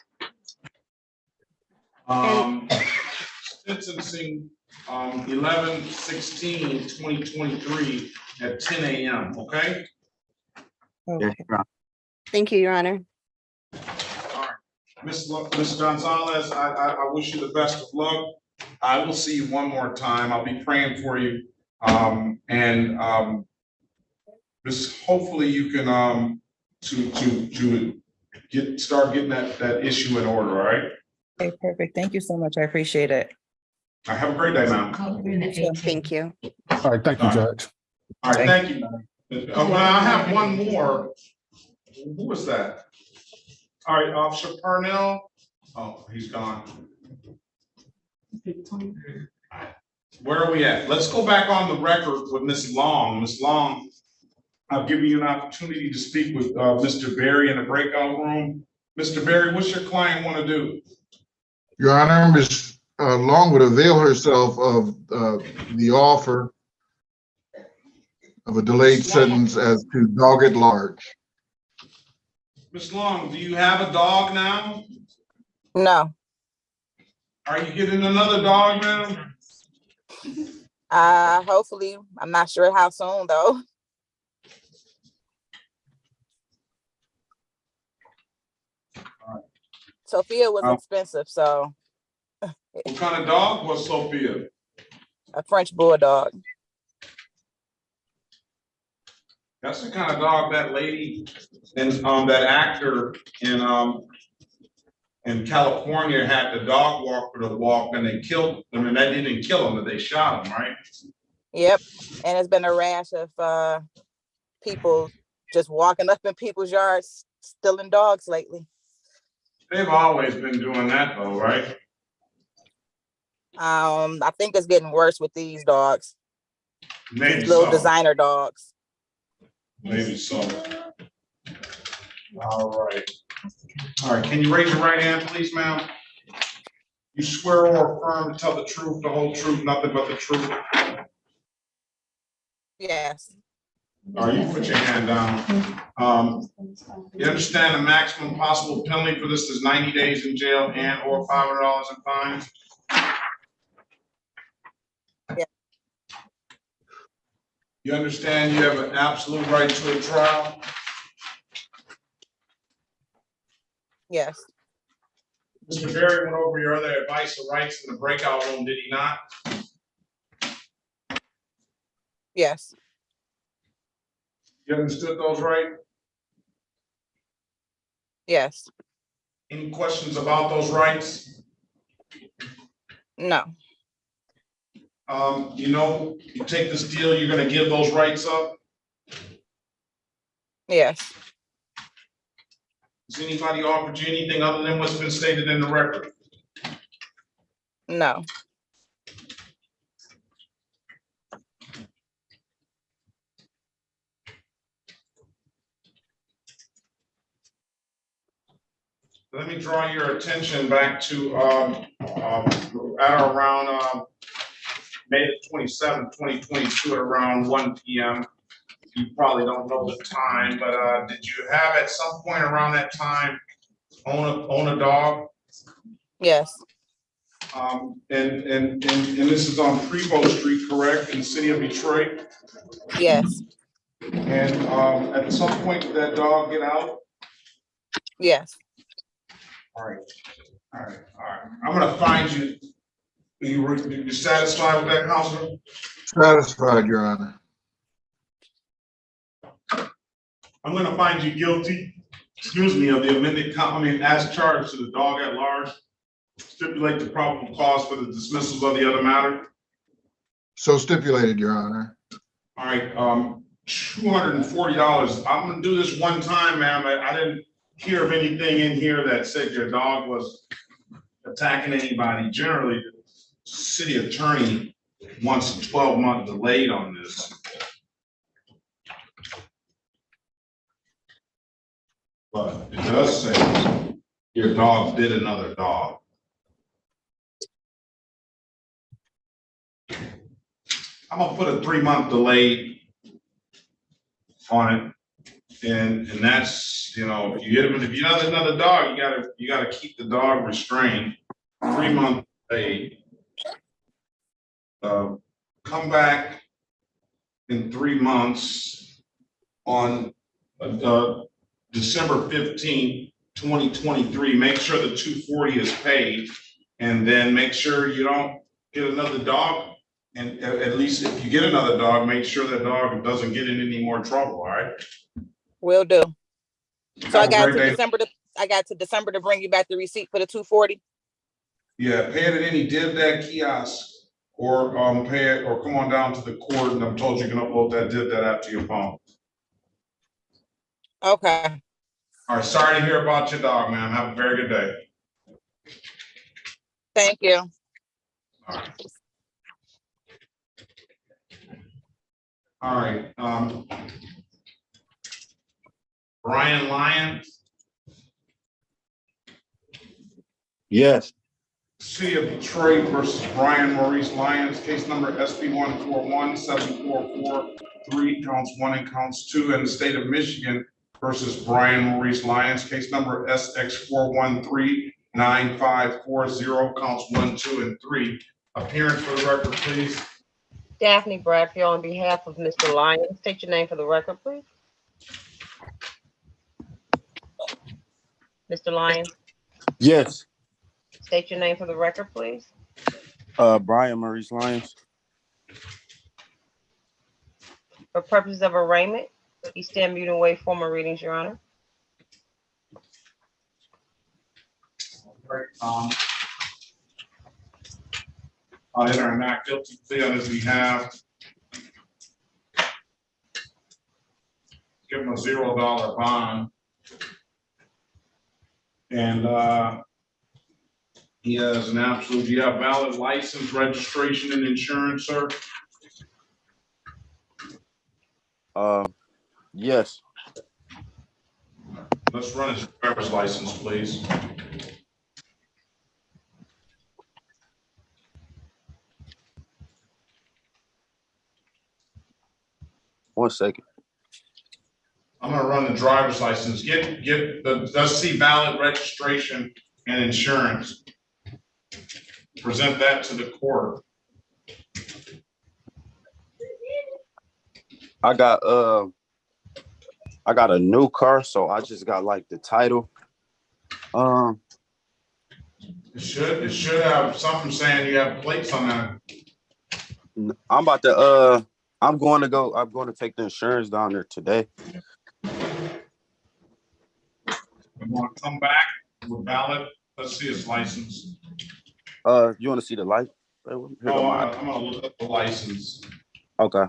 Sentencing 11/16/2023 at 10 a.m. Okay. Okay. Thank you, Your Honor. All right, Ms. Gonzalez, I wish you the best of luck. I will see you one more time. I'll be praying for you. Just hopefully you can start getting that issue in order. All right. Okay, perfect. Thank you so much. I appreciate it. Have a great day, ma'am. Thank you. All right, thank you, Judge. All right, thank you. I have one more. Who was that? All right, Officer Parnell. Oh, he's gone. Where are we at? Let's go back on the record with Ms. Long. Ms. Long, I'll give you an opportunity to speak with Mr. Berry in the breakout room. Mr. Berry, what's your client want to do? Your Honor, Ms. Long would avail herself of the offer of a delayed sentence as to dog at large. Ms. Long, do you have a dog now? No, Are you getting another dog, ma'am? Hopefully, I'm not sure how soon though. Sophia was expensive, so. What kind of dog was Sophia? A French bulldog. That's the kind of dog that lady and that actor in California had the dog walker to walk, and they killed them, and that didn't kill them, but they shot him, right? Yep, and it's been a rash of people just walking up in people's yards stealing dogs lately. They've always been doing that though, right? I think it's getting worse with these dogs. Maybe these little so. designer dogs. Maybe so. All right. All right, can you raise your right hand, please, ma'am? You swear or affirm to tell the truth, the whole truth, nothing but the truth? Yes. All right, you put your hand down. You understand the maximum possible penalty for this is 90 days in jail and or $500 in fines? Yeah. You understand you have an absolute right to a trial? Yes. Mr. Berry went over your other advice or rights in the breakout room, did he not? Yes. You understood those, right? Yes. Any questions about those rights? No. You know, you take this deal, you're gonna give those rights up? Yes. Has anybody offered you anything other than what's been stated in the record? No. Let me draw your attention back to at around May 27, 2022 at around 1 p.m. You probably don't know the time, but did you have at some point around that time own a dog? Yes. And this is on Prevost Street, correct, in the city of Detroit? Yes. And at some point did that dog get out? Yes. All right, all right, all right. I'm gonna find you. You satisfied with that, Counselor? Satisfied, Your Honor. I'm gonna find you guilty, excuse me, of the amended as charged to the dog at large. Stipulate the probable cause for the dismissals of the other matter. So stipulated, Your Honor. All right, $240. I'm gonna do this one time, ma'am. I didn't hear of anything in here that said your dog was attacking anybody. Generally, the city attorney wants a 12-month delay on this. But it does say your dog bit another dog. I'm gonna put a 3-month delay on it. And that's, you know, if you hit him, if you have another dog, you gotta keep the dog restrained. 3-month delay. Come back in 3 months on December 15th, 2023. Make sure the 240 is paid, and then make sure you don't get another dog. And at least if you get another dog, make sure that dog doesn't get in any more trouble. All right. Will do. So I got to day. December to bring you back the receipt for the 240. Yeah, pay it at any DivDad kiosk, or pay it, or come on down to the court, and I'm told you can upload that DivDad app to your phone. Okay. All right, sorry to hear about your dog, man. Have a very good day. Thank you. All right. All right. Brian Lyons. Yes. City of Detroit versus Brian Maurice Lyons, case number SB 1417443, counts 1 and counts 2, and the state of Michigan versus Brian Maurice Lyons, case number SX 4139540, counts 1, 2, and 3. Appearance for the record, please. Daphne Bradfield on behalf of Mr. Lyons. State your name for the record, please. Mr. Lyons, Yes. state your name for the record, please. Brian Maurice Lyons. For purposes of arraignment, you stand mute and wait for more readings, Your Honor. I'll enter a not guilty plea on his behalf. Give him a $0 bond. And he has an absolute, do you have valid license, registration, and insurance, sir? Yes. Let's run his driver's license, please. One second. I'm gonna run the driver's license. Let's see valid registration and insurance. Present that to the court. I got a new car, so I just got like the title. It should have something saying you have plates on that. I'm going to take the insurance down there today. I'm gonna come back with valid. Let's see his license. You want to see the light? I'm gonna look up the license. Okay.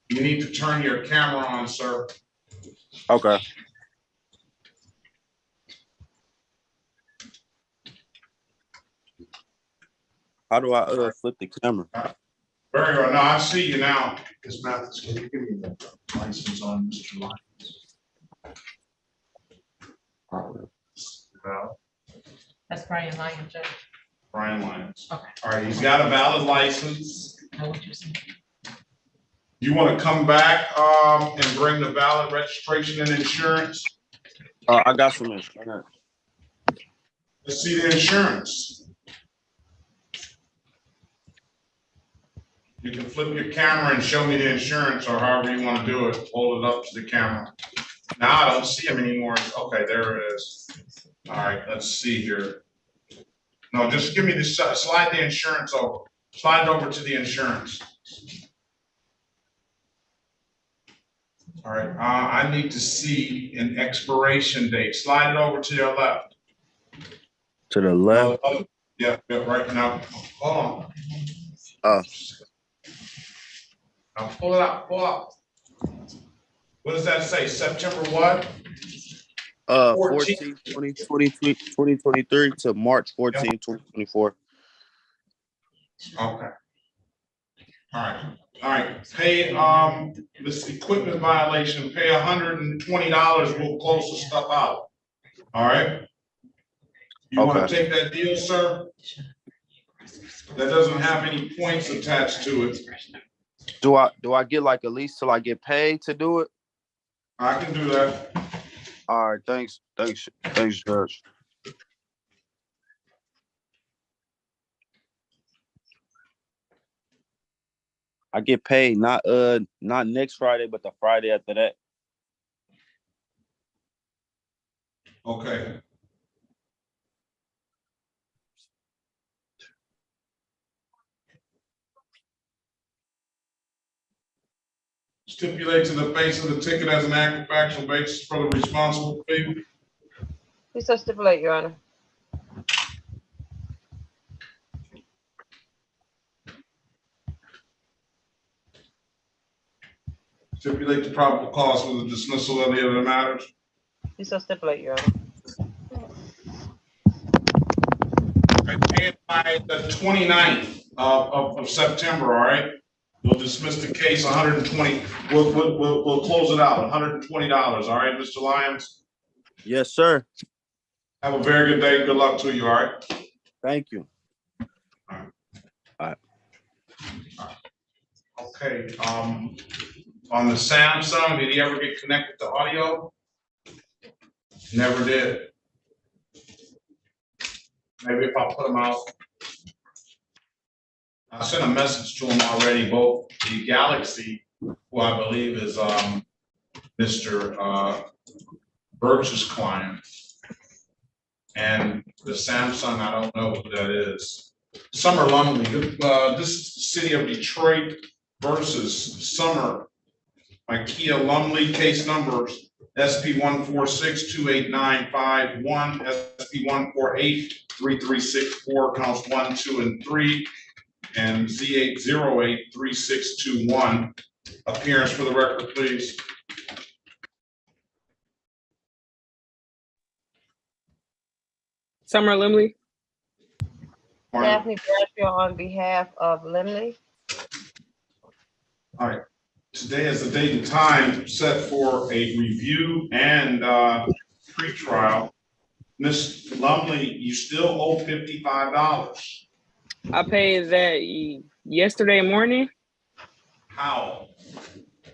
You need to turn your camera on, sir. Okay. How do I flip the camera? Very well. No, I see you now. Ms. Mathis, can you give me the license on Mr. Lyons? That's Brian Lyons, Judge. Brian Lyons. Okay. All right, he's got a valid license. I want you to see. You want to come back and bring the valid registration and insurance? I got some insurance. Let's see the insurance. You can flip your camera and show me the insurance, or however you want to do it. Hold it up to the camera. Now I don't see him anymore. Okay, there it is. All right, let's see here. No, just give me the slide the insurance over. Slide it over to the insurance. All right, I need to see an expiration date. Slide it over to your left. To the left? Yeah, right now. Hold on. Now pull it up, pull up. What does that say? September what? 14, 2023 to March 14, 2024. Okay. All right. Pay this equipment violation, pay $120. We'll close the stuff out. All right. You want to take that deal, sir? That doesn't have any points attached to it. Do I get like at least till I get paid to do it? I can do that. All right, thanks, Judge. I get paid not next Friday, but the Friday after that. Okay. Stipulate to the face of the ticket as an act of factual basis for the responsible fee. Please so stipulate, Your Honor. Stipulate the probable cause for the dismissal of the other matters. Please so stipulate, Your Honor. And by the 29th of September, all right? We'll dismiss the case 120. We'll close it out, $120. All right, Mr. Lyons? Yes, sir. Have a very good day. Good luck to you, all right? Thank you. All right. Okay, on the Samsung, did he ever get connected to audio? Never did. Maybe if I put him out. I sent a message to him already, both the Galaxy, who I believe is Mr. Birch's client, and the Samsung, I don't know who that is. Summer Lumley, this is the city of Detroit versus Summer Ikea Lumley, case numbers SP 146-28951, SP 148-3364, counts 1, 2, and 3, and Z808-3621. Appearance for the record, please. Summer Limley. Daphne Bradshaw on behalf of Limley. All right. Today is the date and time set for a review and pre-trial. Ms. Lumley, you still owe $55. I paid that yesterday morning. How?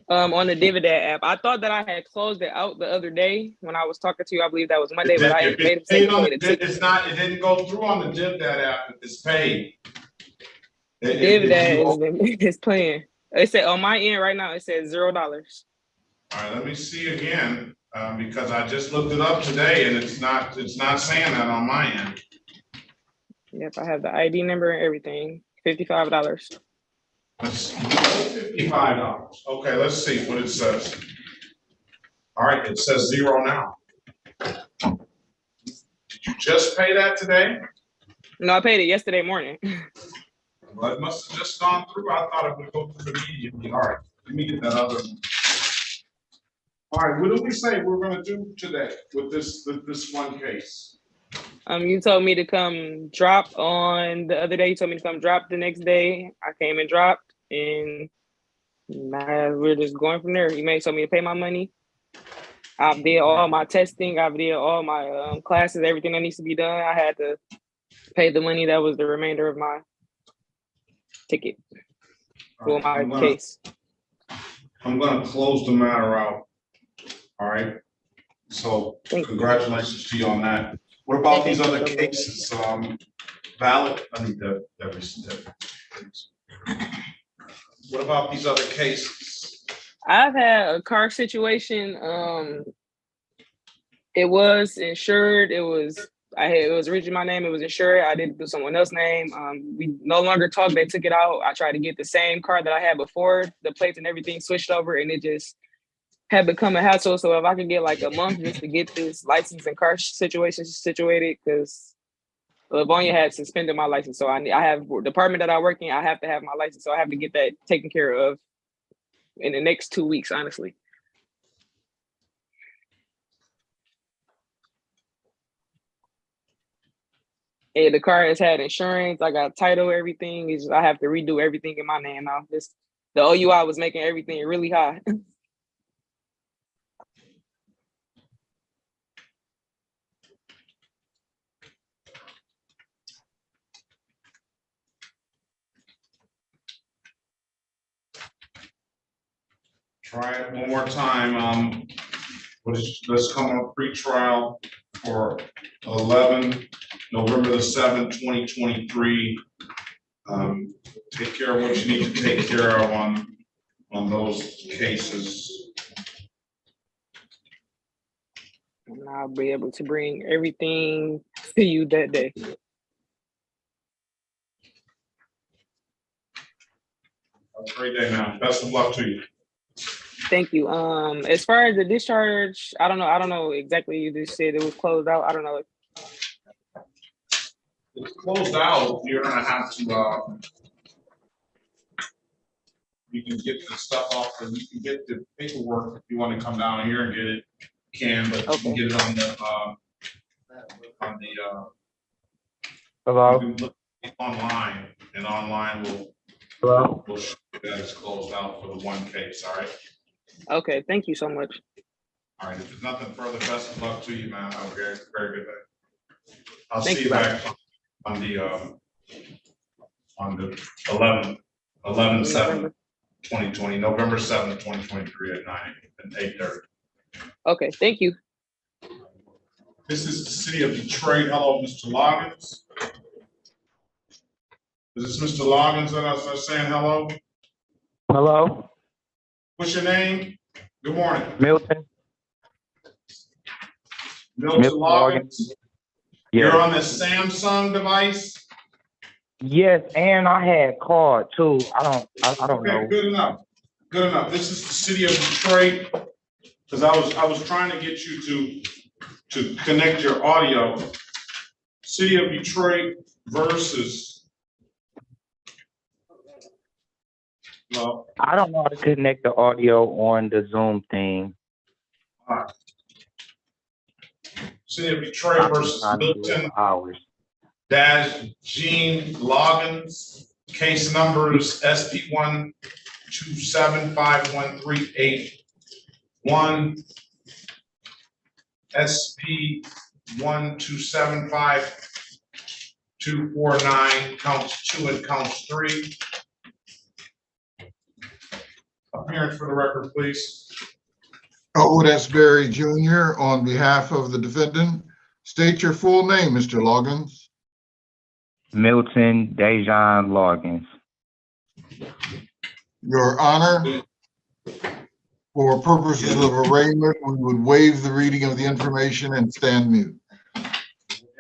On the dividend app. I thought that I had closed it out the other day when I was talking to you. I believe that was Monday, but I made a mistake. It didn't go through on the dividend app. It's paid. Dividend is playing. It said on my end right now, it says $0. All right, let me see again, because I just looked it up today and it's not saying that on my end. Yep, I have the ID number and everything. $55. Let's $55. Okay, let's see what it says. All right, it says 0 now. Did you just pay that today? No, I paid it yesterday morning. Well, it must have just gone through. I thought it would go through immediately. All right, let me get that other one. All right, what do we say we're gonna do today with this one case? You told me to come drop on the other day. You told me to come drop the next day. I came and dropped, and we're just going from there. You may told me to pay my money. I did all my testing. I did all my classes, everything that needs to be done. I had to pay the money that was the remainder of my ticket for my case. I'm gonna close the matter out. All right. So congratulations to you on that. What about these other cases? Valid. I need that. What about these other cases? I've had a car situation. It was insured. It was originally my name. It was insured. I did do someone else's name. We no longer talked. They took it out. I tried to get the same car that I had before. The plates and everything switched over, and it just had become a hassle. So if I could get like a month just to get this license and car situation situated, because Livonia had suspended my license. So I have department that I work in. I have to have my license. So I have to get that taken care of in the next 2 weeks, honestly. And the car has had insurance. I got title, everything. It's just, I have to redo everything in my name now. The OUI was making everything really high. Try it one more time. Let's come on pre-trial for November the 7th, 2023. Take care of what you need to take care of on those cases. And I'll be able to bring everything to you that day. Have a great day now. Best of luck to you. Thank you. As far as the discharge, I don't know exactly. You just said it was closed out. I don't know. It's closed out. You're gonna have to. You can get the stuff off, and you can get the paperwork if you want to come down here and get it. You can, but you can get it on the. Hello. You can look online, and online will show you that it's closed out for the one case. All right. Okay, thank you so much. All right, if there's nothing further, best of luck to you, man. Have a very, very good day. I'll Thank see you, you back on the 11/7/2020, November 7th, 2023 at 8:30. Okay, thank you. This is the city of Detroit. Hello, Mr. Loggins. Is this Mr. Loggins that I was saying hello? Hello, What's your name? Good morning. Milton. Milton Milton Loggins. Yes. You're on the Samsung device? Yes, and I had called too. I don't Okay, know. good enough. Good enough. This is the city of Detroit. Because I was trying to get you to connect your audio. City of Detroit versus. Well, I don't know how to connect the audio on the Zoom thing. all right. City of Detroit versus Milton Hours. Gene Loggins. Case numbers SP 1275138. SP 1275249, counts 2 and counts 3. Appearance for the record, please. Elwood S. Berry Jr. on behalf of the defendant. State your full name, Mr. Loggins. Milton Dejan Loggins. Your Honor, for purposes of arraignment, we would waive the reading of the information and stand mute. We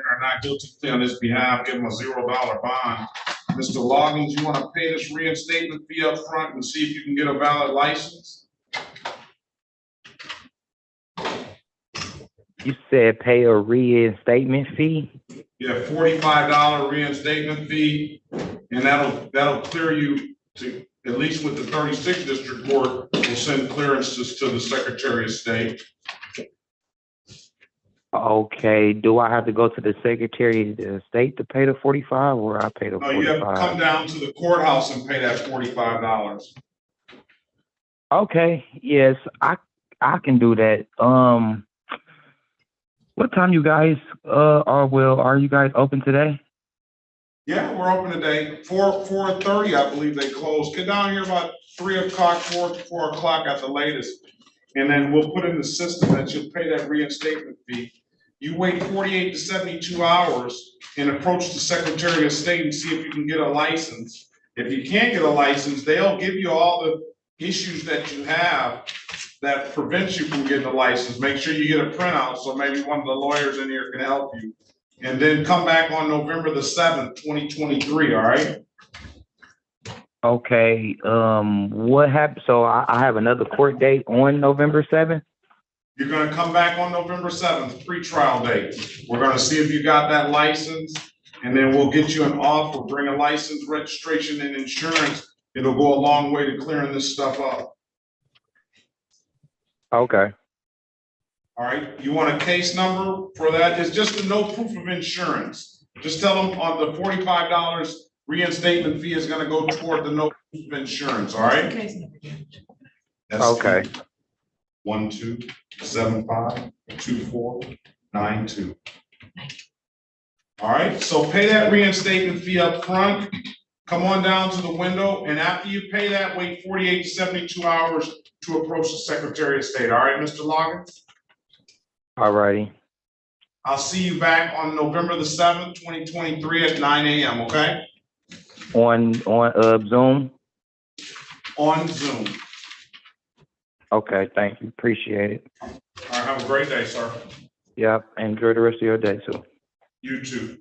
are not guilty plea on this behalf. Give him a $0 bond. Mr. Loggins, you want to pay this reinstatement fee up front and see if you can get a valid license? You said pay a reinstatement fee? Yeah, $45 reinstatement fee, and that'll clear you to, at least with the 36th District Court, will send clearances to the Secretary of State. Okay, do I have to go to the Secretary of State to pay the 45 or I pay the No, you have to 45? come down to the courthouse and pay that $45. Okay, yes, I can do that. What time you guys are you guys open today? Yeah, we're open today. 4:30, I believe they close. Get down here about 3 o'clock, 4 o'clock at the latest. And then we'll put in the system that you'll pay that reinstatement fee. You wait 48 to 72 hours and approach the Secretary of State and see if you can get a license. If you can't get a license, they'll give you all the issues that you have that prevents you from getting a license. Make sure you get a printout so maybe one of the lawyers in here can help you. And then come back on November the 7th, 2023, all right? Okay, what happened? So I have another court date on November 7th? You're gonna come back on November 7th, pre-trial date. We're gonna see if you got that license, and then we'll get you an offer, bring a license, registration, and insurance. It'll go a long way to clearing this stuff up. Okay. All right, you want a case number for that? It's just a no proof of insurance. Just tell them on the $45 reinstatement fee is gonna go toward the no proof of insurance, all right? Okay. 1275249. All right, so pay that reinstatement fee up front. Come on down to the window, and after you pay that, wait 48 to 72 hours to approach the Secretary of State. All right, Mr. Loggins? All righty. I'll see you back on November the 7th, 2023 at 9 a.m., okay? On Zoom? On Zoom. Okay, thank you. Appreciate it. All right, have a great day, sir. Yep, enjoy the rest of your day too. You too.